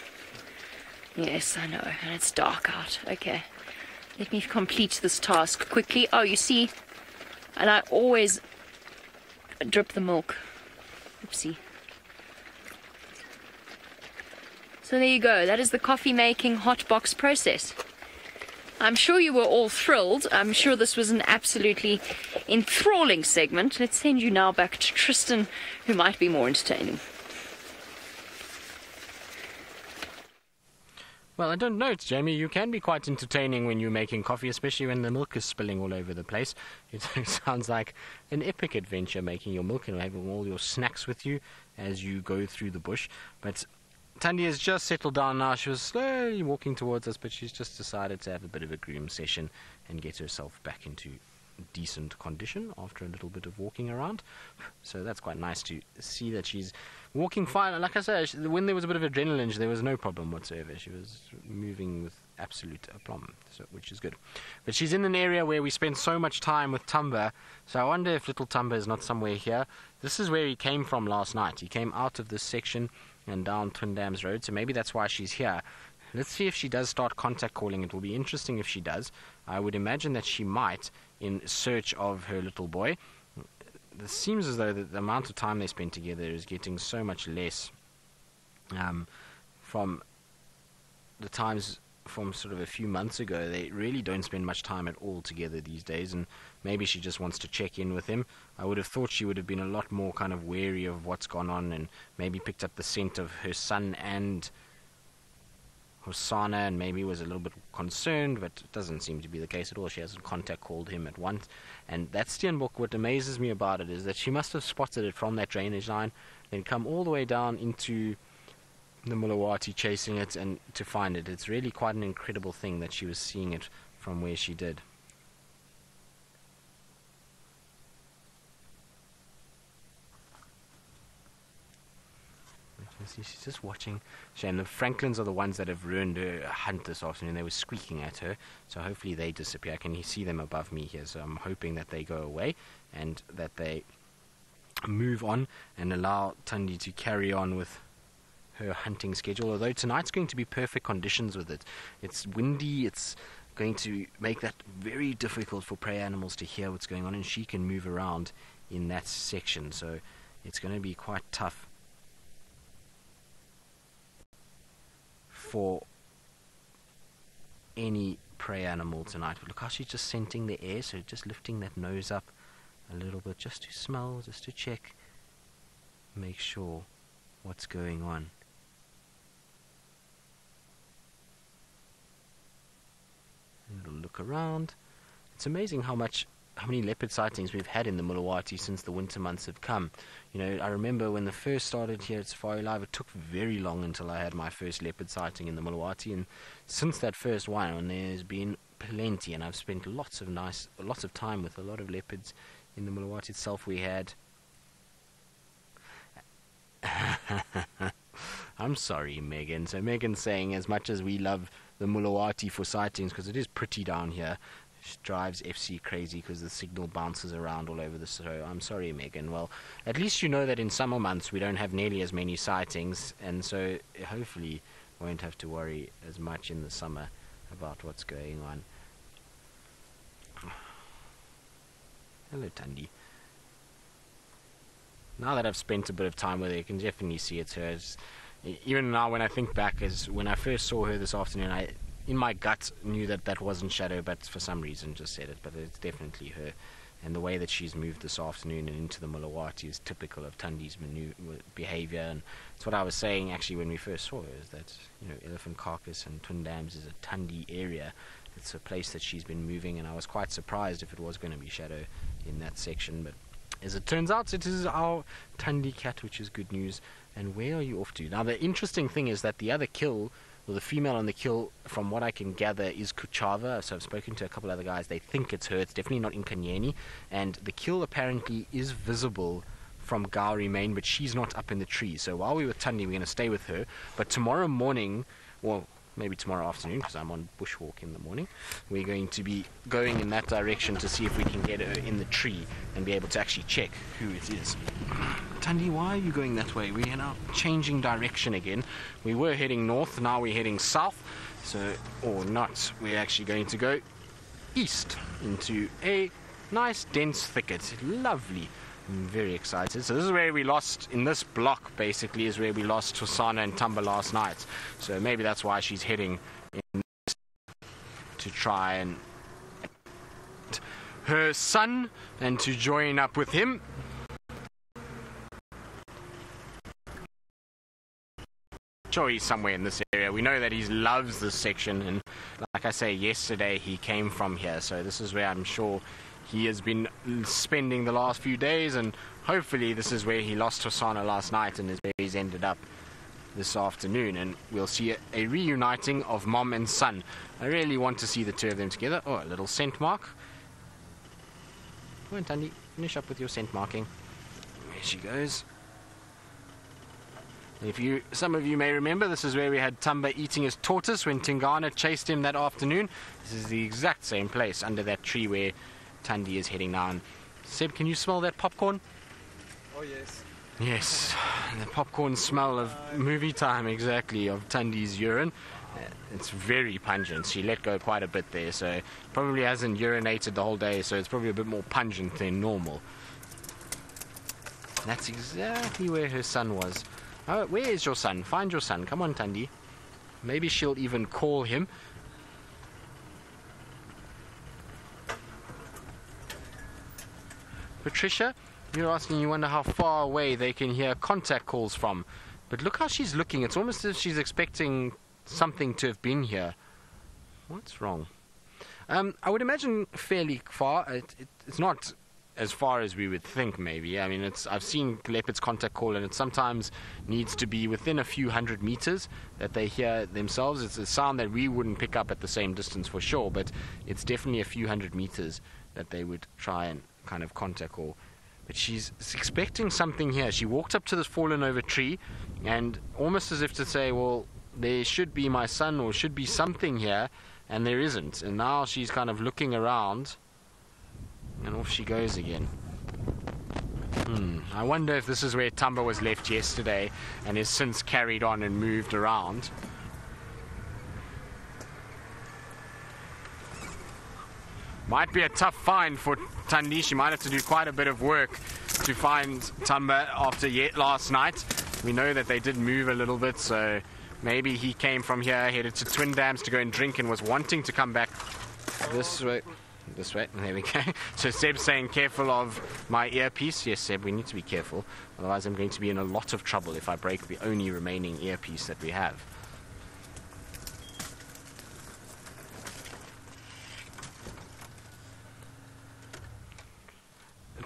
Yes, I know, and it's dark out. Okay, let me complete this task quickly. Oh, you see, and I always drip the milk. Oopsie. So there you go. That is the coffee making hot box process. I'm sure you were all thrilled. I'm sure this was an absolutely enthralling segment. Let's send you now back to Tristan, who might be more entertaining.
Well, I don't know, Jamie. You can be quite entertaining when you're making coffee, especially when the milk is spilling all over the place. It sounds like an epic adventure, making your milk and having all your snacks with you as you go through the bush. But Tandy has just settled down now. She was slowly walking towards us, but she's just decided to have a bit of a groom session and get herself back into decent condition after a little bit of walking around. So that's quite nice to see that she's walking fine. Like I said, when there was a bit of adrenaline, there was no problem whatsoever. She was moving with absolute aplomb, which is good. But she's in an area where we spent so much time with Tumba, so I wonder if little Tumba is not somewhere here. This is where he came from last night. He came out of this section and down Twin Dams Road, so maybe that's why she's here. Let's see if she does start contact calling. It will be interesting if she does. I would imagine that she might, in search of her little boy. It seems as though the amount of time they spend together is getting so much less from the times from sort of a few months ago. They really don't spend much time at all together these days, and maybe she just wants to check in with him. I would have thought she would have been a lot more kind of wary of what's gone on, and maybe picked up the scent of her son and Hosanna, and maybe was a little bit concerned, but it doesn't seem to be the case at all. She hasn't contact called him at once. And that Steenbok, what amazes me about it is that she must have spotted it from that drainage line, then come all the way down into the Mulawati chasing it and to find it. It's really quite an incredible thing that she was seeing it from where she did. See, she's just watching. And the Franklins are the ones that have ruined her hunt this afternoon. They were squeaking at her, so hopefully they disappear. I can see them above me here, so I'm hoping that they go away and that they move on and allow Tandy to carry on with her hunting schedule. Although tonight's going to be perfect conditions with it. It's windy, it's going to make that very difficult for prey animals to hear what's going on, and she can move around in that section, so it's going to be quite tough for any prey animal tonight. But look how she's just scenting the air, so just lifting that nose up a little bit just to smell, just to check, make sure what's going on. A little look around. It's amazing how many leopard sightings we've had in the Mulawati since the winter months have come. You know, I remember when the first started here at Safari Live, it took very long until I had my first leopard sighting in the Mulawati, and since that first one, there's been plenty, and I've spent lots of time with a lot of leopards in the Mulawati itself. We had I'm sorry, Megan. So Megan's saying, as much as we love the Mulawati for sightings, because it is pretty down here, it drives FC crazy because the signal bounces around all over the show. I'm sorry, Megan. Well, at least you know that in summer months we don't have nearly as many sightings, and so hopefully won't have to worry as much in the summer about what's going on. Hello, Tandy. Now that I've spent a bit of time with her, you can definitely see it's her. Even now, when I think back, as when I first saw her this afternoon, I, in my gut, knew that that wasn't Shadow, but for some reason just said it. But it's definitely her. And the way that she's moved this afternoon and into the Mulawati is typical of Tandy's behavior. And it's what I was saying actually when we first saw her, is that, you know, Elephant Carcass and Twin Dams is a Tandy area. It's a place that she's been moving, and I was quite surprised if it was going to be Shadow in that section. But as it turns out, it is our Tandy cat, which is good news. And where are you off to? Now, the interesting thing is that the other kill, well, the female on the kill, from what I can gather, is Kuchava. So I've spoken to a couple other guys. They think it's her. It's definitely not Nkanyeni. And the kill apparently is visible from Gowrie Main, but she's not up in the tree. So while we're with Tandy, we're going to stay with her. But tomorrow morning, well, maybe tomorrow afternoon, because I'm on bushwalk in the morning, we're going to be going in that direction to see if we can get her in the tree and be able to actually check who it is. Tandy, why are you going that way? We are now changing direction again. We were heading north, now we're heading south. So, or not, we're actually going to go east into a nice dense thicket. Lovely. I'm very excited. So this is where we lost, in this block basically, is where we lost Hosana and Tamba last night. So maybe that's why she's heading in to try and her son and to join up with him. Sure, he's somewhere in this area. We know that he loves this section, and like I say, yesterday he came from here, so this is where I'm sure he has been spending the last few days, and hopefully this is where he lost Hosana last night and is where he's ended up this afternoon, and we'll see a reuniting of mom and son. I really want to see the two of them together. Oh, a little scent mark. Come on, Tandy, finish up with your scent marking. There she goes. Some of you may remember, this is where we had Tamba eating his tortoise when Tingana chased him that afternoon. This is the exact same place, under that tree where Tandy is heading now. And Seb, can you smell that popcorn?
Oh, yes.
Yes, the popcorn smell of movie time, exactly, of Tandy's urine. It's very pungent. She let go quite a bit there, so probably hasn't urinated the whole day, so it's probably a bit more pungent than normal. That's exactly where her son was. Oh, where is your son? Find your son. Come on, Tandy. Maybe she'll even call him. Patricia, you're asking, you wonder how far away they can hear contact calls from. But look how she's looking. It's almost as if she's expecting something to have been here. What's wrong? I would imagine fairly far. It's not as far as we would think, maybe. I mean, I've seen leopards contact call, and it sometimes needs to be within a few hundred meters that they hear themselves. It's a sound that we wouldn't pick up at the same distance for sure, but it's definitely a few hundred meters that they would try and kind of contact call. But she's expecting something here. She walked up to this fallen over tree, and almost as if to say, well, there should be my son, or should be something here, and there isn't. And now she's kind of looking around, and off she goes again. I wonder if this is where Tamba was left yesterday and has since carried on and moved around. Might be a tough find for Tandy. She might have to do quite a bit of work to find Tamba after last night. We know that they did move a little bit, so maybe he came from here, headed to Twin Dams to go and drink, and was wanting to come back this way. This way, there we go. So Seb's saying, careful of my earpiece. Yes, Seb, we need to be careful. Otherwise I'm going to be in a lot of trouble if I break the only remaining earpiece that we have.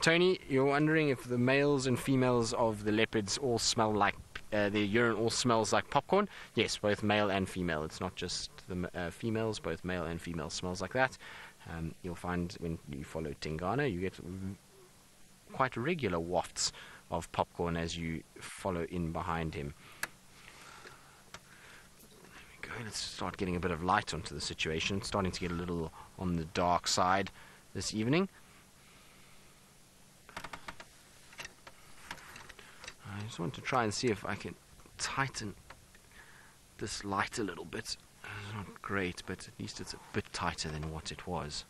Tony, you're wondering if the males and females of the leopards all smell like, their urine all smells like popcorn? Yes, both male and female. It's not just the females, both male and female smells like that. You'll find when you follow Tingana, you get quite regular wafts of popcorn as you follow in behind him. There we go. Let's start getting a bit of light onto the situation. It's starting to get a little on the dark side this evening. I just want to try and see if I can tighten this light a little bit. It's not great, but at least it's a bit tighter than what it was.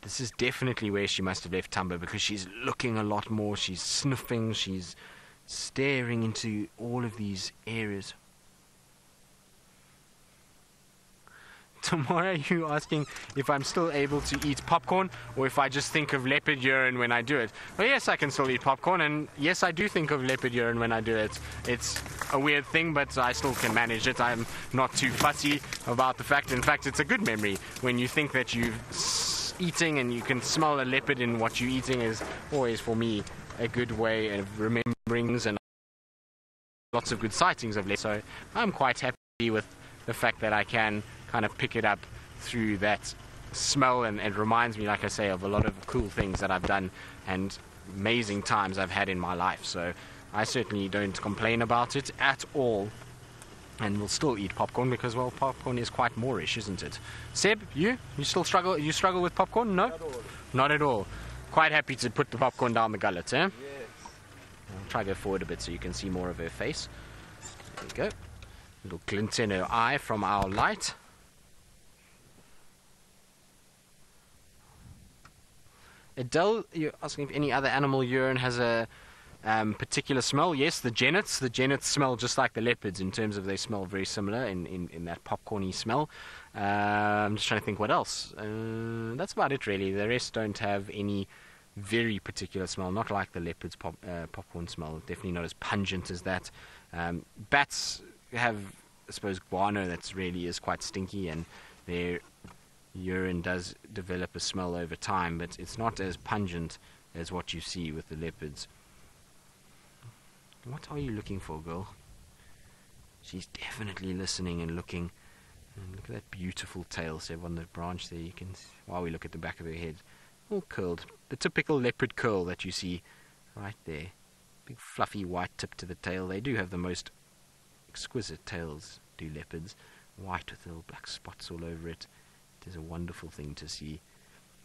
This is definitely where she must have left Tumba, because she's looking a lot more. She's sniffing. She's staring into all of these areas. Tomorrow you asking if I'm still able to eat popcorn, or if I just think of leopard urine when I do it. Well, yes, I can still eat popcorn, and yes, I do think of leopard urine when I do it. It's a weird thing, but I still can manage it. I'm not too fussy about the fact. In fact, it's a good memory when you think that you're eating and you can smell a leopard in what you're eating. Is always, for me, a good way of remembering, and lots of good sightings of leopard. So I'm quite happy with the fact that I can kind of pick it up through that smell, and it reminds me, like I say, of a lot of cool things that I've done and amazing times I've had in my life. So I certainly don't complain about it at all, and we'll still eat popcorn because, well, popcorn is quite Moorish, isn't it? Seb, you still struggle with popcorn? No?
Not all.
Not at all. Quite happy to put the popcorn down the gullet, eh?
Yes.
I'll try to go forward a bit so you can see more of her face. There we go. Little glint in her eye from our light. Adele, you're asking if any other animal urine has a particular smell. Yes, the genets. The genets smell just like the leopards in terms of they smell very similar in that popcorny smell. I'm just trying to think what else. That's about it, really. The rest don't have any very particular smell, not like the leopard's popcorn smell. Definitely not as pungent as that. Bats have, I suppose, guano that really is quite stinky, and their urine does develop a smell over time, but it's not as pungent as what you see with the leopards. What are you looking for, girl? She's definitely listening and looking. And look at that beautiful tail, Seb, on the branch there. You can see, while we look at the back of her head, all curled. The typical leopard curl that you see right there. Big fluffy white tip to the tail. They do have the most exquisite tails, do leopards. White with little black spots all over it. It is a wonderful thing to see.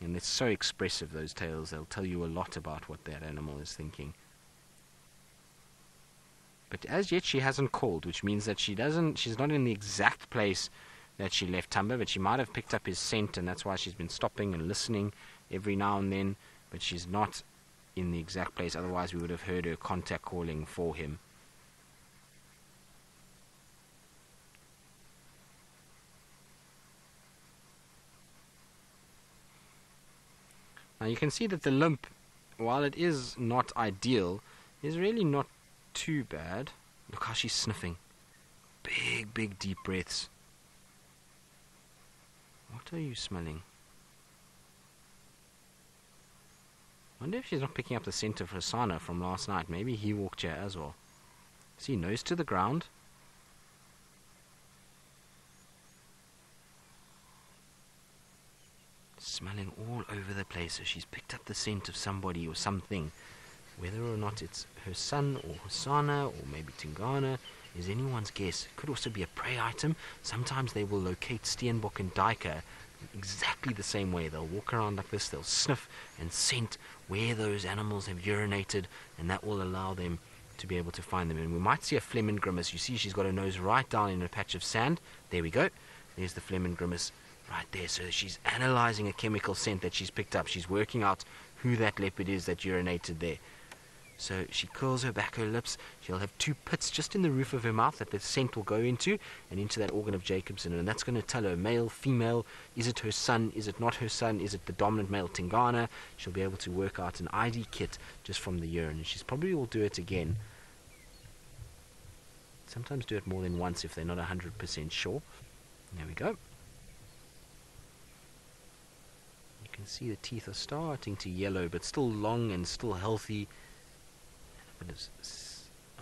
And it's so expressive, those tails. They'll tell you a lot about what that animal is thinking. But as yet she hasn't called, which means that she's not in the exact place that she left Tumba, but she might have picked up his scent, and that's why she's been stopping and listening every now and then, but she's not in the exact place. Otherwise we would have heard her contact calling for him. Now you can see that the limp, while it is not ideal, is really not too bad. Look how she's sniffing. Big deep breaths. What are you smelling? Wonder if she's not picking up the scent of Hosanna from last night. Maybe he walked here as well. See, nose to the ground. Smelling all over the place. So she's picked up the scent of somebody or something. Whether or not it's her son or Hosanna or maybe Tingana is anyone's guess. It could also be a prey item. Sometimes they will locate steenbok and duiker exactly the same way. They'll walk around like this, they'll sniff and scent where those animals have urinated, and that will allow them to be able to find them. And we might see a Flehmen grimace. You see she's got her nose right down in a patch of sand. There we go. There's the Flehmen grimace right there. So she's analyzing a chemical scent that she's picked up. She's working out who that leopard is that urinated there. So she curls her back, her lips. She'll have two pits just in the roof of her mouth that the scent will go into, and into that organ of Jacobson. And that's going to tell her male, female, is it her son, is it not her son, is it the dominant male Tingana. She'll be able to work out an ID kit just from the urine. And she's probably will do it again. Sometimes do it more than once if they're not 100% sure. There we go. You can see the teeth are starting to yellow, but still long and still healthy.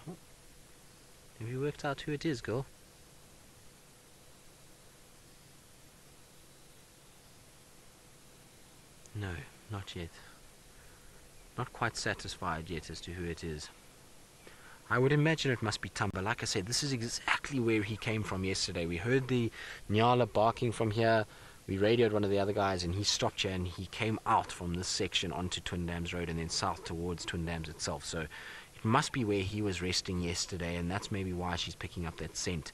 Oh. Have you worked out who it is, girl? No, not yet. Not quite satisfied yet as to who it is. I would imagine it must be Tumba. Like I said, this is exactly where he came from yesterday. We heard the Nyala barking from here. We radioed one of the other guys, and he stopped here, and he came out from this section onto Twin Dams Road and then south towards Twin Dams itself. So it must be where he was resting yesterday, and that's maybe why she's picking up that scent.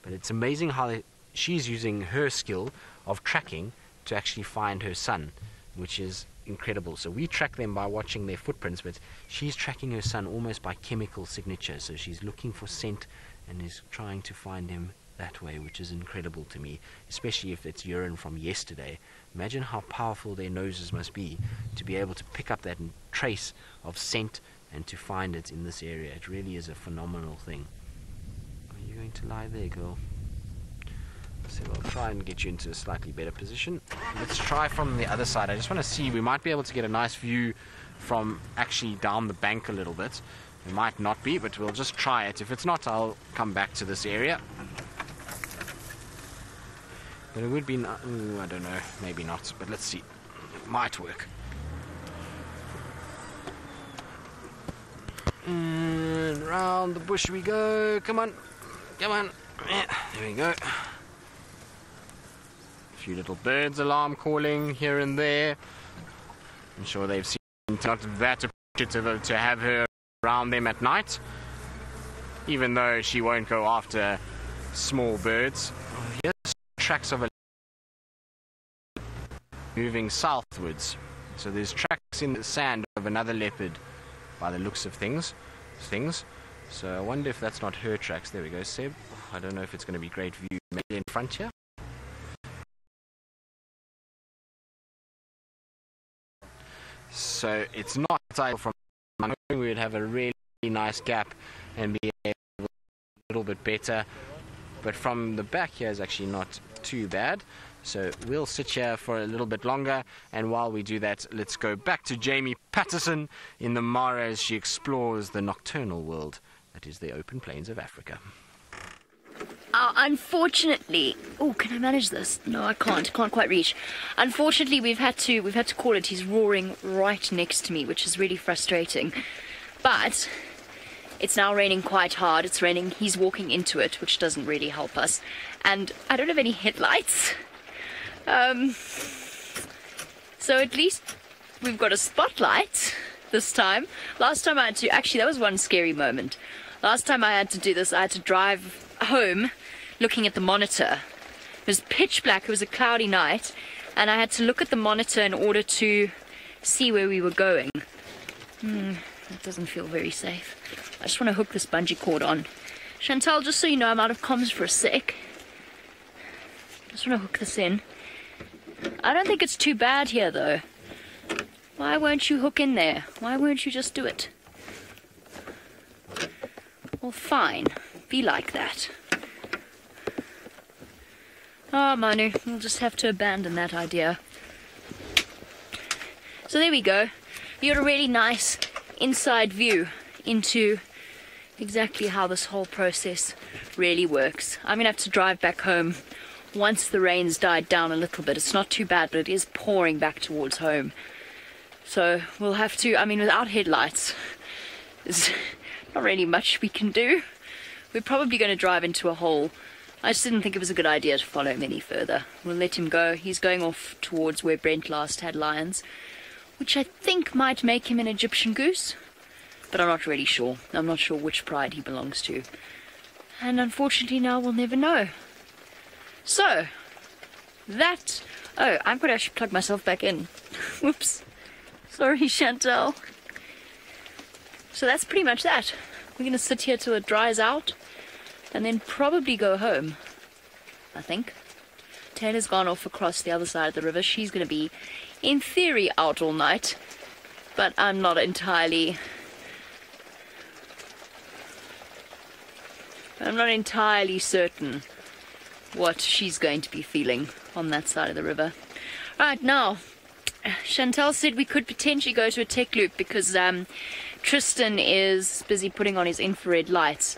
But it's amazing how she's using her skill of tracking to actually find her son. which is incredible. So we track them by watching their footprints, but she's tracking her son almost by chemical signature. So she's looking for scent and is trying to find him that way, which is incredible to me, especially if it's urine from yesterday. Imagine how powerful their noses must be to be able to pick up that trace of scent and to find it in this area. It really is a phenomenal thing. Are you going to lie there, girl? So we'll try and get you into a slightly better position. Let's try from the other side. I just want to see, we might be able to get a nice view from actually down the bank a little bit. It might not be, but we'll just try it. If it's not, I'll come back to this area. But it would be, I don't know, maybe not, but let's see. It might work. And round the bush we go. Come on, come on. Yeah, there we go. A few little birds alarm calling here and there. I'm sure they've seen, not that appreciative to have her around them at night, even though she won't go after small birds. Here's tracks of a moving southwards. So there's tracks in the sand of another leopard by the looks of things. So I wonder if that's not her tracks. There we go, Seb. I don't know if it's going to be great view maybe in front here. So it's not ideal from I'm hoping we would have a really nice gap and be able to a little bit better. But from the back here is actually not too bad. So we'll sit here for a little bit longer, and while we do that, let's go back to Jamie Patterson in the Mara as she explores the nocturnal world that is the open plains of Africa.
Unfortunately, can I manage this? No, I can't quite reach. Unfortunately, we've had to call it. He's roaring right next to me, which is really frustrating. But it's now raining quite hard. It's raining. He's walking into it, which doesn't really help us. And I don't have any headlights. So at least we've got a spotlight this time. Last time I had to, actually that was one scary moment. Last time I had to do this, I had to drive home looking at the monitor. It was pitch black, it was a cloudy night, and I had to look at the monitor in order to see where we were going. That doesn't feel very safe. I just want to hook this bungee cord on. Chantal, just so you know, I'm out of comms for a sec. Just want to hook this in. I don't think it's too bad here, though. Why won't you hook in there? Why won't you just do it? Well, fine. Be like that. Oh, Manu, we'll just have to abandon that idea. So there we go. You got a really nice inside view into exactly how this whole process really works. I'm going to have to drive back home once the rain's died down a little bit. It's not too bad, but it is pouring back towards home. So we'll have to, without headlights, there's not really much we can do. We're probably going to drive into a hole. I just didn't think it was a good idea to follow him any further. We'll let him go. He's going off towards where Brent last had lions, which I think might make him an Egyptian goose, but I'm not really sure. I'm not sure which pride he belongs to. And unfortunately now we'll never know. So, that... Oh, I should plug myself back in. Whoops. Sorry, Chantal. So that's pretty much that. We're going to sit here till it dries out, and then probably go home, I think. Taylor's gone off across the other side of the river. She's going to be, in theory, out all night, but I'm not entirely certain what she's going to be feeling on that side of the river. Right, now, Chantal said we could potentially go to a tech loop because Tristan is busy putting on his infrared lights.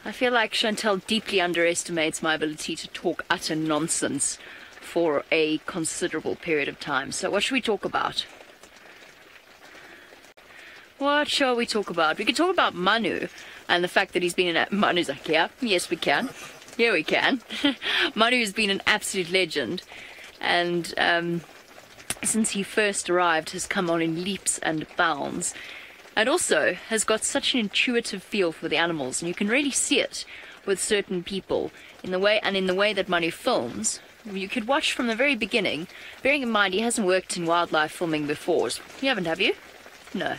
I feel like Chantal deeply underestimates my ability to talk utter nonsense for a considerable period of time. So what should we talk about? What shall we talk about? We could talk about Manu and the fact that he's been in... Manu's like, yeah, yes we can. Yeah, we can. Manu's been an absolute legend. And since he first arrived, has come on in leaps and bounds. And also has got such an intuitive feel for the animals. And you can really see it with certain people. In the way that Manu films, You could watch from the very beginning, bearing in mind he hasn't worked in wildlife filming before. You haven't, have you? No.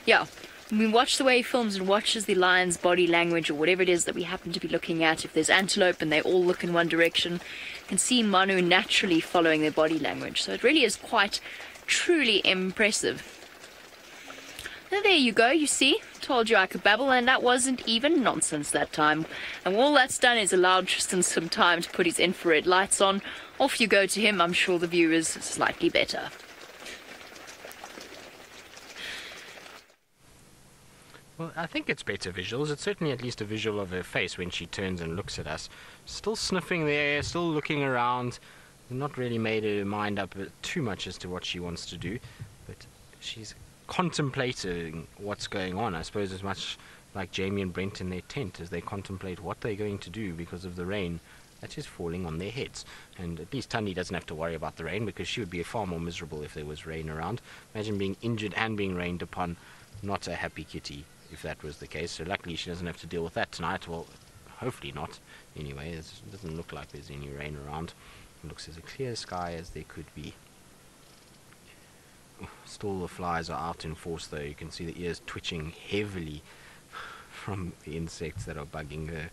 Yeah. We watch the way he films and watches the lion's body language or whatever it is that we happen to be looking at. If there's antelope and they all look in one direction, you can see Manu naturally following their body language. So it really is quite truly impressive. Now there you go, you see. Told you I could babble, and that wasn't even nonsense that time. And all that's done is allowed Tristan some time to put his infrared lights on. Off you go to him. I'm sure the view is slightly better.
Well, I think it's better visuals. It's certainly at least a visual of her face when she turns and looks at us. Still sniffing the air, still looking around. Not really made her mind up too much as to what she wants to do, but she's contemplating what's going on. I suppose as much like Jamie and Brent in their tent as they contemplate what they're going to do because of the rain that is falling on their heads. And at least Tandy doesn't have to worry about the rain, because she would be far more miserable if there was rain around. Imagine being injured and being rained upon. Not a happy kitty if that was the case. So luckily she doesn't have to deal with that tonight. Well, hopefully not. Anyway, it doesn't look like there's any rain around. It looks as a clear sky as there could be. Still the flies are out in force though. You can see the ears twitching heavily from the insects that are bugging her.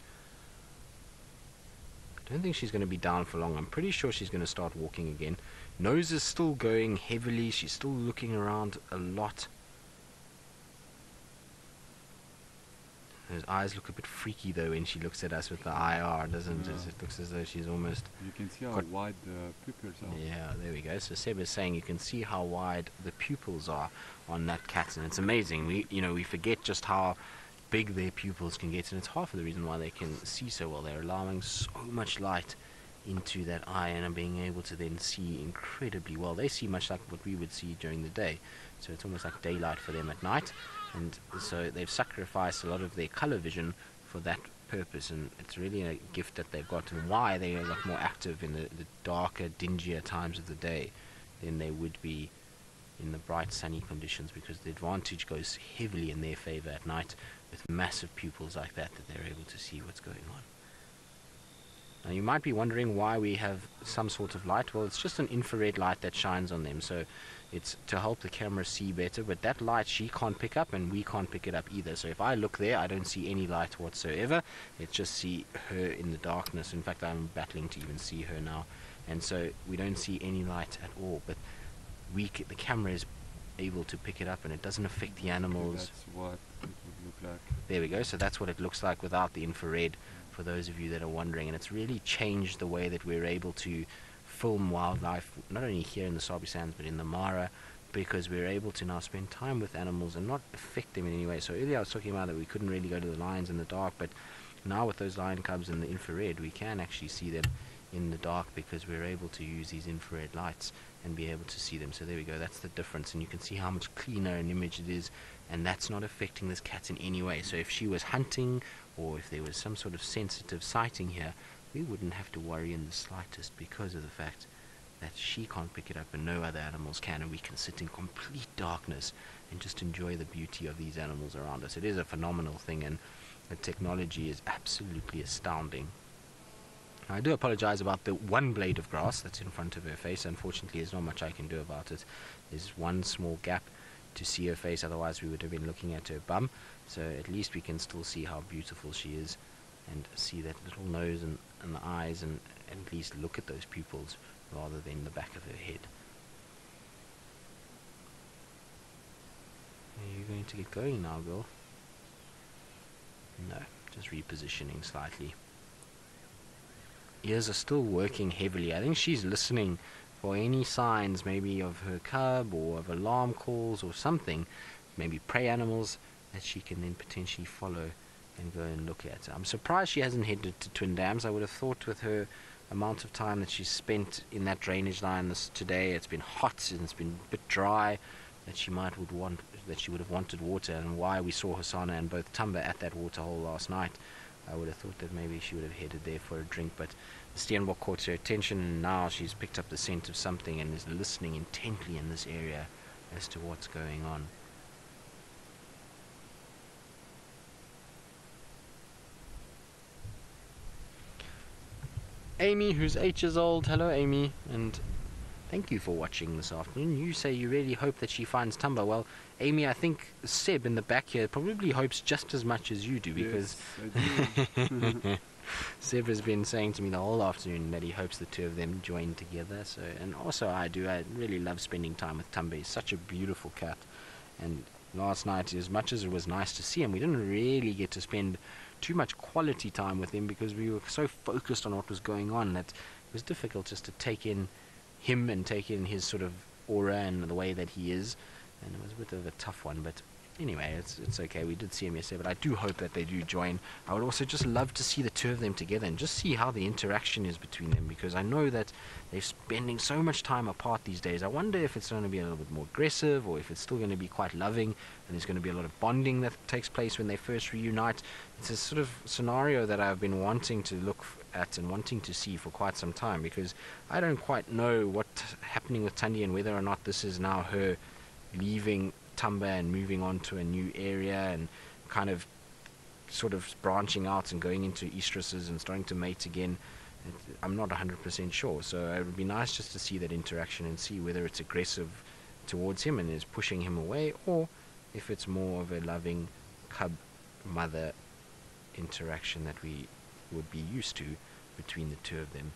I don't think she's going to be down for long. I'm pretty sure she's going to start walking again. Nose is still going heavily. She's still looking around a lot. Her eyes look a bit freaky though when she looks at us with the IR, doesn't it? It looks as though she's almost...
You can see how wide the pupils are.
Yeah, there we go. So Seb is saying you can see how wide the pupils are on that cat, and it's amazing. We forget just how big their pupils can get, and it's half of the reason why they can see so well. They're allowing so much light into that eye and are being able to then see incredibly well. They see much like what we would see during the day, so it's almost like daylight for them at night. And so they've sacrificed a lot of their color vision for that purpose, and it's really a gift that they've got, and why they are a lot more active in the darker, dingier times of the day than they would be in the bright, sunny conditions, because the advantage goes heavily in their favor at night with massive pupils like that they're able to see what's going on. Now you might be wondering why we have some sort of light. Well, it's just an infrared light that shines on them, so it's to help the camera see better, but that light she can't pick up and we can't pick it up either. So if I look there, I don't see any light whatsoever. It's just see her in the darkness. In fact, I'm battling to even see her now, and so we don't see any light at all, but the camera is able to pick it up, and it doesn't affect the animals.
That's what it would look like.
There we go. So that's what it looks like without the infrared, for those of you that are wondering. And it's really changed the way that we're able to film wildlife, not only here in the Sabi Sands but in the Mara, because we're able to now spend time with animals and not affect them in any way. So earlier I was talking about that we couldn't really go to the lions in the dark, but now with those lion cubs in the infrared, we can actually see them in the dark, because we're able to use these infrared lights and be able to see them. So there we go, that's the difference, and you can see how much cleaner an image it is, and that's not affecting this cat in any way. So if she was hunting, or if there was some sort of sensitive sighting here, we wouldn't have to worry in the slightest, because of the fact that she can't pick it up and no other animals can, and we can sit in complete darkness and just enjoy the beauty of these animals around us. It is a phenomenal thing, and the technology is absolutely astounding. I do apologize about the one blade of grass that's in front of her face. Unfortunately, there's not much I can do about it. There's one small gap to see her face, otherwise we would have been looking at her bum. So at least we can still see how beautiful she is, and see that little nose and the eyes, and at least look at those pupils rather than the back of her head. Are you going to get going now, girl? No, just repositioning slightly. Ears are still working heavily. I think she's listening for any signs, maybe of her cub or of alarm calls or something, maybe prey animals that she can then potentially follow and go and look at. I'm surprised she hasn't headed to Twin Dams. I would have thought with her amount of time that she's spent in that drainage line today, it's been hot and it's been a bit dry, that she would have wanted water, and why we saw Hosanna and both Tumba at that water hole last night. I would have thought that maybe she would have headed there for a drink, but the Steenbok caught her attention, and now she's picked up the scent of something and is listening intently in this area as to what's going on. Amy, who's 8 years old. Hello, Amy, and thank you for watching this afternoon. You say you really hope that she finds Tumba. Well, Amy, I think Seb in the back here probably hopes just as much as you do, because
Yes, I do.
Seb has been saying to me the whole afternoon that he hopes the two of them join together. So, and also I do. I really love spending time with Tumba. He's such a beautiful cat. And last night, as much as it was nice to see him, we didn't really get to spend too much quality time with him because we were so focused on what was going on that it was difficult just to take in him and take in his sort of aura and the way that he is. And it was a bit of a tough one, but anyway, it's okay. We did see him yesterday, but I do hope that they do join. I would also just love to see the two of them together and just see how the interaction is between them, because I know that they're spending so much time apart these days. I wonder if it's going to be a little bit more aggressive or if it's still going to be quite loving and there's going to be a lot of bonding that takes place when they first reunite. It's a sort of scenario that I've been wanting to look at and wanting to see for quite some time, because I don't quite know what's happening with Tandy and whether or not this is now her leaving Tumba and moving on to a new area and kind of sort of branching out and going into estrus's and starting to mate again. I'm not 100% sure, so it would be nice just to see that interaction and see whether it's aggressive towards him and is pushing him away, or if it's more of a loving cub-mother interaction that we would be used to between the two of them.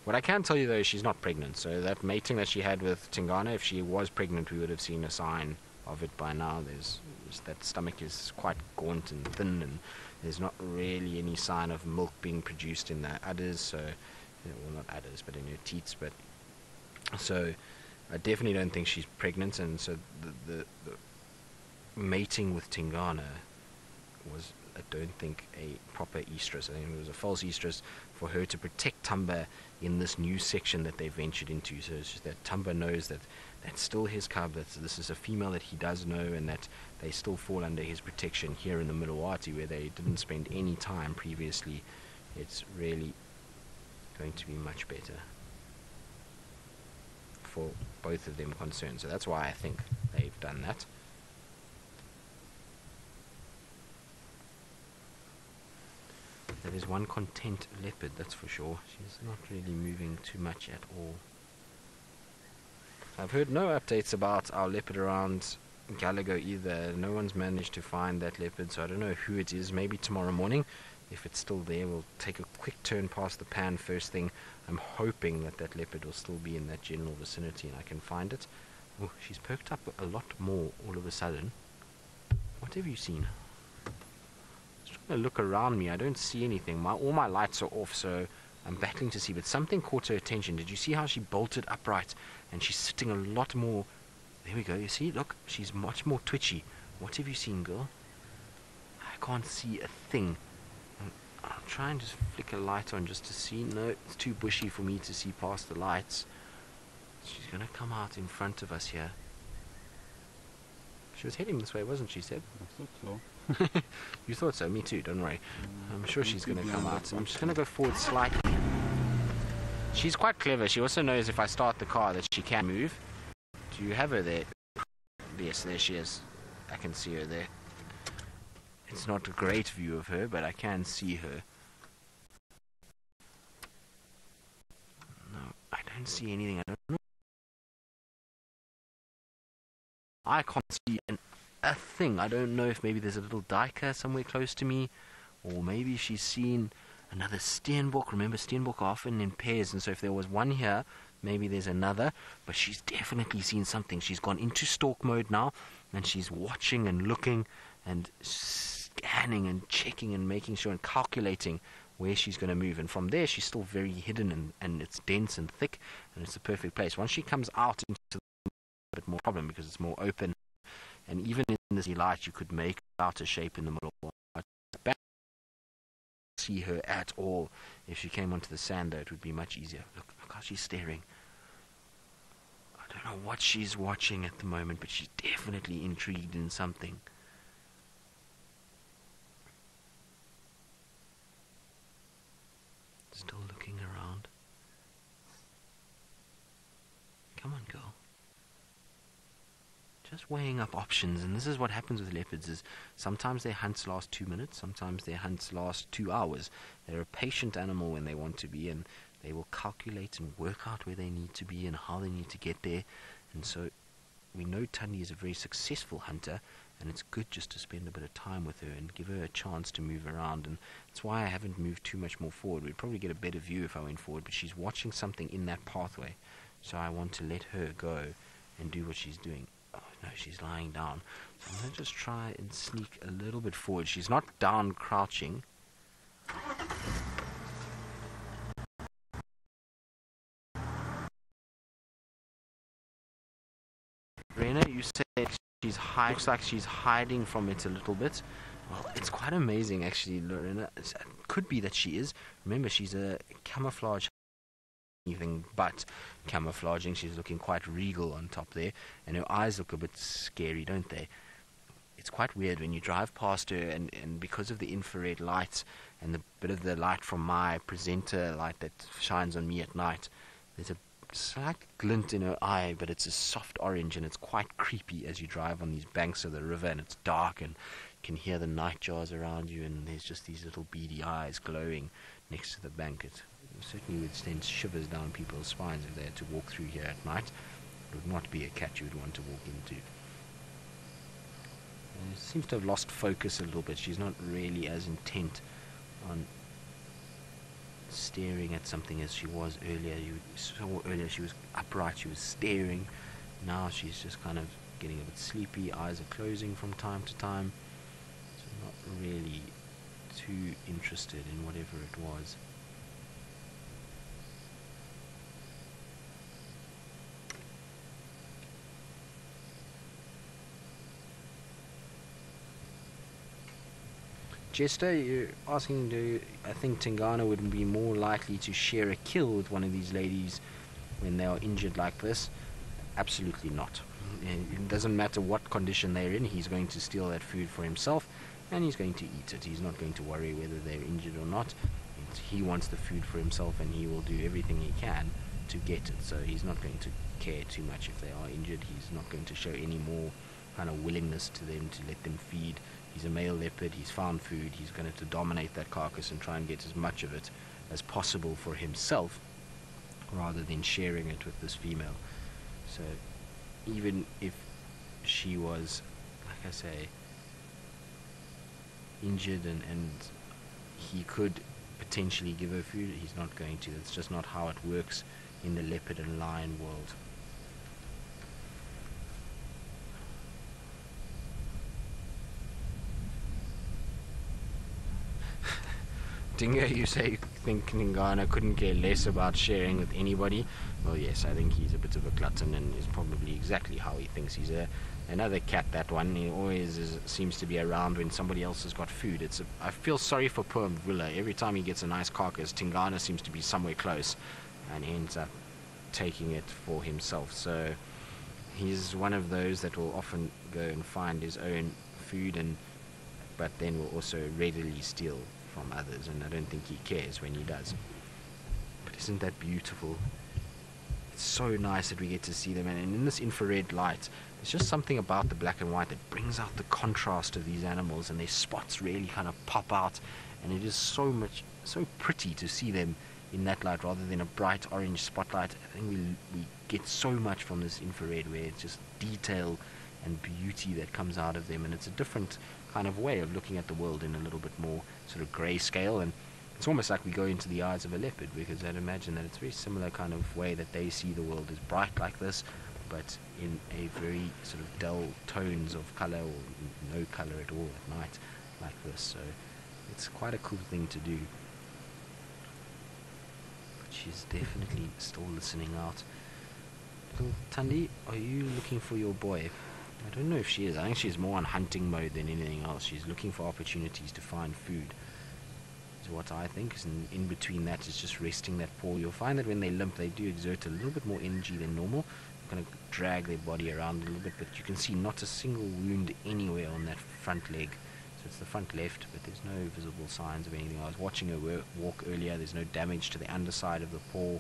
What I can tell you though is she's not pregnant, so that mating that she had with Tingana, if she was pregnant, we would have seen a sign of it by now. There's that stomach is quite gaunt and thin, and there's not really any sign of milk being produced in the udders, so, well, not udders, but in her teats, but so I definitely don't think she's pregnant. And so the mating with Tingana was, I don't think, a proper estrus. I think it was a false estrus for her to protect Tumba in this new section that they ventured into. So it's just that Tumba knows that that's still his cub, that this is a female that he does know, and that they still fall under his protection here in the Milwaukee, where they didn't spend any time previously. It's really going to be much better for both of them concerned. So that's why I think they've done that. That is one content leopard, that's for sure. She's not really moving too much at all. I've heard no updates about our leopard around Gallagher either. No one's managed to find that leopard, so I don't know who it is. Maybe tomorrow morning, if it's still there, we'll take a quick turn past the pan first thing. I'm hoping that that leopard will still be in that general vicinity and I can find it. Oh, she's perked up a lot more all of a sudden. What have you seen? Just trying to look around me. I don't see anything. All my lights are off, so I'm battling to see, but something caught her attention. Did you see how she bolted upright and she's sitting a lot more? There we go. You see? Look, she's much more twitchy. What have you seen, girl? I can't see a thing. I'll try and just flick a light on just to see. No, it's too bushy for me to see past the lights. She's going to come out in front of us here. She was heading this way, wasn't she, Seb?
I thought so.
You thought so? Me too, don't worry. I'm sure she's going to come out. I'm just going to go forward slightly. She's quite clever. She also knows if I start the car that she can move. Do you have her there? Yes, there she is. I can see her there. It's not a great view of her, but I can see her. No, I don't see anything. I don't know. I can't see a thing. I don't know if maybe there's a little duiker somewhere close to me, or maybe she's seen another steenbok. Remember, steenbok are often in pairs, and so if there was one here, maybe there's another, but she's definitely seen something. She's gone into stalk mode now, and she's watching and looking and scanning and checking and making sure and calculating where she's going to move. And from there, she's still very hidden, and it's dense and thick, and it's the perfect place. Once she comes out into the a bit more problem, because it's more open, and even in this light you could make out a shape in the middle. I don't see her at all. If she came onto the sand, though, it would be much easier. Look how she's staring. I don't know what she's watching at the moment, but she's definitely intrigued in something. Still looking around. Come on, girl. Just weighing up options, and this is what happens with leopards, is sometimes their hunts last 2 minutes, sometimes their hunts last 2 hours. They're a patient animal when they want to be, and they will calculate and work out where they need to be and how they need to get there. And so we know Tandy is a very successful hunter, and it's good just to spend a bit of time with her and give her a chance to move around. And that's why I haven't moved too much more forward. We'd probably get a better view if I went forward, but she's watching something in that pathway, so I want to let her go and do what she's doing. Oh no, she's lying down. So I'm going to just try and sneak a little bit forward. She's not down crouching. Rena, you said looks like she's hiding from it a little bit. Well, it's quite amazing actually, Lorena. It could be that she is. Remember, she's a camouflage, anything but camouflaging. She's looking quite regal on top there, and her eyes look a bit scary, don't they? It's quite weird when you drive past her, and because of the infrared light and the bit of the light from my presenter light that shines on me at night, there's a slight glint in her eye, but it's a soft orange, and it's quite creepy as you drive on these banks of the river, and it's dark, and you can hear the nightjars around you, and there's just these little beady eyes glowing next to the bank. It certainly would send shivers down people's spines if they had to walk through here at night. It would not be a cat you would want to walk into. It seems to have lost focus a little bit. She's not really as intent on staring at something as she was earlier. You saw earlier she was upright, she was staring. Now she's just kind of getting a bit sleepy, eyes are closing from time to time. So not really too interested in whatever it was. Jester, you're asking, do I think Tingana would be more likely to share a kill with one of these ladies when they are injured like this? Absolutely not. It doesn't matter what condition they're in, he's going to steal that food for himself, and he's going to eat it. He's not going to worry whether they're injured or not. He wants the food for himself, and he will do everything he can to get it. So he's not going to care too much if they are injured. He's not going to show any more kind of willingness to them to let them feed. He's a male leopard, he's found food, he's going to dominate that carcass and try and get as much of it as possible for himself, rather than sharing it with this female. So even if she was, like I say, injured and he could potentially give her food, he's not going to. That's just not how it works in the leopard and lion world. Dingo, you say you think Tingana couldn't care less about sharing with anybody? Well, yes, I think he's a bit of a glutton, and is probably exactly how he thinks. He's another cat, that one. He always seems to be around when somebody else has got food. I feel sorry for poor Villa. Every time he gets a nice carcass, Tingana seems to be somewhere close, and he ends up taking it for himself. So he's one of those that will often go and find his own food, but then will also readily steal from others, and I don't think he cares when he does. But isn't that beautiful? It's so nice that we get to see them, and in this infrared light, there's just something about the black and white that brings out the contrast of these animals, and their spots really kind of pop out, and it is so pretty to see them in that light rather than a bright orange spotlight. I think we get so much from this infrared, where it's just detail and beauty that comes out of them, and it's a different kind of way of looking at the world in a little bit more sort of grey scale. And it's almost like we go into the eyes of a leopard, because I'd imagine that it's a very similar kind of way that they see the world, as bright like this, but in a very sort of dull tones of colour, or no colour at all at night like this. So it's quite a cool thing to do. But she's definitely still listening out. Little Tandy, are you looking for your boy? I don't know if she is. I think she's more on hunting mode than anything else. She's looking for opportunities to find food. So what I think is in between that is just resting that paw. You'll find that when they limp, they do exert a little bit more energy than normal. They're going to drag their body around a little bit, but you can see not a single wound anywhere on that front leg. So it's the front left, but there's no visible signs of anything. I was watching her walk earlier. There's no damage to the underside of the paw.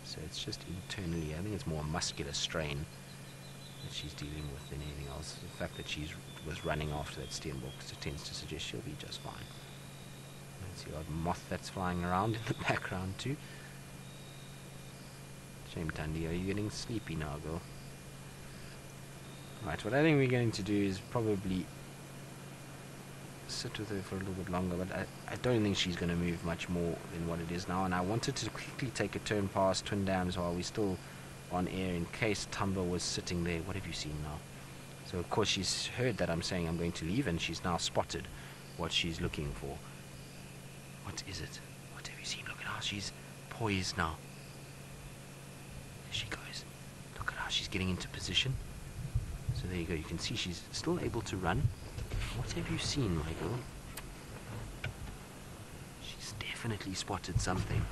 So it's just internally, I think it's more a muscular strain that she's dealing with than anything else. The fact that she was running after that steenbok tends to suggest she'll be just fine. Let's see the odd moth that's flying around in the background too. Shame, Tandy. Are you getting sleepy now, girl? Right, what I think we're going to do is probably sit with her for a little bit longer, but I don't think she's going to move much more than what it is now, and I wanted to quickly take a turn past Twin Dams while we're still on air in case Tumba was sitting there. What have you seen now? So of course she's heard that I'm saying I'm going to leave, and she's now spotted what she's looking for. What is it? What have you seen? Look at how she's poised now. There she goes. Look at how she's getting into position. So there you go. You can see she's still able to run. What have you seen, my girl? She's definitely spotted something.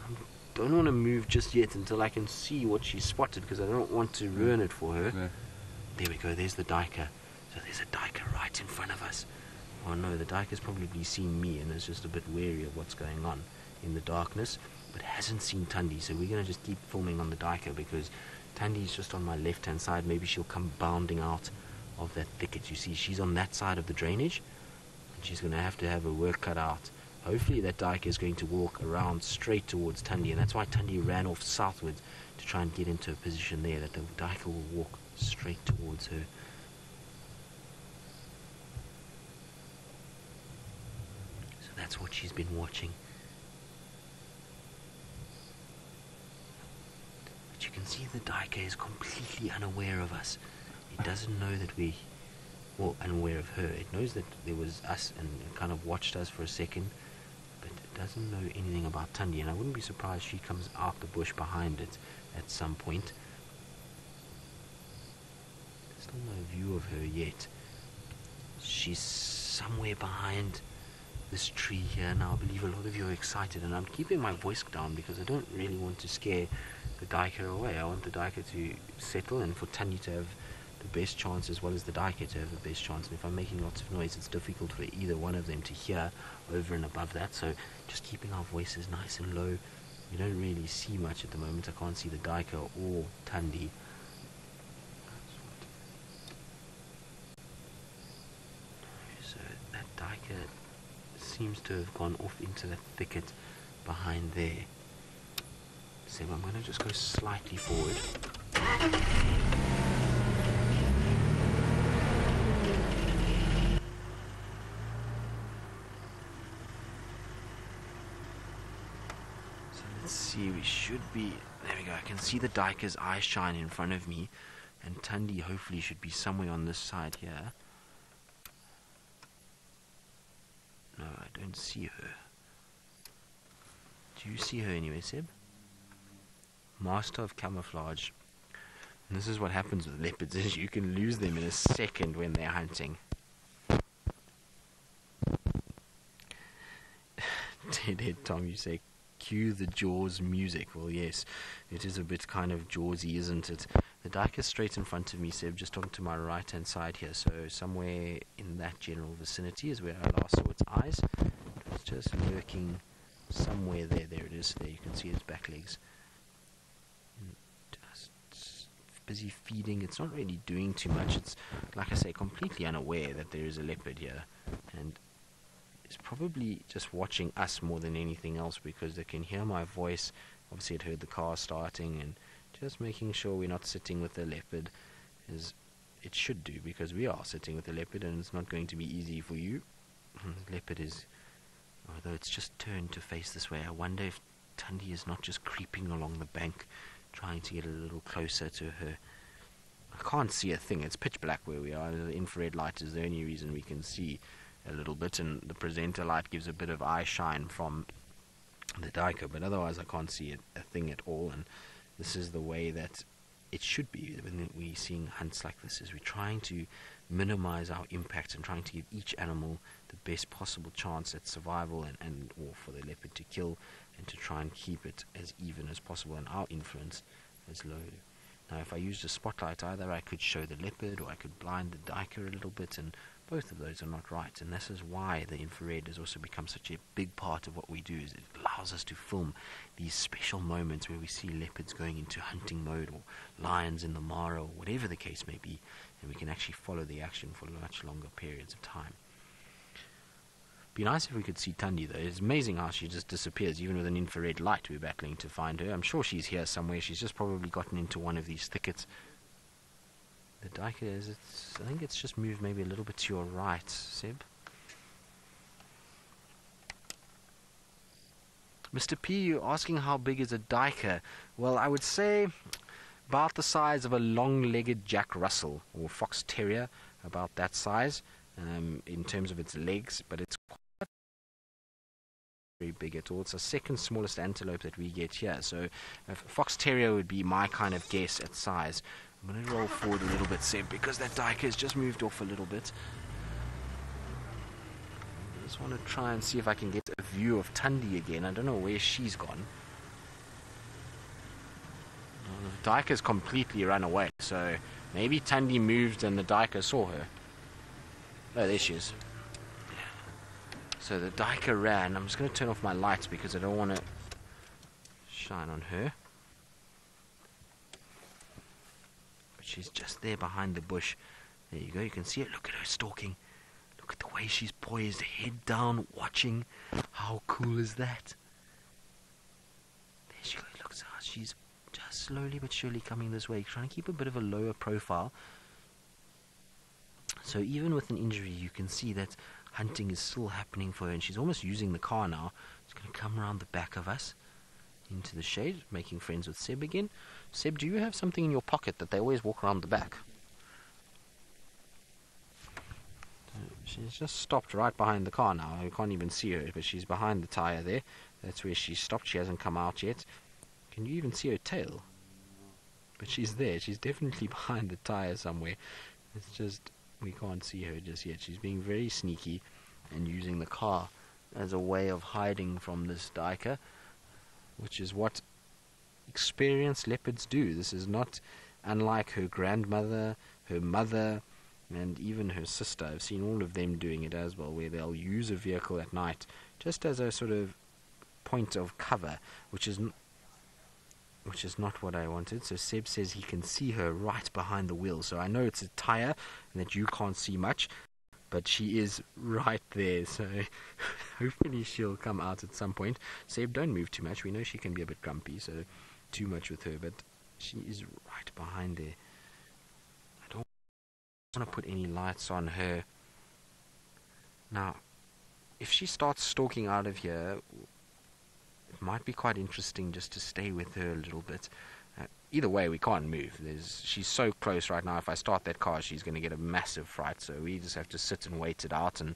I don't want to move just yet until I can see what she's spotted, because I don't want to ruin it for her.
Yeah.
There we go. There's the duiker. So there's a duiker right in front of us. Oh no, the duiker's probably seen me and is just a bit wary of what's going on in the darkness, but hasn't seen Tandy. So we're going to just keep filming on the duiker, because Tandy's just on my left-hand side. Maybe she'll come bounding out of that thicket. You see, she's on that side of the drainage, and she's going to have her work cut out. Hopefully that duiker is going to walk around straight towards Tandy, and that's why Tandy ran off southwards, to try and get into a position there, that the duiker will walk straight towards her. So that's what she's been watching. But you can see the duiker is completely unaware of us. It doesn't know that we, well, unaware of her. It knows that there was us, and it kind of watched us for a second, but it doesn't know anything about Tandy, and I wouldn't be surprised if she comes out the bush behind it at some point. There's still no view of her yet. She's somewhere behind this tree here. Now, I believe a lot of you are excited, and I'm keeping my voice down because I don't really want to scare the duiker away. I want the duiker to settle, and for Tandy to have the best chance, as well as the duiker to have the best chance. And if I'm making lots of noise, it's difficult for either one of them to hear over and above that. So just keeping our voices nice and low. You don't really see much at the moment. I can't see the duiker or Tandy. So that duiker seems to have gone off into that thicket behind there. So I'm going to just go slightly forward. See, we should be, there we go, I can see the duiker's eye shine in front of me, and Tandy hopefully should be somewhere on this side here. No, I don't see her. Do you see her anyway, Seb? Master of camouflage. And this is what happens with leopards, is you can lose them in a second when they're hunting. Deadhead Tom, you say, cue the Jaws music. Well, yes, it is a bit kind of Jawsy, isn't it? The duiker is straight in front of me, Seb, just onto my right hand side here, so somewhere in that general vicinity is where I last saw its eyes. It's just lurking somewhere there. There it is. There you can see its back legs. Just busy feeding. It's not really doing too much. It's, like I say, completely unaware that there is a leopard here, and is probably just watching us more than anything else, because they can hear my voice. Obviously it heard the car starting, and just making sure we're not sitting with the leopard, as it should do, because we are sitting with the leopard, and it's not going to be easy for you. The leopard is, although it's just turned to face this way, I wonder if Tandy is not just creeping along the bank, trying to get a little closer to her. I can't see a thing. It's pitch black where we are. The infrared light is the only reason we can see a little bit, and the presenter light gives a bit of eye shine from the duiker, but otherwise I can't see a thing at all. And this is the way that it should be when we're seeing hunts like this, is we're trying to minimize our impact and trying to give each animal the best possible chance at survival, and or for the leopard to kill, and to try and keep it as even as possible and our influence as low. Now if I used a spotlight, either I could show the leopard or I could blind the duiker a little bit, and both of those are not right, and this is why the infrared has also become such a big part of what we do. Is it allows us to film these special moments where we see leopards going into hunting mode, or lions in the Mara, or whatever the case may be, and we can actually follow the action for much longer periods of time. Be nice if we could see Tandy though. It's amazing how she just disappears, even with an infrared light. We're battling to find her. I'm sure she's here somewhere. She's just probably gotten into one of these thickets. The duiker is, I think it's just moved maybe a little bit to your right, Seb. Mr. P, you're asking how big is a duiker? Well, I would say about the size of a long-legged Jack Russell or fox terrier, about that size in terms of its legs, but it's quite very big at all. It's the second smallest antelope that we get here, so a fox terrier would be my kind of guess at size. I'm going to roll forward a little bit, Seb, because that duiker has just moved off a little bit. I just want to try and see if I can get a view of Tandy again. I don't know where she's gone. The duiker's completely run away, so maybe Tandy moved and the duiker saw her. Oh, there she is. So the duiker ran. I'm just going to turn off my lights because I don't want to shine on her. But she's just there behind the bush. There you go, you can see it. Look at her stalking. Look at the way she's poised, head down, watching. How cool is that? There she goes. Look how she's just slowly but surely coming this way, trying to keep a bit of a lower profile. So even with an injury, you can see that hunting is still happening for her, and she's almost using the car now. She's going to come around the back of us into the shade, making friends with Seb again. Seb, do you have something in your pocket that they always walk around the back? She's just stopped right behind the car now. You can't even see her, but she's behind the tyre there. That's where she stopped. She hasn't come out yet. Can you even see her tail? But she's there. She's definitely behind the tyre somewhere. It's just we can't see her just yet. She's being very sneaky and using the car as a way of hiding from this duiker, which is what experienced leopards do. This is not unlike her grandmother, her mother, and even her sister. I've seen all of them doing it as well, where they'll use a vehicle at night just as a sort of point of cover, which is not what I wanted. So Seb says he can see her right behind the wheel. So I know it's a tyre and that you can't see much, but she is right there. So hopefully she'll come out at some point. Seb, don't move too much. We know she can be a bit grumpy, so too much with her, but she is right behind there. I don't want to put any lights on her. Now, if she starts stalking out of here, it might be quite interesting just to stay with her a little bit. Either way, we can't move. She's so close right now. If I start that car, she's going to get a massive fright. So we just have to sit and wait it out. And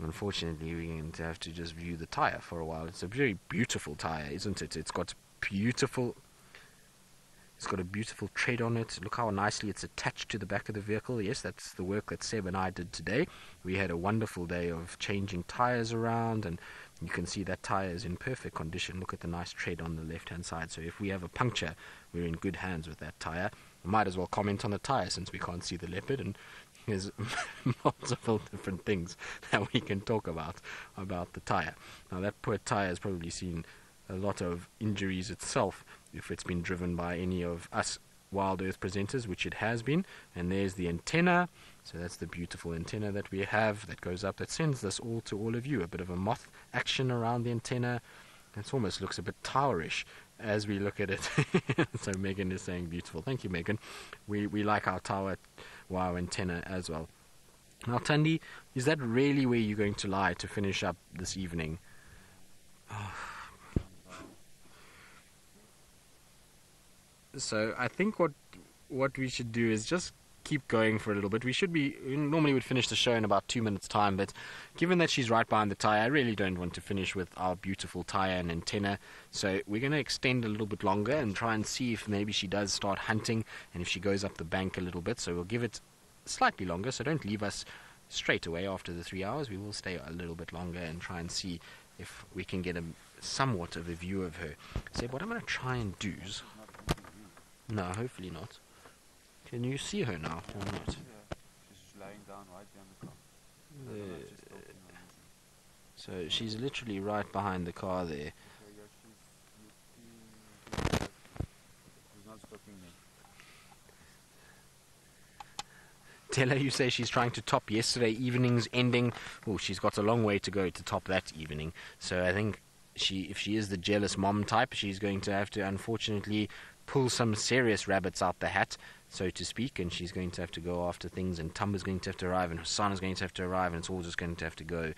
unfortunately, we're going to have to just view the tyre for a while. It's a very beautiful tyre, isn't it? It's got a beautiful tread on it. Look how nicely it's attached to the back of the vehicle. Yes, that's the work that Seb and I did today. We had a wonderful day of changing tyres around, and you can see that tyre is in perfect condition. Look at the nice tread on the left-hand side. So if we have a puncture, we're in good hands with that tyre. We might as well comment on the tyre since we can't see the leopard, and there's multiple different things that we can talk about the tyre. Now that poor tyre has probably seen a lot of injuries itself if it's been driven by any of us Wild Earth presenters, which it has been. And there's the antenna. So that's the beautiful antenna that we have that goes up, that sends this all to all of you. A bit of a moth action around the antenna. It almost looks a bit towerish as we look at it. So Megan is saying beautiful. Thank you, Megan. We like our tower wow antenna as well. Now, Tandy, is that really where you're going to lie to finish up this evening? Oh. So I think what we should do is just keep going for a little bit. We normally would finish the show in about 2 minutes time, but given that she's right behind the tyre, I really don't want to finish with our beautiful tyre and antenna. So we're going to extend a little bit longer and try and see if maybe she does start hunting and if she goes up the bank a little bit. So we'll give it slightly longer, so don't leave us straight away after the 3 hours. We will stay a little bit longer and try and see if we can get somewhat of a view of her. So what I'm going to try and do is... No, hopefully not. Can you see her now or not?
Yeah, she's lying down right behind the car.
So she's literally right behind the car there.
She's not stopping me.
Stella, you say she's trying to top yesterday evening's ending. Oh, she's got a long way to go to top that evening. So I think if she is the jealous mom type, she's going to have to, unfortunately, pull some serious rabbits out the hat, so to speak, and she's going to have to go after things, and Tumba's going to have to arrive, and Hasana's going to have to arrive, and it's all just going to have to go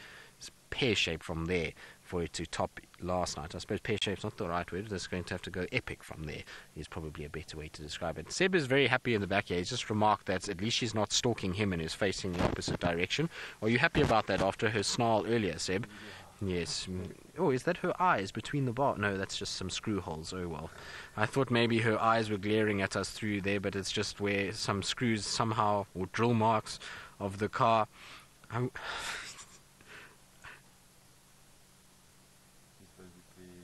pear-shaped from there for it to top last night. I suppose pear-shape's not the right word. It's going to have to go epic from there is probably a better way to describe it. Seb is very happy in the back here. He's just remarked that at least she's not stalking him and is facing the opposite direction. Are you happy about that after her snarl earlier, Seb? Yes. Oh, is that her eyes between the bar? No, that's just some screw holes. Oh, well. I thought maybe her eyes were glaring at us through there, but it's just where some screws somehow, or drill marks of the car.
He's basically,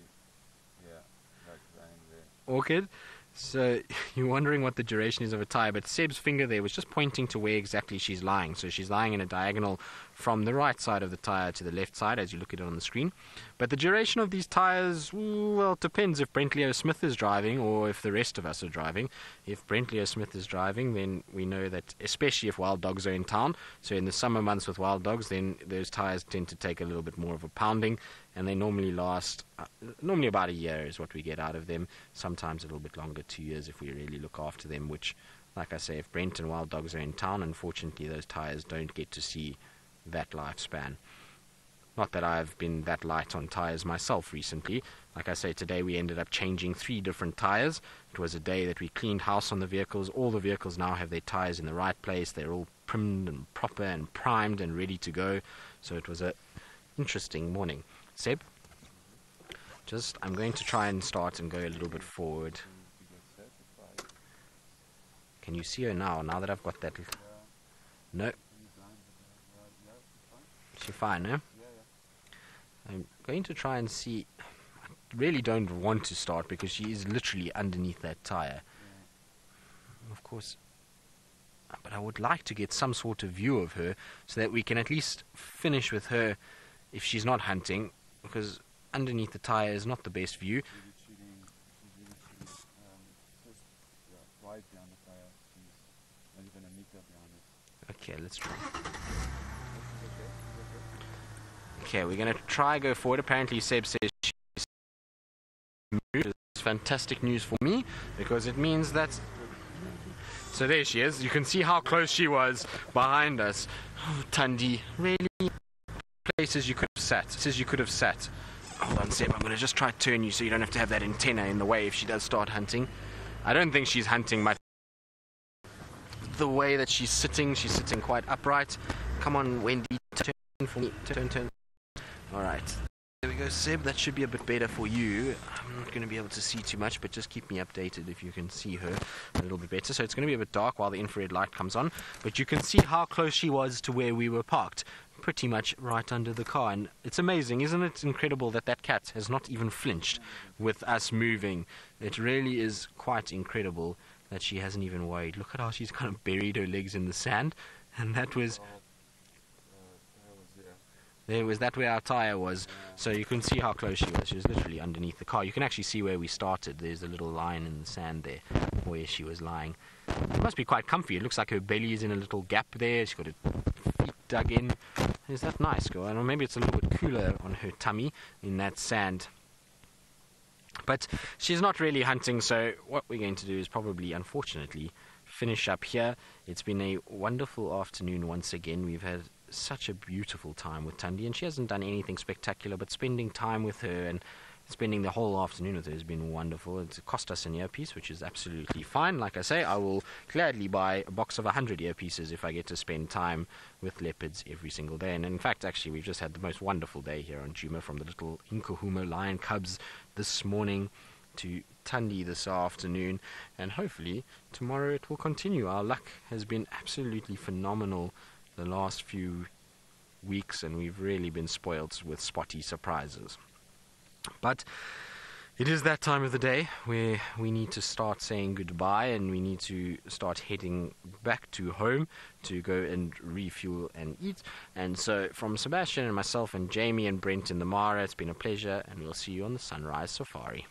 like lying there.
Orchid. So you're wondering what the duration is of a tire, but Seb's finger there was just pointing to where exactly she's lying. So she's lying in a diagonal from the right side of the tire to the left side as you look at it on the screen. But the duration of these tires, well, it depends if Brent Leo Smith is driving or if the rest of us are driving. If Brent Leo Smith is driving, then we know that, especially if wild dogs are in town, so in the summer months with wild dogs, then those tires tend to take a little bit more of a pounding, and they normally last, normally about a year is what we get out of them, sometimes a little bit longer, 2 years if we really look after them, which, like I say, if Brent and wild dogs are in town, unfortunately those tires don't get to see that lifespan. Not that I've been that light on tires myself recently. Like I say, today we ended up changing 3 different tires. It was a day that we cleaned house on the vehicles. All the vehicles now have their tires in the right place. They're all primed and proper and primed and ready to go. So it was a interesting morning. Seb, I'm going to try and start and go a little bit forward. Can you see her now that I've got that? No. She's fine, no? I'm going to try and see. I really don't want to start because she is literally underneath that tire. Of course. But I would like to get some sort of view of her so that we can at least finish with her if she's not hunting, because underneath the tire is not the best view. Okay, let's try. Okay, we're going to try go forward. Apparently Seb says she's moved. It's fantastic news for me because it means that... So there she is. You can see how close she was behind us. Oh, Tandy, really? Places you could have sat. Says you could have sat. Hold on, Seb. I'm going to just try to turn you so you don't have to have that antenna in the way if she does start hunting. I don't think she's hunting much. The way that she's sitting quite upright. Come on, Wendy, turn for me. Turn. Alright, there we go, Seb. That should be a bit better for you. I'm not going to be able to see too much, but just keep me updated if you can see her a little bit better. So it's going to be a bit dark while the infrared light comes on, but you can see how close she was to where we were parked. Pretty much right under the car. And it's amazing, isn't it incredible that that cat has not even flinched with us moving. It really is quite incredible that she hasn't even worried. Look at how she's kind of buried her legs in the sand, and that was... There was that where our tire was, so you can see how close she was. She was literally underneath the car. You can actually see where we started. There's a little line in the sand there where she was lying. It must be quite comfy. It looks like her belly is in a little gap there. She's got her feet dug in. Is that nice, girl? Or maybe it's a little bit cooler on her tummy in that sand. But she's not really hunting, so what we're going to do is probably, unfortunately, finish up here. It's been a wonderful afternoon once again. We've had such a beautiful time with Tandy, and she hasn't done anything spectacular, but spending time with her and spending the whole afternoon with her has been wonderful. It's cost us an earpiece, which is absolutely fine. Like I say, I will gladly buy a box of 100 earpieces if I get to spend time with leopards every single day. And in fact, actually, we've just had the most wonderful day here on Djuma, from the little Inkahumo lion cubs this morning to Tandy this afternoon, and hopefully tomorrow it will continue. Our luck has been absolutely phenomenal the last few weeks, and we've really been spoiled with spotty surprises. But it is that time of the day where we need to start saying goodbye, and we need to start heading back to home to go and refuel and eat. And so from Sebastian and myself and Jamie and Brent in the Mara, it's been a pleasure, and we'll see you on the Sunrise Safari.